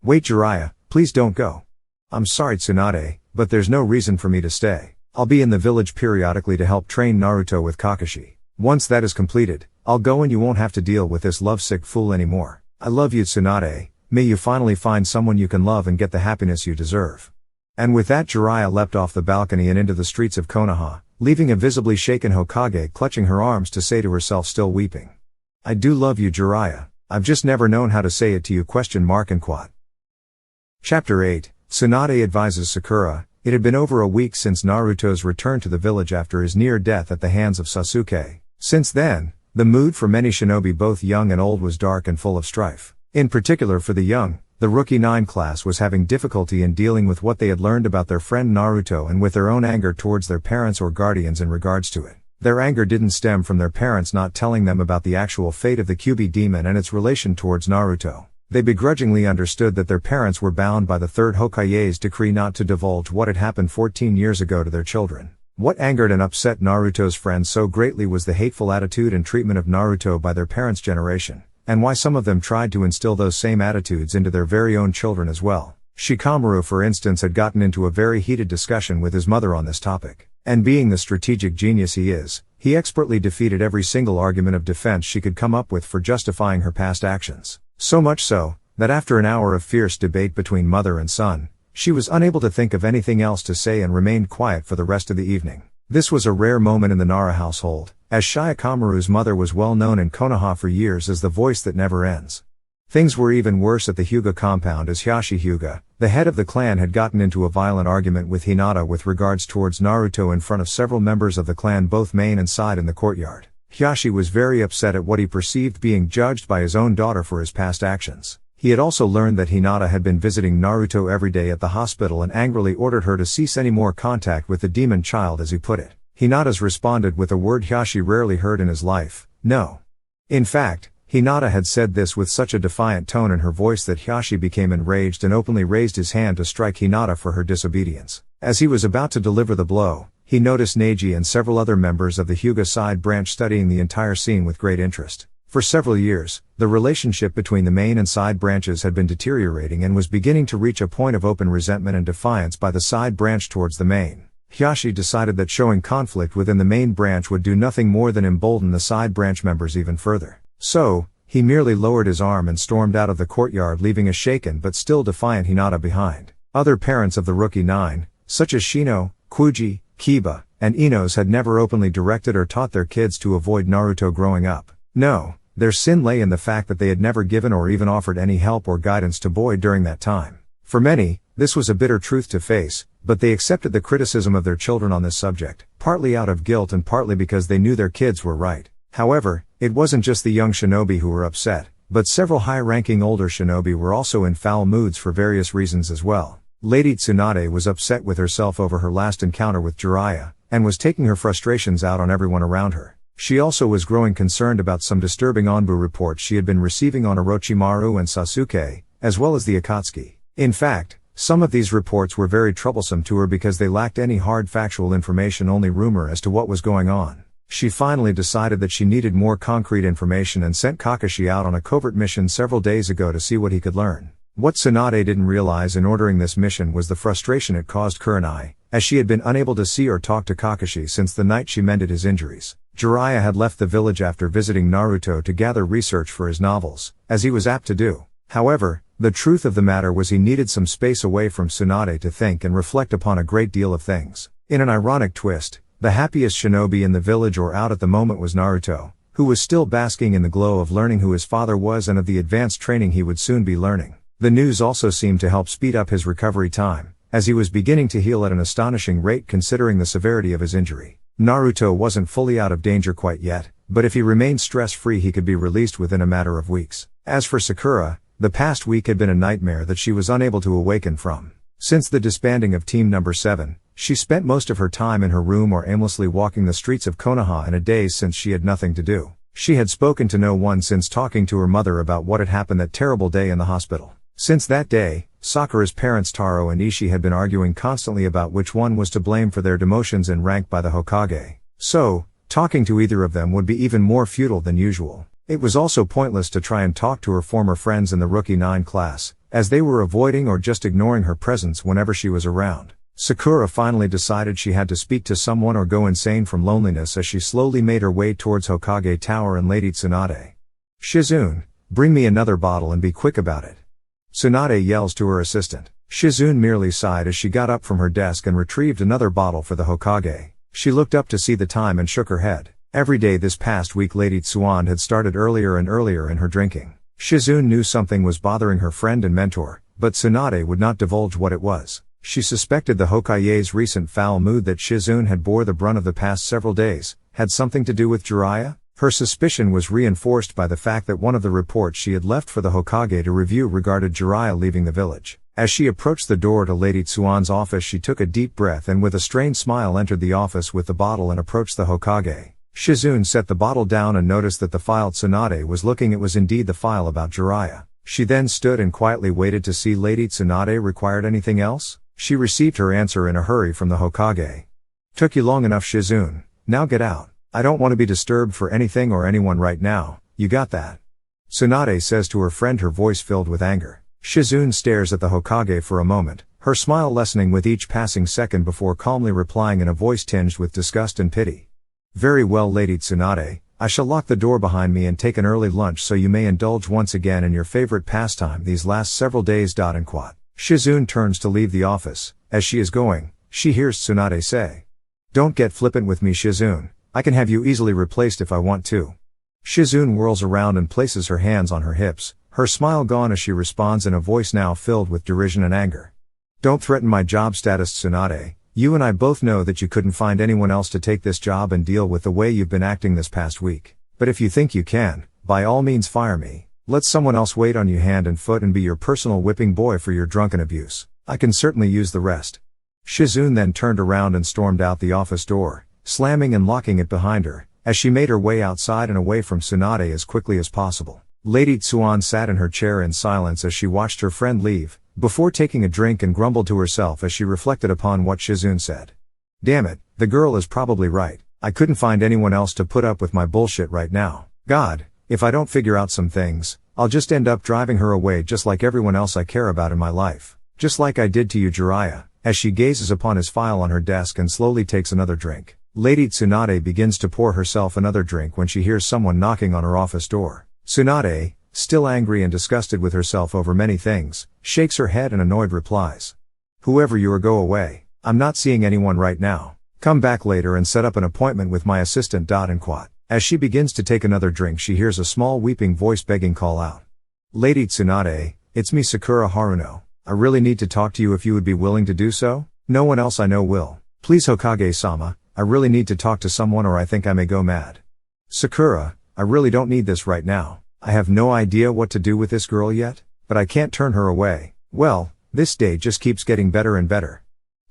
Wait Jiraiya, please don't go. I'm sorry Tsunade, but there's no reason for me to stay. I'll be in the village periodically to help train Naruto with Kakashi. Once that is completed, I'll go and you won't have to deal with this lovesick fool anymore. I love you Tsunade. May you finally find someone you can love and get the happiness you deserve. And with that Jiraiya leapt off the balcony and into the streets of Konoha, leaving a visibly shaken Hokage clutching her arms to say to herself still weeping. I do love you Jiraiya, I've just never known how to say it to you ? Chapter 8, Tsunade advises Sakura. It had been over a week since Naruto's return to the village after his near death at the hands of Sasuke. Since then, the mood for many shinobi both young and old was dark and full of strife. In particular for the young, the Rookie 9 class was having difficulty in dealing with what they had learned about their friend Naruto and with their own anger towards their parents or guardians in regards to it. Their anger didn't stem from their parents not telling them about the actual fate of the Kyuubi demon and its relation towards Naruto. They begrudgingly understood that their parents were bound by the third Hokage's decree not to divulge what had happened 14 years ago to their children. What angered and upset Naruto's friends so greatly was the hateful attitude and treatment of Naruto by their parents' generation, and why some of them tried to instill those same attitudes into their very own children as well. Shikamaru, for instance, had gotten into a very heated discussion with his mother on this topic. And being the strategic genius he is, he expertly defeated every single argument of defense she could come up with for justifying her past actions. So much so, that after an hour of fierce debate between mother and son, she was unable to think of anything else to say and remained quiet for the rest of the evening. This was a rare moment in the Nara household, as Shikamaru's mother was well known in Konoha for years as the voice that never ends. Things were even worse at the Hyuga compound, as Hiashi Hyuga, the head of the clan, had gotten into a violent argument with Hinata with regards towards Naruto in front of several members of the clan, both main and side, in the courtyard. Hiashi was very upset at what he perceived being judged by his own daughter for his past actions. He had also learned that Hinata had been visiting Naruto every day at the hospital and angrily ordered her to cease any more contact with the demon child, as he put it. Hinata's responded with a word Hiashi rarely heard in his life: no. In fact, Hinata had said this with such a defiant tone in her voice that Hiashi became enraged and openly raised his hand to strike Hinata for her disobedience. As he was about to deliver the blow, he noticed Neji and several other members of the Hyuga side branch studying the entire scene with great interest. For several years, the relationship between the main and side branches had been deteriorating and was beginning to reach a point of open resentment and defiance by the side branch towards the main. Hiashi decided that showing conflict within the main branch would do nothing more than embolden the side branch members even further. So, he merely lowered his arm and stormed out of the courtyard, leaving a shaken but still defiant Hinata behind. Other parents of the Rookie Nine, such as Shino, Kuji, Kiba, and Inos, had never openly directed or taught their kids to avoid Naruto growing up. No, their sin lay in the fact that they had never given or even offered any help or guidance to Boy during that time. For many, this was a bitter truth to face, but they accepted the criticism of their children on this subject, partly out of guilt and partly because they knew their kids were right. However, it wasn't just the young shinobi who were upset, but several high-ranking older shinobi were also in foul moods for various reasons as well. Lady Tsunade was upset with herself over her last encounter with Jiraiya, and was taking her frustrations out on everyone around her. She also was growing concerned about some disturbing Onbu reports she had been receiving on Orochimaru and Sasuke, as well as the Akatsuki. In fact, some of these reports were very troublesome to her because they lacked any hard factual information, only rumor as to what was going on. She finally decided that she needed more concrete information and sent Kakashi out on a covert mission several days ago to see what he could learn. What Tsunade didn't realize in ordering this mission was the frustration it caused Kurenai, as she had been unable to see or talk to Kakashi since the night she mended his injuries. Jiraiya had left the village after visiting Naruto to gather research for his novels, as he was apt to do. However, the truth of the matter was he needed some space away from Tsunade to think and reflect upon a great deal of things. In an ironic twist, the happiest shinobi in the village or out at the moment was Naruto, who was still basking in the glow of learning who his father was and of the advanced training he would soon be learning. The news also seemed to help speed up his recovery time, as he was beginning to heal at an astonishing rate considering the severity of his injury. Naruto wasn't fully out of danger quite yet, but if he remained stress-free he could be released within a matter of weeks. As for Sakura, the past week had been a nightmare that she was unable to awaken from. Since the disbanding of Team Number 7, she spent most of her time in her room or aimlessly walking the streets of Konoha in a daze since she had nothing to do. She had spoken to no one since talking to her mother about what had happened that terrible day in the hospital. Since that day, Sakura's parents Taro and Ishii had been arguing constantly about which one was to blame for their demotions in rank by the Hokage. So, talking to either of them would be even more futile than usual. It was also pointless to try and talk to her former friends in the Rookie 9 class, as they were avoiding or just ignoring her presence whenever she was around. Sakura finally decided she had to speak to someone or go insane from loneliness as she slowly made her way towards Hokage Tower and Lady Tsunade. "Shizune, bring me another bottle and be quick about it," Tsunade yells to her assistant. Shizune merely sighed as she got up from her desk and retrieved another bottle for the Hokage. She looked up to see the time and shook her head. Every day this past week Lady Tsunade had started earlier and earlier in her drinking. Shizune knew something was bothering her friend and mentor, but Tsunade would not divulge what it was. She suspected the Hokage's recent foul mood that Shizune had bore the brunt of the past several days had something to do with Jiraiya. Her suspicion was reinforced by the fact that one of the reports she had left for the Hokage to review regarded Jiraiya leaving the village. As she approached the door to Lady Tsuan's office she took a deep breath and with a strained smile entered the office with the bottle and approached the Hokage. Shizune set the bottle down and noticed that the file Tsunade was looking at was indeed the file about Jiraiya. She then stood and quietly waited to see Lady Tsunade required anything else. She received her answer in a hurry from the Hokage. "Took you long enough, Shizune. Now get out. I don't want to be disturbed for anything or anyone right now, you got that?" Tsunade says to her friend, her voice filled with anger. Shizune stares at the Hokage for a moment, her smile lessening with each passing second before calmly replying in a voice tinged with disgust and pity. Very well, Lady Tsunade, I shall lock the door behind me and take an early lunch so you may indulge once again in your favorite pastime these last several days. Shizune turns to leave the office. As she is going, she hears Tsunade say, "Don't get flippant with me, Shizune. I can have you easily replaced if I want to." Shizune whirls around and places her hands on her hips, her smile gone as she responds in a voice now filled with derision and anger. "Don't threaten my job status, Tsunade. You and I both know that you couldn't find anyone else to take this job and deal with the way you've been acting this past week. But if you think you can, by all means fire me. Let someone else wait on you hand and foot and be your personal whipping boy for your drunken abuse. I can certainly use the rest." Shizune then turned around and stormed out the office door, slamming and locking it behind her, as she made her way outside and away from Tsunade as quickly as possible. Lady Tsuan sat in her chair in silence as she watched her friend leave, before taking a drink and grumbled to herself as she reflected upon what Shizune said. Damn it, the girl is probably right. I couldn't find anyone else to put up with my bullshit right now. God, if I don't figure out some things, I'll just end up driving her away just like everyone else I care about in my life. Just like I did to you, Jiraiya. As she gazes upon his file on her desk and slowly takes another drink, Lady Tsunade begins to pour herself another drink when she hears someone knocking on her office door. Tsunade, still angry and disgusted with herself over many things, shakes her head and annoyed replies, "Whoever you are, go away. I'm not seeing anyone right now. Come back later and set up an appointment with my assistant. As she begins to take another drink, she hears a small weeping voice begging call out. "Lady Tsunade, it's me, Sakura Haruno. I really need to talk to you if you would be willing to do so. No one else I know will. Please, Hokage-sama, I really need to talk to someone or I think I may go mad." "Sakura, I really don't need this right now. I have no idea what to do with this girl yet, but I can't turn her away. Well, this day just keeps getting better and better."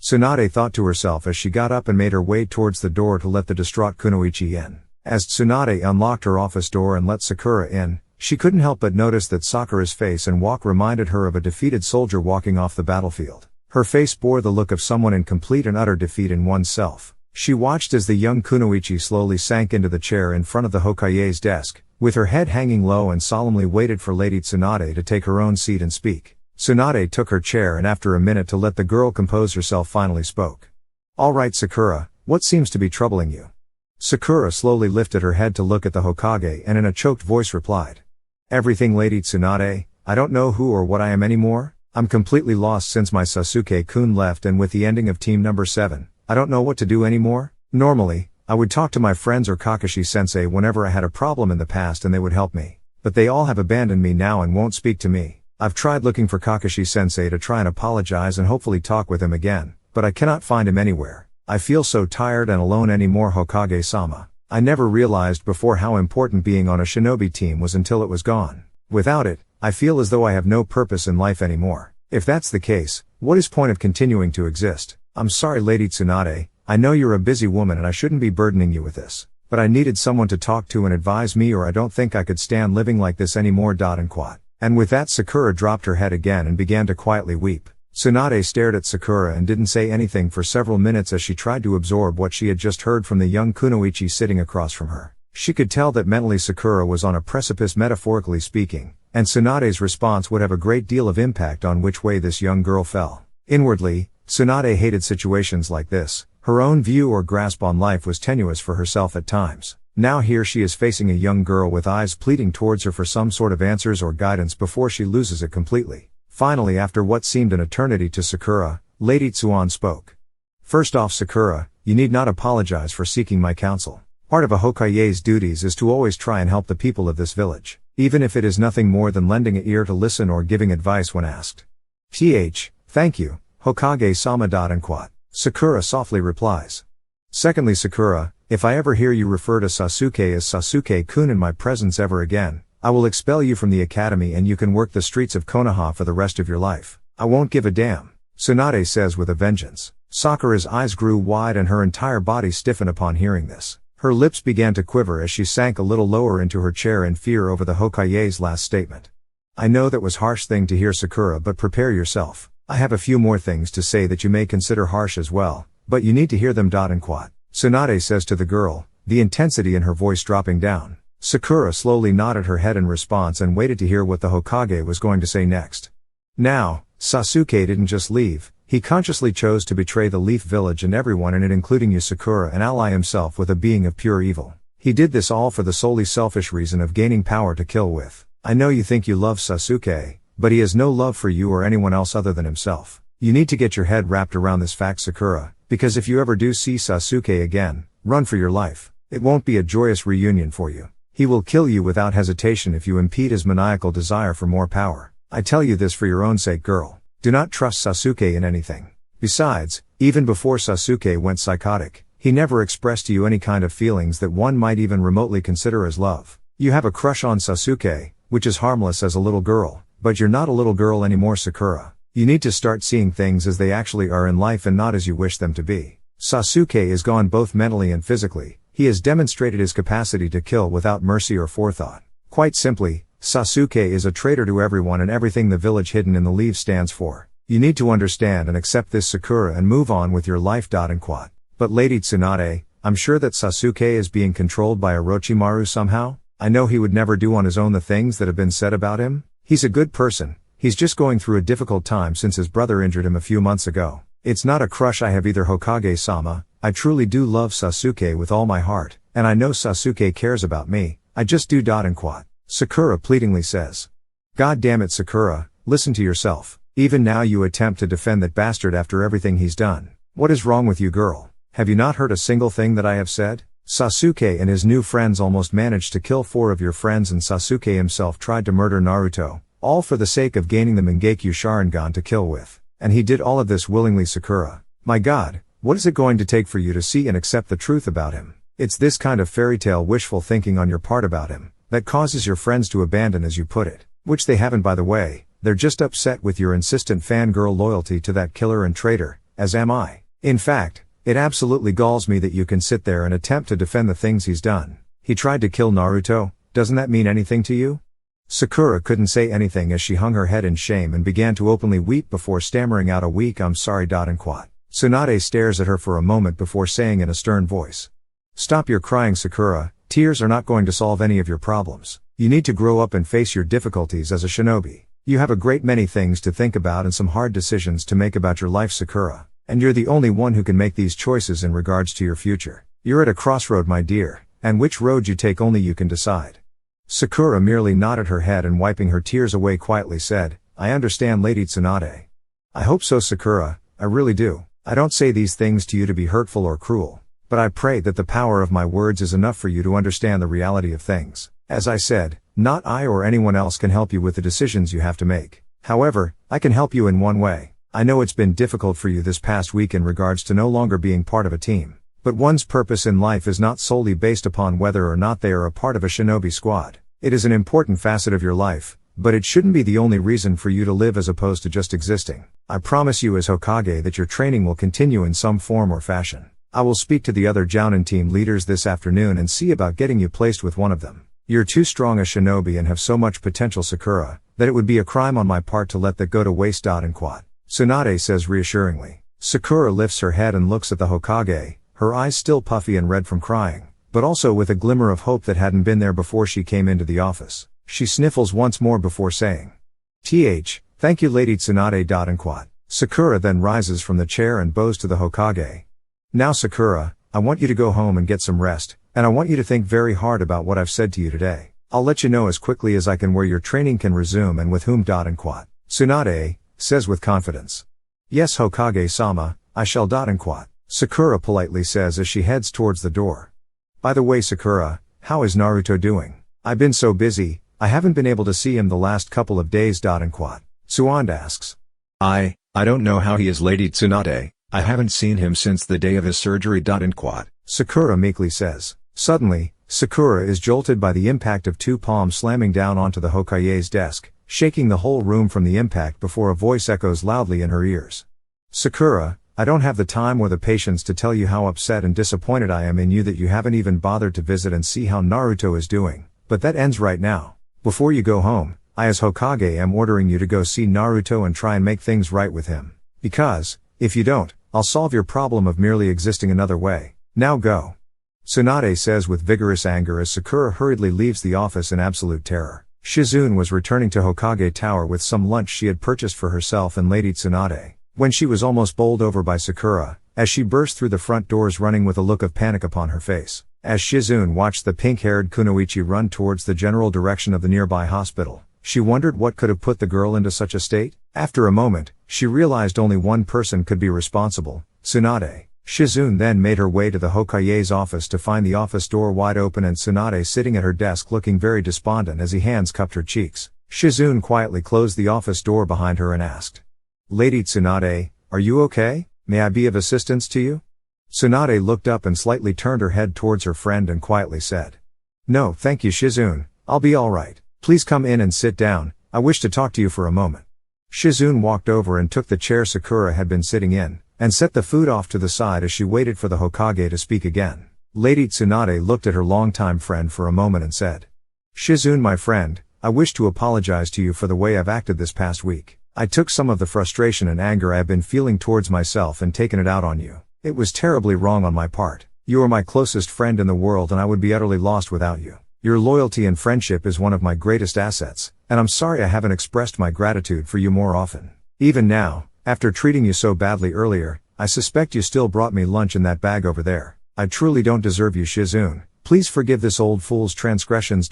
Tsunade thought to herself as she got up and made her way towards the door to let the distraught Kunoichi in. As Tsunade unlocked her office door and let Sakura in, she couldn't help but notice that Sakura's face and walk reminded her of a defeated soldier walking off the battlefield. Her face bore the look of someone in complete and utter defeat in oneself. She watched as the young Kunoichi slowly sank into the chair in front of the Hokage's desk, with her head hanging low, and solemnly waited for Lady Tsunade to take her own seat and speak. Tsunade took her chair and after a minute to let the girl compose herself finally spoke. "All right, Sakura, what seems to be troubling you?" Sakura slowly lifted her head to look at the Hokage and in a choked voice replied, "Everything, Lady Tsunade. I don't know who or what I am anymore. I'm completely lost since my Sasuke-kun left, and with the ending of Team Number 7, I don't know what to do anymore. Normally, I would talk to my friends or Kakashi-sensei whenever I had a problem in the past and they would help me. But they all have abandoned me now and won't speak to me. I've tried looking for Kakashi-sensei to try and apologize and hopefully talk with him again, but I cannot find him anywhere. I feel so tired and alone anymore, Hokage-sama. I never realized before how important being on a shinobi team was until it was gone. Without it, I feel as though I have no purpose in life anymore. If that's the case, what is point of continuing to exist? I'm sorry, Lady Tsunade. I know you're a busy woman and I shouldn't be burdening you with this. But I needed someone to talk to and advise me, or I don't think I could stand living like this anymore. And with that, Sakura dropped her head again and began to quietly weep. Tsunade stared at Sakura and didn't say anything for several minutes as she tried to absorb what she had just heard from the young Kunoichi sitting across from her. She could tell that mentally Sakura was on a precipice, metaphorically speaking, and Tsunade's response would have a great deal of impact on which way this young girl fell. Inwardly, Tsunade hated situations like this. Her own view or grasp on life was tenuous for herself at times. Now here she is facing a young girl with eyes pleading towards her for some sort of answers or guidance before she loses it completely. Finally, after what seemed an eternity to Sakura, Lady Tsuan spoke. "First off, Sakura, you need not apologize for seeking my counsel. Part of a Hokage's duties is to always try and help the people of this village, even if it is nothing more than lending an ear to listen or giving advice when asked." Thank you, Hokage-sama. Sakura softly replies. "Secondly, Sakura, if I ever hear you refer to Sasuke as Sasuke-kun in my presence ever again, I will expel you from the academy and you can work the streets of Konoha for the rest of your life. I won't give a damn," Tsunade says with a vengeance. Sakura's eyes grew wide and her entire body stiffened upon hearing this. Her lips began to quiver as she sank a little lower into her chair in fear over the Hokage's last statement. "I know that was harsh thing to hear, Sakura, but prepare yourself. I have a few more things to say that you may consider harsh as well, but you need to hear them. Tsunade says to the girl, the intensity in her voice dropping down. Sakura slowly nodded her head in response and waited to hear what the Hokage was going to say next. Now, Sasuke didn't just leave, he consciously chose to betray the Leaf Village and everyone in it, including you, Sakura, and ally himself with a being of pure evil. He did this all for the solely selfish reason of gaining power to kill with. I know you think you love Sasuke, but he has no love for you or anyone else other than himself. You need to get your head wrapped around this fact, Sakura, because if you ever do see Sasuke again, run for your life. It won't be a joyous reunion for you. He will kill you without hesitation if you impede his maniacal desire for more power. I tell you this for your own sake, girl. Do not trust Sasuke in anything. Besides, even before Sasuke went psychotic, he never expressed to you any kind of feelings that one might even remotely consider as love. You have a crush on Sasuke, which is harmless as a little girl, but you're not a little girl anymore, Sakura. You need to start seeing things as they actually are in life and not as you wish them to be. Sasuke is gone both mentally and physically. He has demonstrated his capacity to kill without mercy or forethought. Quite simply, Sasuke is a traitor to everyone and everything the village hidden in the leaves stands for. You need to understand and accept this, Sakura, and move on with your life. And quote. But Lady Tsunade, I'm sure that Sasuke is being controlled by Orochimaru somehow. I know he would never do on his own the things that have been said about him. He's a good person. He's just going through a difficult time since his brother injured him a few months ago. It's not a crush I have either, Hokage-sama. I truly do love Sasuke with all my heart, and I know Sasuke cares about me. I just do. And quote. Sakura pleadingly says. God damn it, Sakura, listen to yourself. Even now you attempt to defend that bastard after everything he's done. What is wrong with you, girl? Have you not heard a single thing that I have said? Sasuke and his new friends almost managed to kill 4 of your friends, and Sasuke himself tried to murder Naruto, all for the sake of gaining the Mangekyo Sharingan to kill with. And he did all of this willingly, Sakura. My God, what is it going to take for you to see and accept the truth about him? It's this kind of fairy tale wishful thinking on your part about him that causes your friends to abandon, as you put it. Which they haven't, by the way. They're just upset with your insistent fangirl loyalty to that killer and traitor, as am I. In fact, it absolutely galls me that you can sit there and attempt to defend the things he's done. He tried to kill Naruto. Doesn't that mean anything to you? Sakura couldn't say anything as she hung her head in shame and began to openly weep before stammering out a weak "I'm sorry." And quote. Tsunade stares at her for a moment before saying in a stern voice. Stop your crying, Sakura. Tears are not going to solve any of your problems. You need to grow up and face your difficulties as a shinobi. You have a great many things to think about and some hard decisions to make about your life, Sakura. And you're the only one who can make these choices in regards to your future. You're at a crossroad, my dear, and which road you take only you can decide. Sakura merely nodded her head and, wiping her tears away, quietly said, I understand, Lady Tsunade. I hope so, Sakura, I really do. I don't say these things to you to be hurtful or cruel, but I pray that the power of my words is enough for you to understand the reality of things. As I said, not I or anyone else can help you with the decisions you have to make. However, I can help you in one way. I know it's been difficult for you this past week in regards to no longer being part of a team. But one's purpose in life is not solely based upon whether or not they are a part of a shinobi squad. It is an important facet of your life, but it shouldn't be the only reason for you to live as opposed to just existing. I promise you as Hokage that your training will continue in some form or fashion. I will speak to the other Jounin team leaders this afternoon and see about getting you placed with one of them. You're too strong a shinobi and have so much potential, Sakura, that it would be a crime on my part to let that go to waste. And quote. Tsunade says reassuringly. Sakura lifts her head and looks at the Hokage, her eyes still puffy and red from crying, but also with a glimmer of hope that hadn't been there before she came into the office. She sniffles once more before saying, Thank you, Lady Tsunade. And quote. Sakura then rises from the chair and bows to the Hokage. Now, Sakura, I want you to go home and get some rest, and I want you to think very hard about what I've said to you today. I'll let you know as quickly as I can where your training can resume and with whom. And quote. Tsunade says with confidence. Yes, Hokage-sama, I shall. And quote. Sakura politely says as she heads towards the door. By the way, Sakura, how is Naruto doing? I've been so busy, I haven't been able to see him the last couple of days. And quote. Tsunade asks. I don't know how he is, Lady Tsunade. I haven't seen him since the day of his surgery. And quote. Sakura meekly says. Suddenly, Sakura is jolted by the impact of 2 palms slamming down onto the Hokage's desk, shaking the whole room from the impact before a voice echoes loudly in her ears. Sakura, I don't have the time or the patience to tell you how upset and disappointed I am in you that you haven't even bothered to visit and see how Naruto is doing, but that ends right now. Before you go home, I as Hokage am ordering you to go see Naruto and try and make things right with him. Because, if you don't, I'll solve your problem of merely existing another way. Now go. Tsunade says with vigorous anger as Sakura hurriedly leaves the office in absolute terror. Shizune was returning to Hokage Tower with some lunch she had purchased for herself and Lady Tsunade, when she was almost bowled over by Sakura, as she burst through the front doors running with a look of panic upon her face. As Shizune watched the pink-haired Kunoichi run towards the general direction of the nearby hospital, she wondered what could have put the girl into such a state. After a moment, she realized only one person could be responsible, Tsunade. Shizune then made her way to the Hokage's office to find the office door wide open and Tsunade sitting at her desk looking very despondent as his hands cupped her cheeks. Shizune quietly closed the office door behind her and asked, "Lady Tsunade, are you okay? May I be of assistance to you?" Tsunade looked up and slightly turned her head towards her friend and quietly said, "No, thank you Shizune, I'll be alright. Please come in and sit down, I wish to talk to you for a moment." Shizune walked over and took the chair Sakura had been sitting in, and set the food off to the side as she waited for the Hokage to speak again. Lady Tsunade looked at her longtime friend for a moment and said, "Shizune my friend, I wish to apologize to you for the way I've acted this past week. I took some of the frustration and anger I have been feeling towards myself and taken it out on you. It was terribly wrong on my part. You are my closest friend in the world and I would be utterly lost without you. Your loyalty and friendship is one of my greatest assets, and I'm sorry I haven't expressed my gratitude for you more often. Even now, after treating you so badly earlier, I suspect you still brought me lunch in that bag over there. I truly don't deserve you Shizune. Please forgive this old fool's transgressions.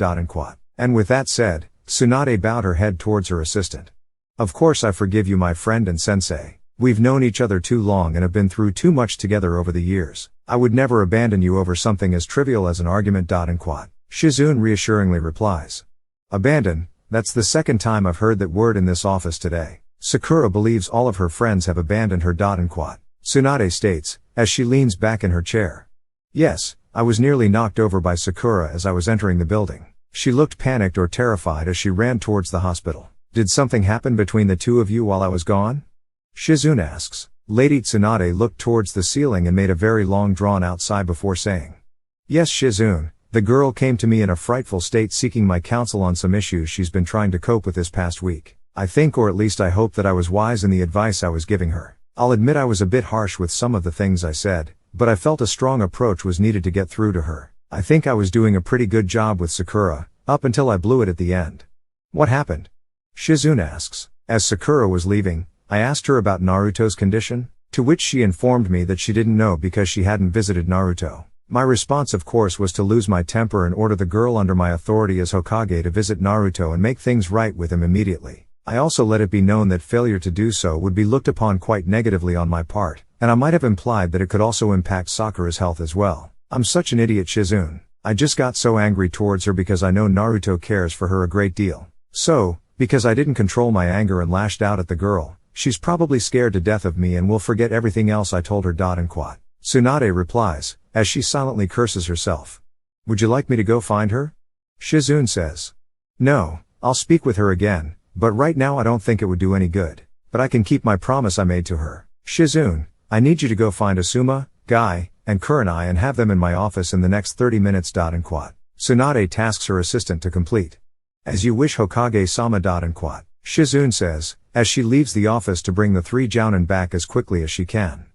And with that said, Tsunade bowed her head towards her assistant. "Of course I forgive you my friend and sensei. We've known each other too long and have been through too much together over the years. I would never abandon you over something as trivial as an argument. Shizune reassuringly replies. "Abandon? That's the second time I've heard that word in this office today. Sakura believes all of her friends have abandoned her. Tsunade states, as she leans back in her chair. "Yes, I was nearly knocked over by Sakura as I was entering the building. She looked panicked or terrified as she ran towards the hospital. Did something happen between the two of you while I was gone?" Shizune asks. Lady Tsunade looked towards the ceiling and made a very long drawn-out sigh before saying, "Yes Shizune, the girl came to me in a frightful state seeking my counsel on some issues she's been trying to cope with this past week. I think, or at least I hope, that I was wise in the advice I was giving her. I'll admit I was a bit harsh with some of the things I said, but I felt a strong approach was needed to get through to her. I think I was doing a pretty good job with Sakura, up until I blew it at the end." "What happened?" Shizune asks. As Sakura was leaving, I asked her about Naruto's condition, to which she informed me that she didn't know because she hadn't visited Naruto. My response of course was to lose my temper and order the girl under my authority as Hokage to visit Naruto and make things right with him immediately. I also let it be known that failure to do so would be looked upon quite negatively on my part, and I might have implied that it could also impact Sakura's health as well. I'm such an idiot Shizune. I just got so angry towards her because I know Naruto cares for her a great deal. So, because I didn't control my anger and lashed out at the girl, she's probably scared to death of me and will forget everything else I told her. Tsunade replies, as she silently curses herself. "Would you like me to go find her?" Shizune says. "No, I'll speak with her again, but right now I don't think it would do any good. But I can keep my promise I made to her. Shizune, I need you to go find Asuma, Guy, and Kurenai and have them in my office in the next 30 minutes. Tsunade tasks her assistant to complete. "As you wish Hokage-sama. Shizune says, as she leaves the office to bring the three jounin back as quickly as she can.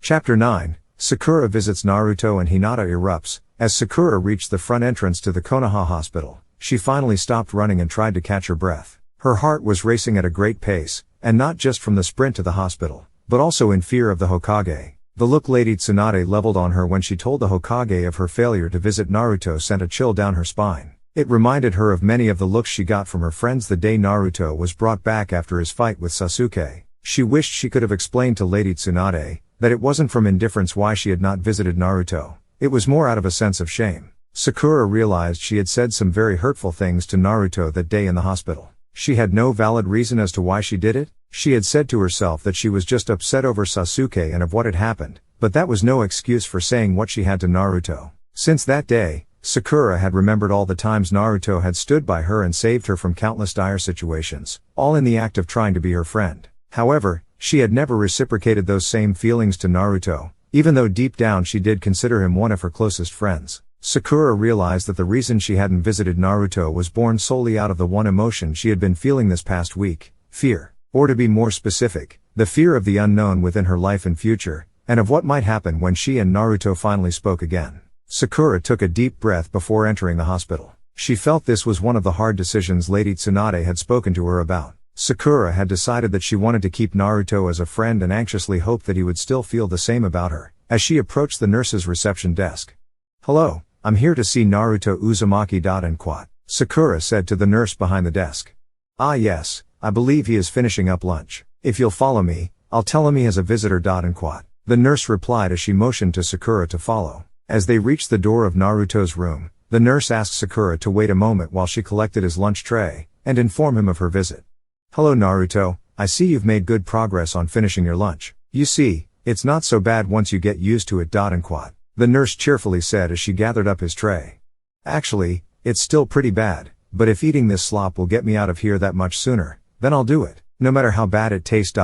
Chapter 9, Sakura visits Naruto and Hinata erupts. As Sakura reached the front entrance to the Konoha hospital, she finally stopped running and tried to catch her breath. Her heart was racing at a great pace, and not just from the sprint to the hospital, but also in fear of the Hokage. The look Lady Tsunade leveled on her when she told the Hokage of her failure to visit Naruto sent a chill down her spine. It reminded her of many of the looks she got from her friends the day Naruto was brought back after his fight with Sasuke. She wished she could have explained to Lady Tsunade that it wasn't from indifference why she had not visited Naruto. It was more out of a sense of shame. Sakura realized she had said some very hurtful things to Naruto that day in the hospital. She had no valid reason as to why she did it. She had said to herself that she was just upset over Sasuke and of what had happened, but that was no excuse for saying what she had to Naruto. Since that day, Sakura had remembered all the times Naruto had stood by her and saved her from countless dire situations, all in the act of trying to be her friend. However, she had never reciprocated those same feelings to Naruto, even though deep down she did consider him one of her closest friends. Sakura realized that the reason she hadn't visited Naruto was born solely out of the one emotion she had been feeling this past week, fear. Or to be more specific, the fear of the unknown within her life and future, and of what might happen when she and Naruto finally spoke again. Sakura took a deep breath before entering the hospital. She felt this was one of the hard decisions Lady Tsunade had spoken to her about. Sakura had decided that she wanted to keep Naruto as a friend and anxiously hoped that he would still feel the same about her, as she approached the nurse's reception desk. "Hello, I'm here to see Naruto Uzumaki. Sakura said to the nurse behind the desk. "Ah yes, I believe he is finishing up lunch. If you'll follow me, I'll tell him he has a visitor. The nurse replied as she motioned to Sakura to follow. As they reached the door of Naruto's room, the nurse asked Sakura to wait a moment while she collected his lunch tray, and inform him of her visit. "Hello Naruto, I see you've made good progress on finishing your lunch. You see, it's not so bad once you get used to it. The nurse cheerfully said as she gathered up his tray. "Actually, it's still pretty bad, but if eating this slop will get me out of here that much sooner, then I'll do it, no matter how bad it tastes.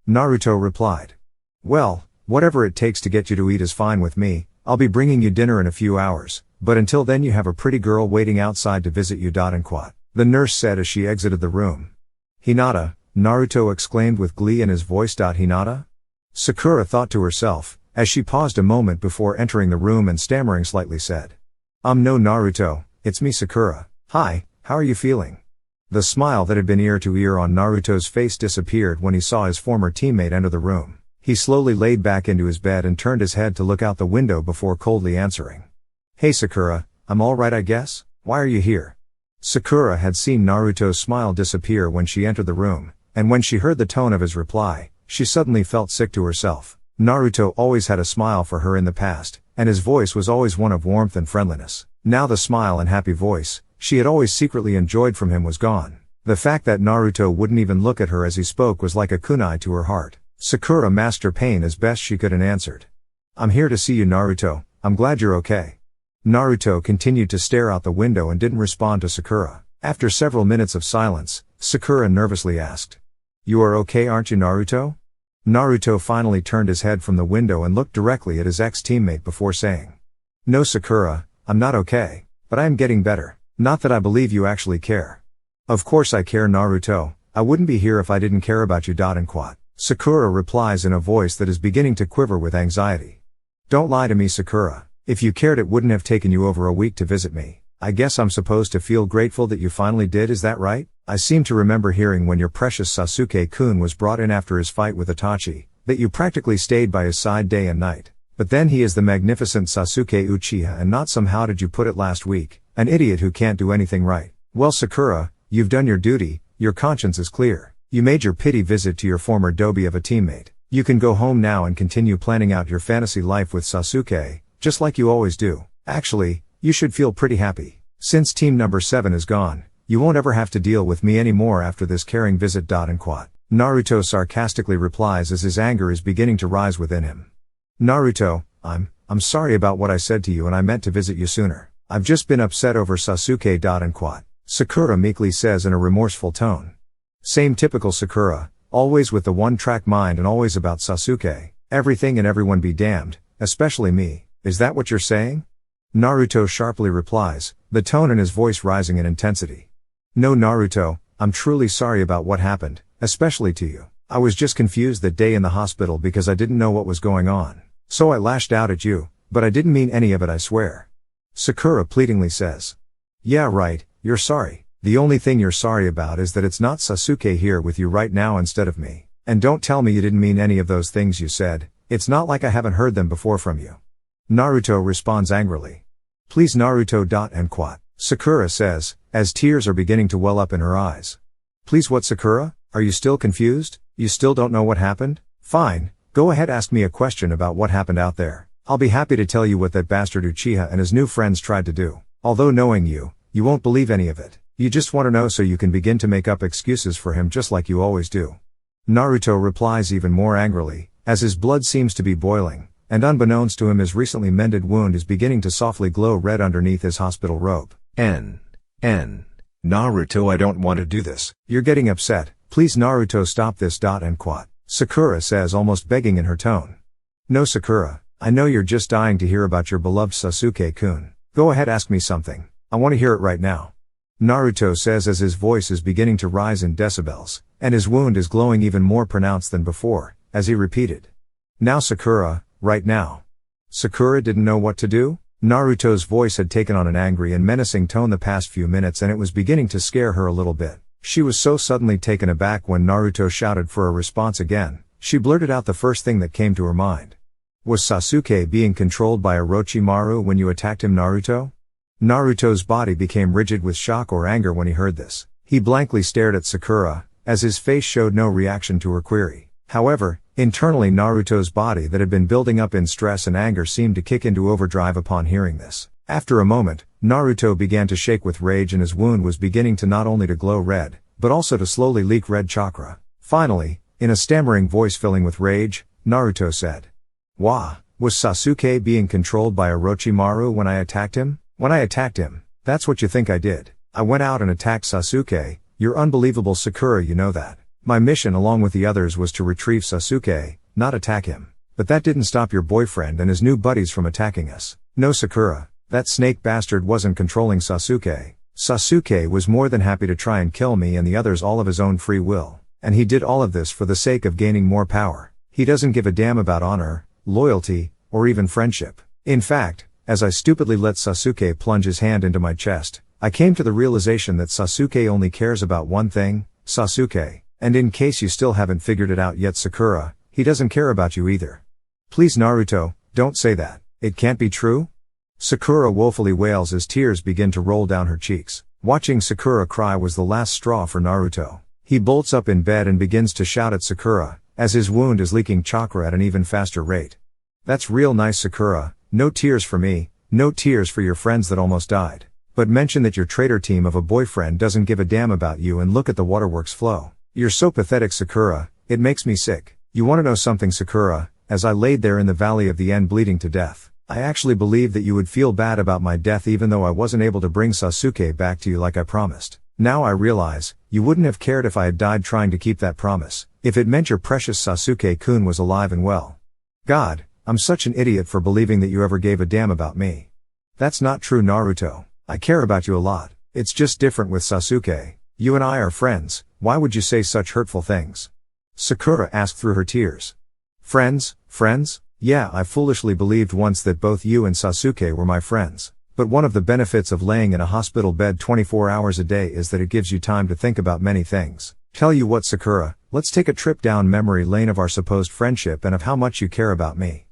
Naruto replied. "Well, whatever it takes to get you to eat is fine with me. I'll be bringing you dinner in a few hours, but until then you have a pretty girl waiting outside to visit you. The nurse said as she exited the room. "Hinata," Naruto exclaimed with glee in his voice. "Hinata?" Sakura thought to herself, as she paused a moment before entering the room and stammering slightly said. No Naruto, it's me Sakura. Hi, how are you feeling?" The smile that had been ear to ear on Naruto's face disappeared when he saw his former teammate enter the room. He slowly laid back into his bed and turned his head to look out the window before coldly answering. "Hey Sakura, I'm alright I guess, why are you here?" Sakura had seen Naruto's smile disappear when she entered the room, and when she heard the tone of his reply, she suddenly felt sick to herself. Naruto always had a smile for her in the past, and his voice was always one of warmth and friendliness. Now the smile and happy voice she had always secretly enjoyed from him was gone. The fact that Naruto wouldn't even look at her as he spoke was like a kunai to her heart. Sakura masked her pain as best she could and answered. "I'm here to see you Naruto, I'm glad you're okay." Naruto continued to stare out the window and didn't respond to Sakura. After several minutes of silence, Sakura nervously asked. "You are okay aren't you Naruto?" Naruto finally turned his head from the window and looked directly at his ex-teammate before saying. "No Sakura, I'm not okay, but I am getting better. Not that I believe you actually care." "Of course I care Naruto, I wouldn't be here if I didn't care about you. Sakura replies in a voice that is beginning to quiver with anxiety. "Don't lie to me Sakura. If you cared it wouldn't have taken you over a week to visit me. I guess I'm supposed to feel grateful that you finally did, is that right? I seem to remember hearing when your precious Sasuke-kun was brought in after his fight with Itachi, that you practically stayed by his side day and night. But then he is the magnificent Sasuke Uchiha and not some how did you put it last week, an idiot who can't do anything right. Well Sakura, you've done your duty, your conscience is clear. You made your pity visit to your former dobe of a teammate. You can go home now and continue planning out your fantasy life with Sasuke, just like you always do. Actually, you should feel pretty happy. Since team number 7 is gone, you won't ever have to deal with me anymore after this caring visit. Naruto sarcastically replies as his anger is beginning to rise within him. "Naruto, I'm sorry about what I said to you and I meant to visit you sooner. I've just been upset over Sasuke. Sakura meekly says in a remorseful tone. Same typical Sakura, always with the one-track mind and always about Sasuke. Everything and everyone be damned, especially me. Is that what you're saying?" Naruto sharply replies, the tone in his voice rising in intensity. "No Naruto, I'm truly sorry about what happened, especially to you. I was just confused that day in the hospital because I didn't know what was going on. So I lashed out at you, but I didn't mean any of it I swear." Sakura pleadingly says. "Yeah right, you're sorry. The only thing you're sorry about is that it's not Sasuke here with you right now instead of me. And don't tell me you didn't mean any of those things you said, it's not like I haven't heard them before from you." Naruto responds angrily. "Please Naruto. Sakura says, as tears are beginning to well up in her eyes. "Please what Sakura? Are you still confused? You still don't know what happened? Fine, go ahead ask me a question about what happened out there. I'll be happy to tell you what that bastard Uchiha and his new friends tried to do. Although knowing you won't believe any of it. You just want to know so you can begin to make up excuses for him just like you always do." Naruto replies even more angrily, as his blood seems to be boiling, and unbeknownst to him his recently mended wound is beginning to softly glow red underneath his hospital robe. Naruto, I don't want to do this. "You're getting upset, please Naruto stop this. Sakura says almost begging in her tone. "No Sakura, I know you're just dying to hear about your beloved Sasuke-kun. Go ahead ask me something, I want to hear it right now." Naruto says as his voice is beginning to rise in decibels, and his wound is glowing even more pronounced than before, as he repeated. "Now Sakura, right now." Sakura didn't know what to do. Naruto's voice had taken on an angry and menacing tone the past few minutes, and it was beginning to scare her a little bit. She was so suddenly taken aback when Naruto shouted for a response again. She blurted out the first thing that came to her mind. Was Sasuke being controlled by Orochimaru when you attacked him, Naruto? Naruto's body became rigid with shock or anger when he heard this. He blankly stared at Sakura, as his face showed no reaction to her query. However, internally Naruto's body that had been building up in stress and anger seemed to kick into overdrive upon hearing this. After a moment, Naruto began to shake with rage and his wound was beginning to not only to glow red, but also to slowly leak red chakra. Finally, in a stammering voice filling with rage, Naruto said, "Wah, was Sasuke being controlled by Orochimaru when I attacked him? When I attacked him, that's what you think I did. I went out and attacked Sasuke, you're unbelievable Sakura, you know that. My mission along with the others was to retrieve Sasuke, not attack him. But that didn't stop your boyfriend and his new buddies from attacking us. No Sakura, that snake bastard wasn't controlling Sasuke. Sasuke was more than happy to try and kill me and the others all of his own free will. And he did all of this for the sake of gaining more power. He doesn't give a damn about honor, loyalty, or even friendship. In fact, as I stupidly let Sasuke plunge his hand into my chest, I came to the realization that Sasuke only cares about one thing, Sasuke. And in case you still haven't figured it out yet, Sakura, he doesn't care about you either. Please Naruto, don't say that. It can't be true?" Sakura woefully wails as tears begin to roll down her cheeks. Watching Sakura cry was the last straw for Naruto. He bolts up in bed and begins to shout at Sakura, as his wound is leaking chakra at an even faster rate. "That's real nice Sakura, no tears for me, no tears for your friends that almost died. But mention that your traitor team of a boyfriend doesn't give a damn about you and look at the waterworks flow. You're so pathetic Sakura, it makes me sick. You wanna know something Sakura, as I laid there in the valley of the end bleeding to death, I actually believed that you would feel bad about my death even though I wasn't able to bring Sasuke back to you like I promised. Now I realize, you wouldn't have cared if I had died trying to keep that promise, if it meant your precious Sasuke-kun was alive and well. God, I'm such an idiot for believing that you ever gave a damn about me. That's not true Naruto, I care about you a lot, it's just different with Sasuke. You and I are friends, why would you say such hurtful things?" Sakura asked through her tears. Friends? Yeah, I foolishly believed once that both you and Sasuke were my friends. But one of the benefits of laying in a hospital bed 24 hours a day is that it gives you time to think about many things. Tell you what Sakura, let's take a trip down memory lane of our supposed friendship and of how much you care about me.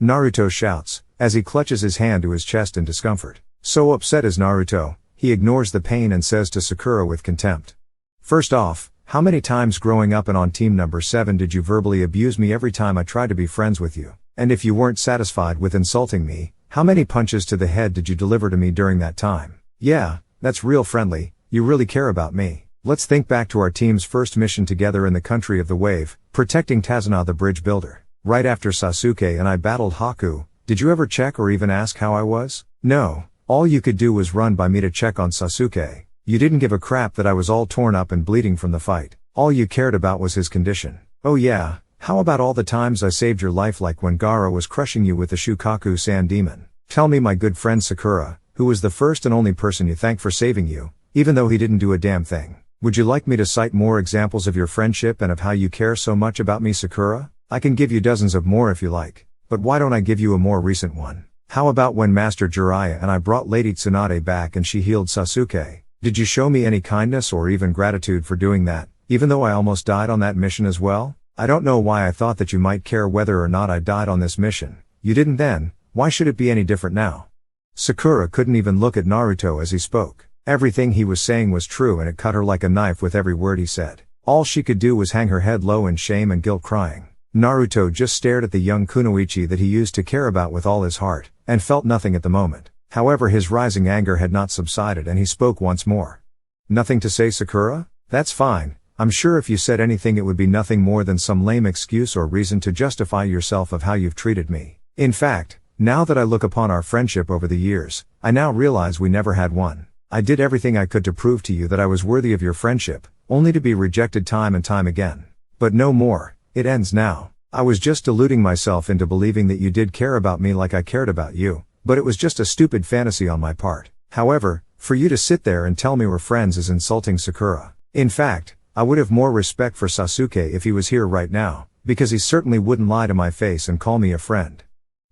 Naruto shouts, as he clutches his hand to his chest in discomfort. So upset is Naruto, he ignores the pain and says to Sakura with contempt. "First off, how many times growing up and on team number 7 did you verbally abuse me every time I tried to be friends with you? And if you weren't satisfied with insulting me, how many punches to the head did you deliver to me during that time? Yeah, that's real friendly, you really care about me. Let's think back to our team's first mission together in the country of the wave, protecting Tsunade the bridge builder. Right after Sasuke and I battled Haku, did you ever check or even ask how I was? No. All you could do was run by me to check on Sasuke. You didn't give a crap that I was all torn up and bleeding from the fight. All you cared about was his condition. Oh yeah, how about all the times I saved your life like when Gaara was crushing you with the Shukaku Sand Demon? Tell me my good friend Sakura, who was the first and only person you thanked for saving you, even though he didn't do a damn thing. Would you like me to cite more examples of your friendship and of how you care so much about me Sakura? I can give you dozens of more if you like, but why don't I give you a more recent one? How about when Master Jiraiya and I brought Lady Tsunade back and she healed Sasuke? Did you show me any kindness or even gratitude for doing that, even though I almost died on that mission as well? I don't know why I thought that you might care whether or not I died on this mission. You didn't then, why should it be any different now? Sakura couldn't even look at Naruto as he spoke. Everything he was saying was true and it cut her like a knife with every word he said. All she could do was hang her head low in shame and guilt crying. Naruto just stared at the young kunoichi that he used to care about with all his heart, and felt nothing at the moment. However, his rising anger had not subsided and he spoke once more. Nothing to say Sakura? That's fine. I'm sure if you said anything it would be nothing more than some lame excuse or reason to justify yourself of how you've treated me. In fact, now that I look upon our friendship over the years, I now realize we never had one. I did everything I could to prove to you that I was worthy of your friendship, only to be rejected time and time again. But no more, it ends now. I was just deluding myself into believing that you did care about me like I cared about you, but it was just a stupid fantasy on my part. However, for you to sit there and tell me we're friends is insulting Sakura. In fact, I would have more respect for Sasuke if he was here right now, because he certainly wouldn't lie to my face and call me a friend.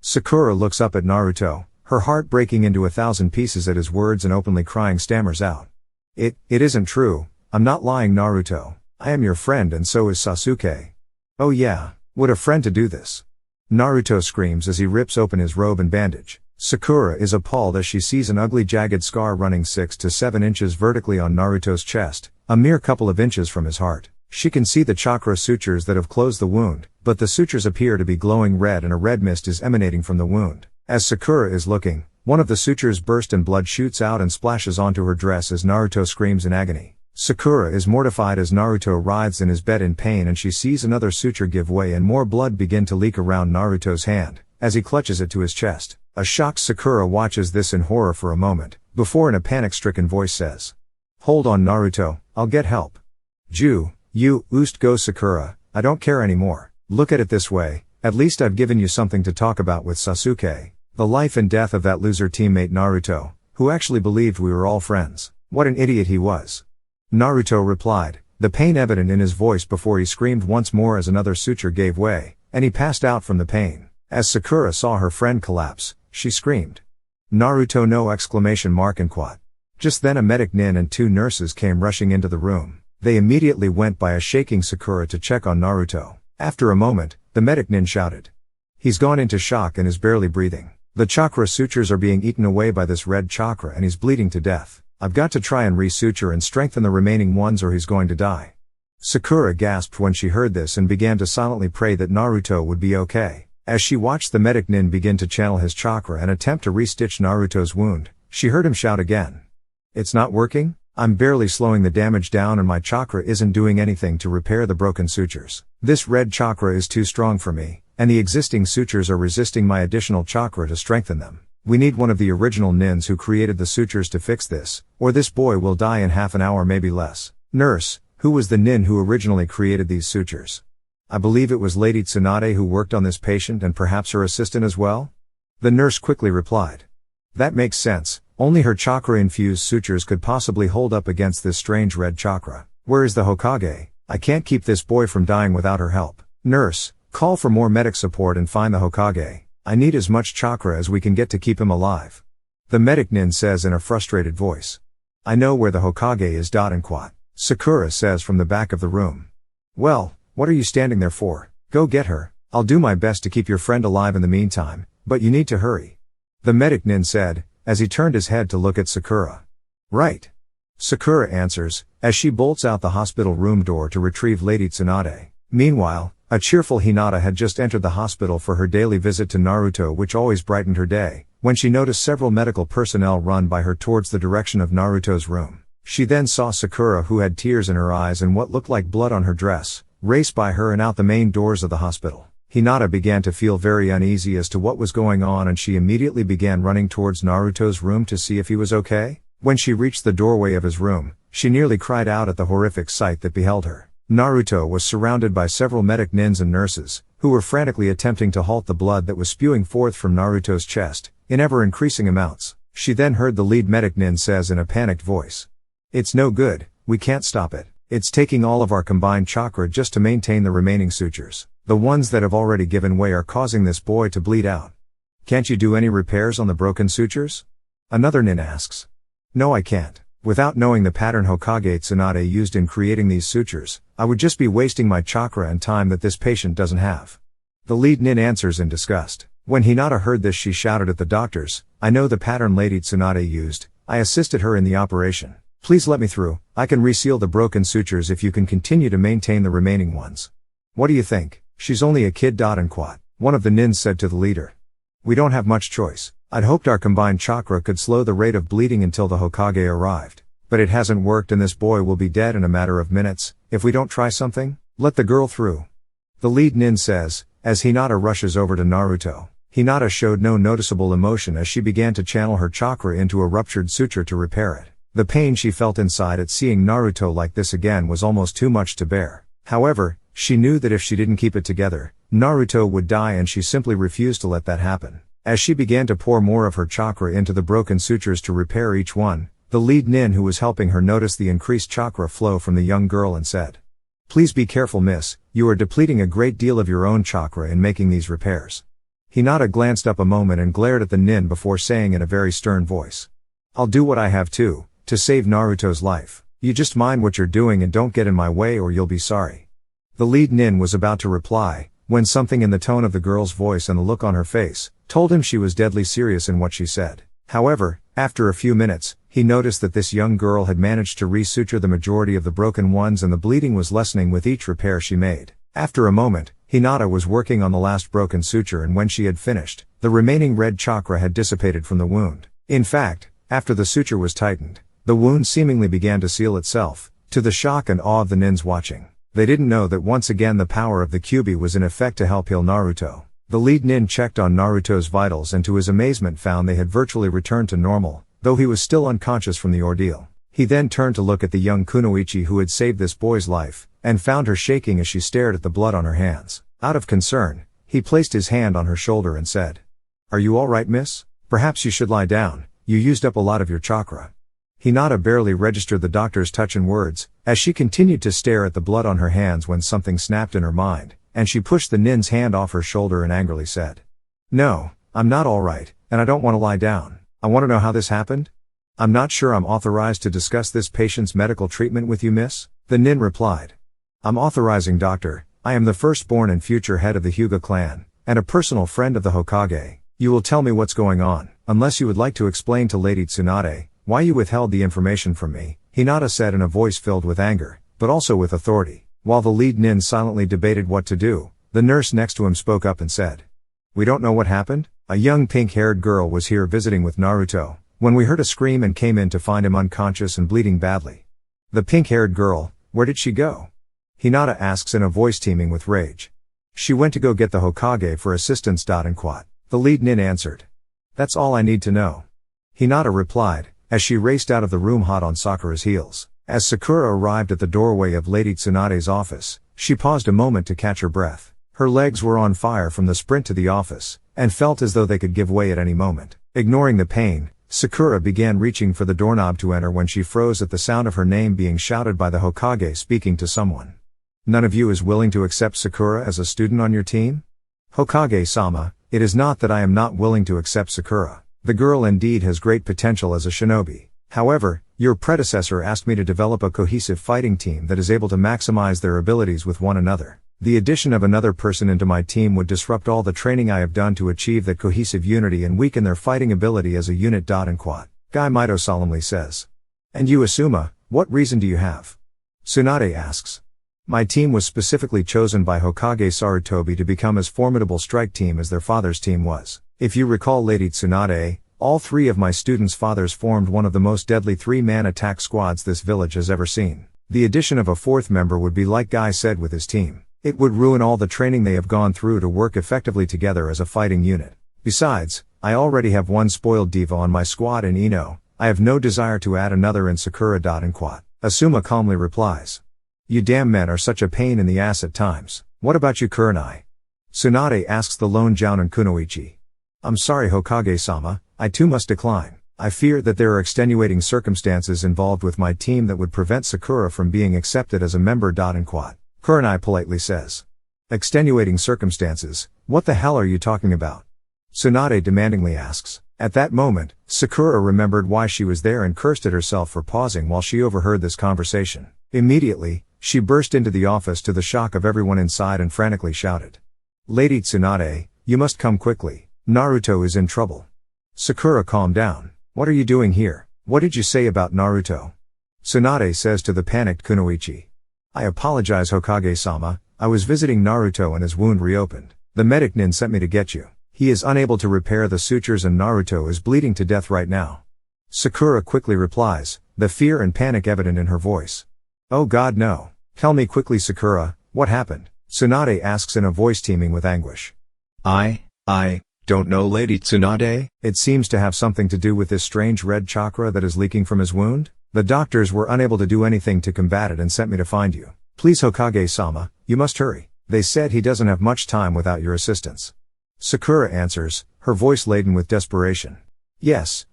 Sakura looks up at Naruto, her heart breaking into 1,000 pieces at his words and openly crying stammers out. It isn't true, I'm not lying Naruto. I am your friend and so is Sasuke. Oh yeah, would a friend to do this? Naruto screams as he rips open his robe and bandage. Sakura is appalled as she sees an ugly jagged scar running 6 to 7 inches vertically on Naruto's chest, a mere couple of inches from his heart. She can see the chakra sutures that have closed the wound, but the sutures appear to be glowing red and a red mist is emanating from the wound. As Sakura is looking, one of the sutures bursts and blood shoots out and splashes onto her dress as Naruto screams in agony. Sakura is mortified as Naruto writhes in his bed in pain and she sees another suture give way and more blood begin to leak around Naruto's hand, as he clutches it to his chest. A shocked Sakura watches this in horror for a moment, before in a panic-stricken voice says, "Hold on Naruto, I'll get help." Go Sakura, I don't care anymore. Look at it this way, at least I've given you something to talk about with Sasuke. The life and death of that loser teammate Naruto, who actually believed we were all friends. What an idiot he was. Naruto replied, the pain evident in his voice before he screamed once more as another suture gave way, and he passed out from the pain. As Sakura saw her friend collapse, she screamed, "Naruto no!" and quat. Just then a medic nin and 2 nurses came rushing into the room. They immediately went by a shaking Sakura to check on Naruto. After a moment, the medic nin shouted, "He's gone into shock and is barely breathing. The chakra sutures are being eaten away by this red chakra and he's bleeding to death. I've got to try and resuture and strengthen the remaining ones or he's going to die." Sakura gasped when she heard this and began to silently pray that Naruto would be okay. As she watched the medic nin begin to channel his chakra and attempt to restitch Naruto's wound, she heard him shout again, "It's not working? I'm barely slowing the damage down and my chakra isn't doing anything to repair the broken sutures. This red chakra is too strong for me, and the existing sutures are resisting my additional chakra to strengthen them. We need one of the original nins who created the sutures to fix this, or this boy will die in half an hour maybe less." Nurse, who was the nin who originally created these sutures? I believe it was Lady Tsunade who worked on this patient and perhaps her assistant as well? The nurse quickly replied. That makes sense, only her chakra-infused sutures could possibly hold up against this strange red chakra. Where is the Hokage? I can't keep this boy from dying without her help. Nurse, call for more medic support and find the Hokage. I need as much chakra as we can get to keep him alive. The medic nin says in a frustrated voice. I know where the Hokage is. And quat. Sakura says from the back of the room. Well, what are you standing there for? Go get her. I'll do my best to keep your friend alive in the meantime, but you need to hurry. The medic nin said, as he turned his head to look at Sakura. Right. Sakura answers, as she bolts out the hospital room door to retrieve Lady Tsunade. Meanwhile, a cheerful Hinata had just entered the hospital for her daily visit to Naruto, which always brightened her day, when she noticed several medical personnel run by her towards the direction of Naruto's room. She then saw Sakura, who had tears in her eyes and what looked like blood on her dress, race by her and out the main doors of the hospital. Hinata began to feel very uneasy as to what was going on and she immediately began running towards Naruto's room to see if he was okay. When she reached the doorway of his room, she nearly cried out at the horrific sight that beheld her. Naruto was surrounded by several medic nins and nurses, who were frantically attempting to halt the blood that was spewing forth from Naruto's chest, in ever-increasing amounts. She then heard the lead medic nin says in a panicked voice. It's no good, we can't stop it. It's taking all of our combined chakra just to maintain the remaining sutures. The ones that have already given way are causing this boy to bleed out. Can't you do any repairs on the broken sutures? Another nin asks. No, I can't. Without knowing the pattern Hokage Tsunade used in creating these sutures, I would just be wasting my chakra and time that this patient doesn't have. The lead nin answers in disgust. When Hinata heard this, she shouted at the doctors, I know the pattern Lady Tsunade used. I assisted her in the operation. Please let me through. I can reseal the broken sutures if you can continue to maintain the remaining ones. What do you think? She's only a kid. And quat. One of the nins said to the leader. We don't have much choice. I'd hoped our combined chakra could slow the rate of bleeding until the Hokage arrived. But it hasn't worked and this boy will be dead in a matter of minutes, if we don't try something. Let the girl through. The lead nin says, as Hinata rushes over to Naruto. Hinata showed no noticeable emotion as she began to channel her chakra into a ruptured suture to repair it. The pain she felt inside at seeing Naruto like this again was almost too much to bear. However, she knew that if she didn't keep it together, Naruto would die and she simply refused to let that happen. As she began to pour more of her chakra into the broken sutures to repair each one, the lead nin who was helping her noticed the increased chakra flow from the young girl and said, Please be careful, miss, you are depleting a great deal of your own chakra in making these repairs. Hinata glanced up a moment and glared at the nin before saying in a very stern voice. I'll do what I have to save Naruto's life. You just mind what you're doing and don't get in my way or you'll be sorry. The lead nin was about to reply, when something in the tone of the girl's voice and the look on her face told him she was deadly serious in what she said. However, after a few minutes, he noticed that this young girl had managed to resuture the majority of the broken ones and the bleeding was lessening with each repair she made. After a moment, Hinata was working on the last broken suture and when she had finished, the remaining red chakra had dissipated from the wound. In fact, after the suture was tightened, the wound seemingly began to seal itself, to the shock and awe of the nins watching. They didn't know that once again the power of the Kyuubi was in effect to help heal Naruto. The lead nin checked on Naruto's vitals and to his amazement found they had virtually returned to normal, though he was still unconscious from the ordeal. He then turned to look at the young kunoichi who had saved this boy's life, and found her shaking as she stared at the blood on her hands. Out of concern, he placed his hand on her shoulder and said, "Are you all right, miss? Perhaps you should lie down, you used up a lot of your chakra." Hinata barely registered the doctor's touch and words, as she continued to stare at the blood on her hands when something snapped in her mind, and she pushed the nin's hand off her shoulder and angrily said, "No, I'm not all right, and I don't want to lie down. I want to know how this happened." "I'm not sure I'm authorized to discuss this patient's medical treatment with you, miss," the nin replied. "I'm authorizing, doctor. I am the firstborn and future head of the Hyuga clan, and a personal friend of the Hokage. You will tell me what's going on, unless you would like to explain to Lady Tsunade why you withheld the information from me," Hinata said in a voice filled with anger, but also with authority. While the lead nin silently debated what to do, the nurse next to him spoke up and said, "We don't know what happened. A young pink-haired girl was here visiting with Naruto, when we heard a scream and came in to find him unconscious and bleeding badly." "The pink-haired girl, where did she go?" Hinata asks in a voice teeming with rage. "She went to go get the Hokage for assistance. The lead nin answered. "That's all I need to know," Hinata replied, as she raced out of the room hot on Sakura's heels. As Sakura arrived at the doorway of Lady Tsunade's office, she paused a moment to catch her breath. Her legs were on fire from the sprint to the office, and felt as though they could give way at any moment. Ignoring the pain, Sakura began reaching for the doorknob to enter when she froze at the sound of her name being shouted by the Hokage speaking to someone. "None of you is willing to accept Sakura as a student on your team?" "Hokage-sama, it is not that I am not willing to accept Sakura. The girl indeed has great potential as a shinobi. However, your predecessor asked me to develop a cohesive fighting team that is able to maximize their abilities with one another. The addition of another person into my team would disrupt all the training I have done to achieve that cohesive unity and weaken their fighting ability as a unit. And quad. Guy Mito solemnly says. "And you, Asuma, what reason do you have?" Tsunade asks. "My team was specifically chosen by Hokage Sarutobi to become as formidable strike team as their father's team was. If you recall, Lady Tsunade, all three of my students' fathers formed one of the most deadly three-man attack squads this village has ever seen. The addition of a fourth member would be like Guy said with his team. It would ruin all the training they have gone through to work effectively together as a fighting unit. Besides, I already have one spoiled diva on my squad in Ino. I have no desire to add another in Sakura. And quad. Asuma calmly replies. "You damn men are such a pain in the ass at times. What about you, Kurenai?" Tsunade asks the lone Jounin Kunoichi. "I'm sorry, Hokage-sama, I too must decline. I fear that there are extenuating circumstances involved with my team that would prevent Sakura from being accepted as a member. And quad. Kurenai politely says. "Extenuating circumstances, what the hell are you talking about?" Tsunade demandingly asks. At that moment, Sakura remembered why she was there and cursed at herself for pausing while she overheard this conversation. Immediately, she burst into the office to the shock of everyone inside and frantically shouted. "Lady Tsunade, you must come quickly. Naruto is in trouble." Sakura, calm down. "What are you doing here? What did you say about Naruto?" Tsunade says to the panicked Kunoichi. "I apologize, Hokage-sama, I was visiting Naruto and his wound reopened. The medic nin sent me to get you. He is unable to repair the sutures and Naruto is bleeding to death right now." Sakura quickly replies, the fear and panic evident in her voice. "Oh God, no. Tell me quickly, Sakura, what happened?" Tsunade asks in a voice teeming with anguish. I don't know, Lady Tsunade. It seems to have something to do with this strange red chakra that is leaking from his wound. The doctors were unable to do anything to combat it and sent me to find you. Please, Hokage-sama, you must hurry. They said he doesn't have much time without your assistance." Sakura answers, her voice laden with desperation. Yes,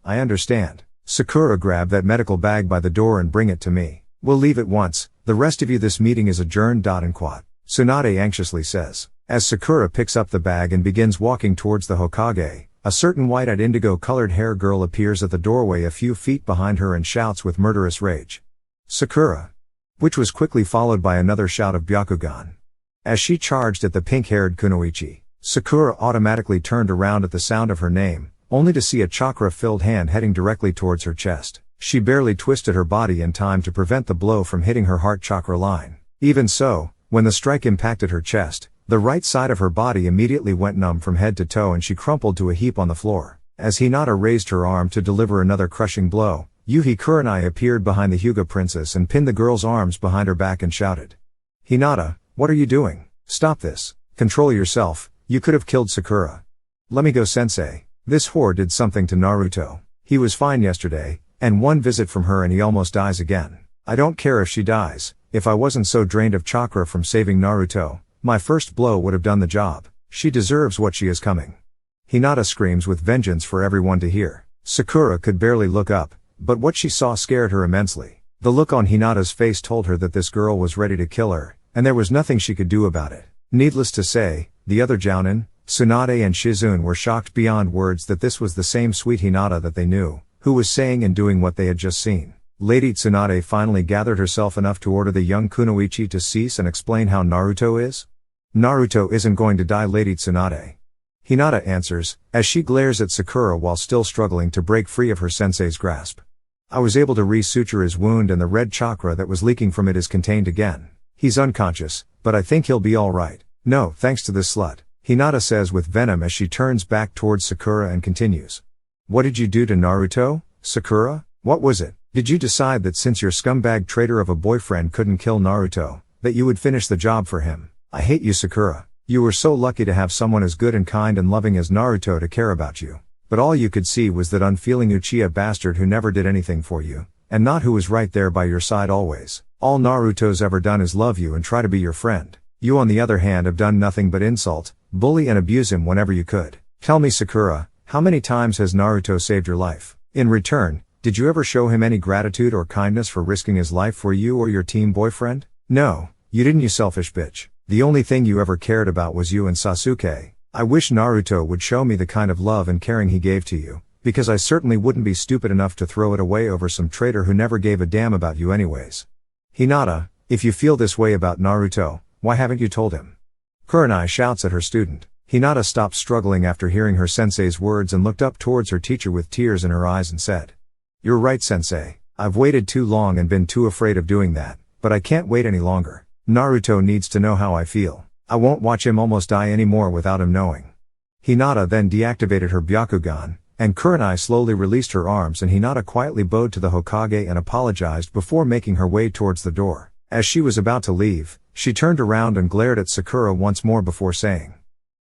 I understand. Sakura, grab that medical bag by the door and bring it to me. We'll leave at once, the rest of you, this meeting is adjourned. And quad. Tsunade anxiously says. As Sakura picks up the bag and begins walking towards the Hokage, a certain white-eyed indigo-colored hair girl appears at the doorway a few feet behind her and shouts with murderous rage, "Sakura!" Which was quickly followed by another shout of Byakugan. As she charged at the pink-haired kunoichi, Sakura automatically turned around at the sound of her name, only to see a chakra-filled hand heading directly towards her chest. She barely twisted her body in time to prevent the blow from hitting her heart chakra line. Even so, when the strike impacted her chest, the right side of her body immediately went numb from head to toe and she crumpled to a heap on the floor. As Hinata raised her arm to deliver another crushing blow, Kurenai appeared behind the Hyuga princess and pinned the girl's arms behind her back and shouted, "Hinata, what are you doing? Stop this. Control yourself, you could have killed Sakura." "Let me go, sensei. This whore did something to Naruto. He was fine yesterday, and one visit from her and he almost dies again. I don't care if she dies. If I wasn't so drained of chakra from saving Naruto, my first blow would have done the job. She deserves what she is coming." Hinata screams with vengeance for everyone to hear. Sakura could barely look up, but what she saw scared her immensely. The look on Hinata's face told her that this girl was ready to kill her, and there was nothing she could do about it. Needless to say, the other Jounin, Tsunade and Shizune were shocked beyond words that this was the same sweet Hinata that they knew, who was saying and doing what they had just seen. Lady Tsunade finally gathered herself enough to order the young kunoichi to cease and explain how Naruto is. "Naruto isn't going to die, Lady Tsunade," Hinata answers, as she glares at Sakura while still struggling to break free of her sensei's grasp. "I was able to re-suture his wound and the red chakra that was leaking from it is contained again. He's unconscious, but I think he'll be alright. No, thanks to this slut," Hinata says with venom as she turns back towards Sakura and continues. "What did you do to Naruto, Sakura? What was it? Did you decide that since your scumbag traitor of a boyfriend couldn't kill Naruto, that you would finish the job for him? I hate you, Sakura. You were so lucky to have someone as good and kind and loving as Naruto to care about you. But all you could see was that unfeeling Uchiha bastard who never did anything for you, and not who was right there by your side always. All Naruto's ever done is love you and try to be your friend. You on the other hand have done nothing but insult, bully and abuse him whenever you could. Tell me, Sakura, how many times has Naruto saved your life? In return, did you ever show him any gratitude or kindness for risking his life for you or your team boyfriend? No, you didn't, you selfish bitch. The only thing you ever cared about was you and Sasuke. I wish Naruto would show me the kind of love and caring he gave to you, because I certainly wouldn't be stupid enough to throw it away over some traitor who never gave a damn about you anyways. Hinata, if you feel this way about Naruto, why haven't you told him?" Kurenai shouts at her student. Hinata stopped struggling after hearing her sensei's words and looked up towards her teacher with tears in her eyes and said, "You're right, sensei. I've waited too long and been too afraid of doing that, but I can't wait any longer. Naruto needs to know how I feel. I won't watch him almost die anymore without him knowing." Hinata then deactivated her Byakugan, and Kurenai slowly released her arms and Hinata quietly bowed to the Hokage and apologized before making her way towards the door. As she was about to leave, she turned around and glared at Sakura once more before saying,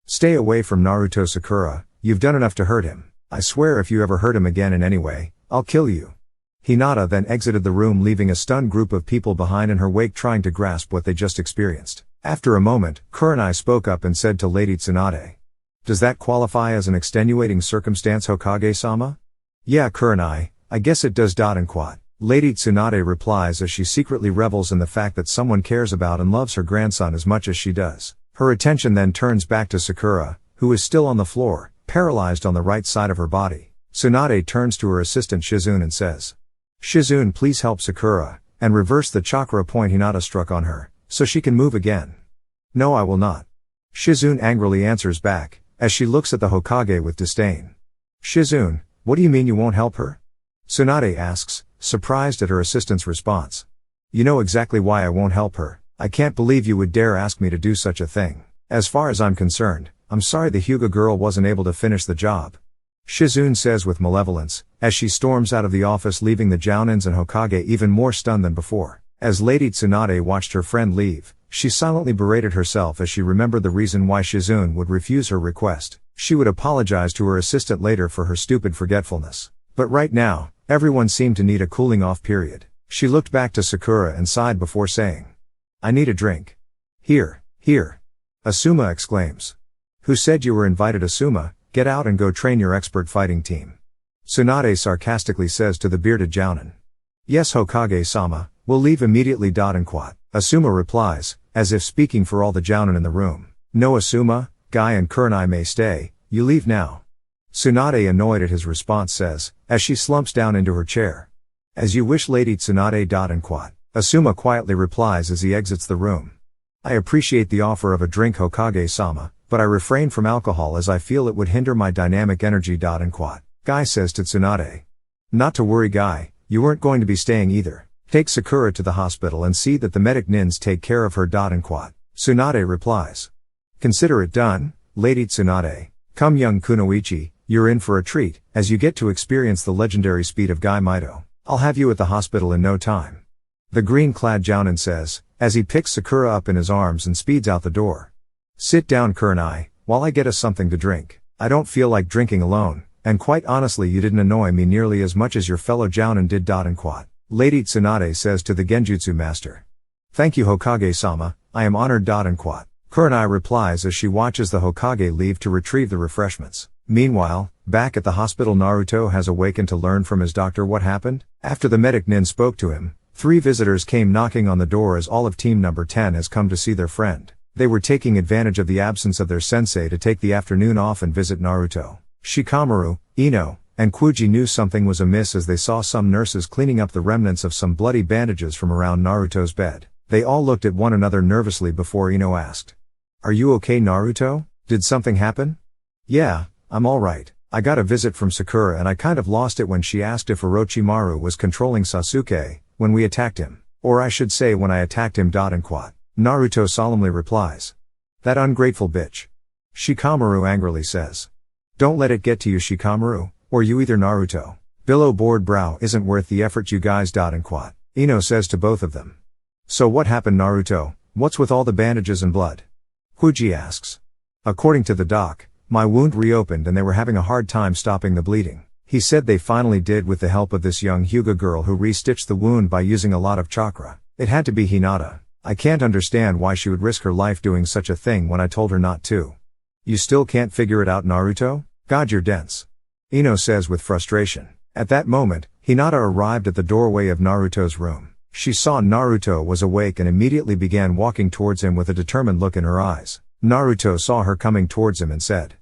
"Stay away from Naruto, Sakura. You've done enough to hurt him. I swear if you ever hurt him again in any way, I'll kill you." Hinata then exited the room, leaving a stunned group of people behind in her wake trying to grasp what they just experienced. After a moment, Kurenai spoke up and said to Lady Tsunade, "Does that qualify as an extenuating circumstance, Hokage-sama?" "Yeah, Kurenai, I guess it does. And quad." Lady Tsunade replies as she secretly revels in the fact that someone cares about and loves her grandson as much as she does. Her attention then turns back to Sakura, who is still on the floor, paralyzed on the right side of her body. Tsunade turns to her assistant Shizune and says, "Shizune, please help Sakura, and reverse the chakra point Hinata struck on her, so she can move again." "No, I will not." Shizune angrily answers back, as she looks at the Hokage with disdain. "Shizune, what do you mean you won't help her?" Tsunade asks, surprised at her assistant's response. "You know exactly why I won't help her. I can't believe you would dare ask me to do such a thing. As far as I'm concerned, I'm sorry the Hyuga girl wasn't able to finish the job," Shizune says with malevolence, as she storms out of the office, leaving the Jounins and Hokage even more stunned than before. As Lady Tsunade watched her friend leave, she silently berated herself as she remembered the reason why Shizune would refuse her request. She would apologize to her assistant later for her stupid forgetfulness. But right now, everyone seemed to need a cooling off period. She looked back to Sakura and sighed before saying, "I need a drink." Here. Asuma exclaims. "Who said you were invited, Asuma? Get out and go train your expert fighting team." Tsunade sarcastically says to the bearded Jounin. "Yes, Hokage-sama, we'll leave immediately. And quad," Asuma replies, as if speaking for all the Jounin in the room. No Asuma, Guy and Kurenai may stay, you leave now. Tsunade, annoyed at his response, says, as she slumps down into her chair. As you wish, Lady Tsunade. And quat. Asuma quietly replies as he exits the room. I appreciate the offer of a drink, Hokage-sama, but I refrain from alcohol as I feel it would hinder my dynamic energy. And quat. Guy says to Tsunade. Not to worry, Guy, you weren't going to be staying either. Take Sakura to the hospital and see that the medic nins take care of her. And quat. Tsunade replies. Consider it done, Lady Tsunade. Come, young Kunoichi, you're in for a treat, as you get to experience the legendary speed of Guy Mito. I'll have you at the hospital in no time. The green-clad Jounin says, as he picks Sakura up in his arms and speeds out the door. Sit down, Kurenai, while I get us something to drink. I don't feel like drinking alone, and quite honestly you didn't annoy me nearly as much as your fellow Jounin did. And quat. Lady Tsunade says to the Genjutsu master. Thank you, Hokage-sama, I am honored. And quat. Kurenai replies as she watches the Hokage leave to retrieve the refreshments. Meanwhile, back at the hospital, Naruto has awakened to learn from his doctor what happened. After the medic nin spoke to him, 3 visitors came knocking on the door as all of team number 10 has come to see their friend. They were taking advantage of the absence of their sensei to take the afternoon off and visit Naruto. Shikamaru, Ino, and Kuji knew something was amiss as they saw some nurses cleaning up the remnants of some bloody bandages from around Naruto's bed. They all looked at one another nervously before Ino asked. Are you okay, Naruto? Did something happen? Yeah, I'm alright. I got a visit from Sakura and I kind of lost it when she asked if Orochimaru was controlling Sasuke, when we attacked him. Or I should say when I attacked him. And quat. Naruto solemnly replies. That ungrateful bitch. Shikamaru angrily says. Don't let it get to you, Shikamaru, or you either, Naruto. Below bored brow isn't worth the effort, you guys. And quat. Ino says to both of them. So what happened, Naruto? What's with all the bandages and blood? Kuji asks. According to the doc, my wound reopened and they were having a hard time stopping the bleeding. He said they finally did with the help of this young Hyuga girl who restitched the wound by using a lot of chakra. It had to be Hinata. I can't understand why she would risk her life doing such a thing when I told her not to. You still can't figure it out, Naruto? God, you're dense. Ino says with frustration. At that moment, Hinata arrived at the doorway of Naruto's room. She saw Naruto was awake and immediately began walking towards him with a determined look in her eyes. Naruto saw her coming towards him and said.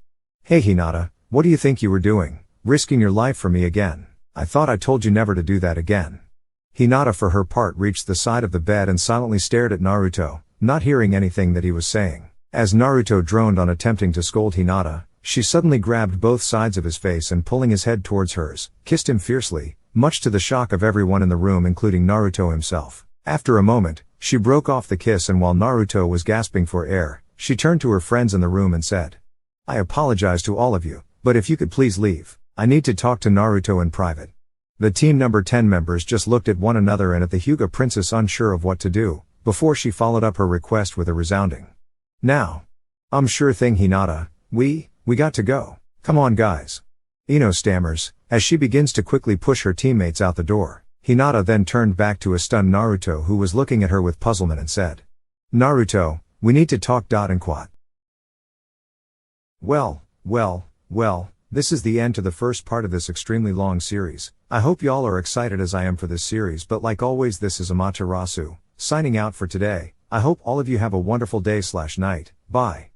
Hey Hinata, what do you think you were doing? Risking your life for me again? I thought I told you never to do that again. Hinata for her part reached the side of the bed and silently stared at Naruto, not hearing anything that he was saying. As Naruto droned on attempting to scold Hinata, she suddenly grabbed both sides of his face and pulling his head towards hers, kissed him fiercely, much to the shock of everyone in the room including Naruto himself. After a moment, she broke off the kiss and while Naruto was gasping for air, she turned to her friends in the room and said. I apologize to all of you, but if you could please leave, I need to talk to Naruto in private. The team number 10 members just looked at one another and at the Hyuga princess unsure of what to do, before she followed up her request with a resounding. Now. Sure thing Hinata, we got to go. Come on guys. Ino stammers, as she begins to quickly push her teammates out the door. Hinata then turned back to a stunned Naruto who was looking at her with puzzlement and said. Naruto, we need to talk. And quat. Well, this is the end to the first part of this extremely long series. I hope y'all are excited as I am for this series, but like always this is Amaterasu, signing out for today. I hope all of you have a wonderful day/night, bye.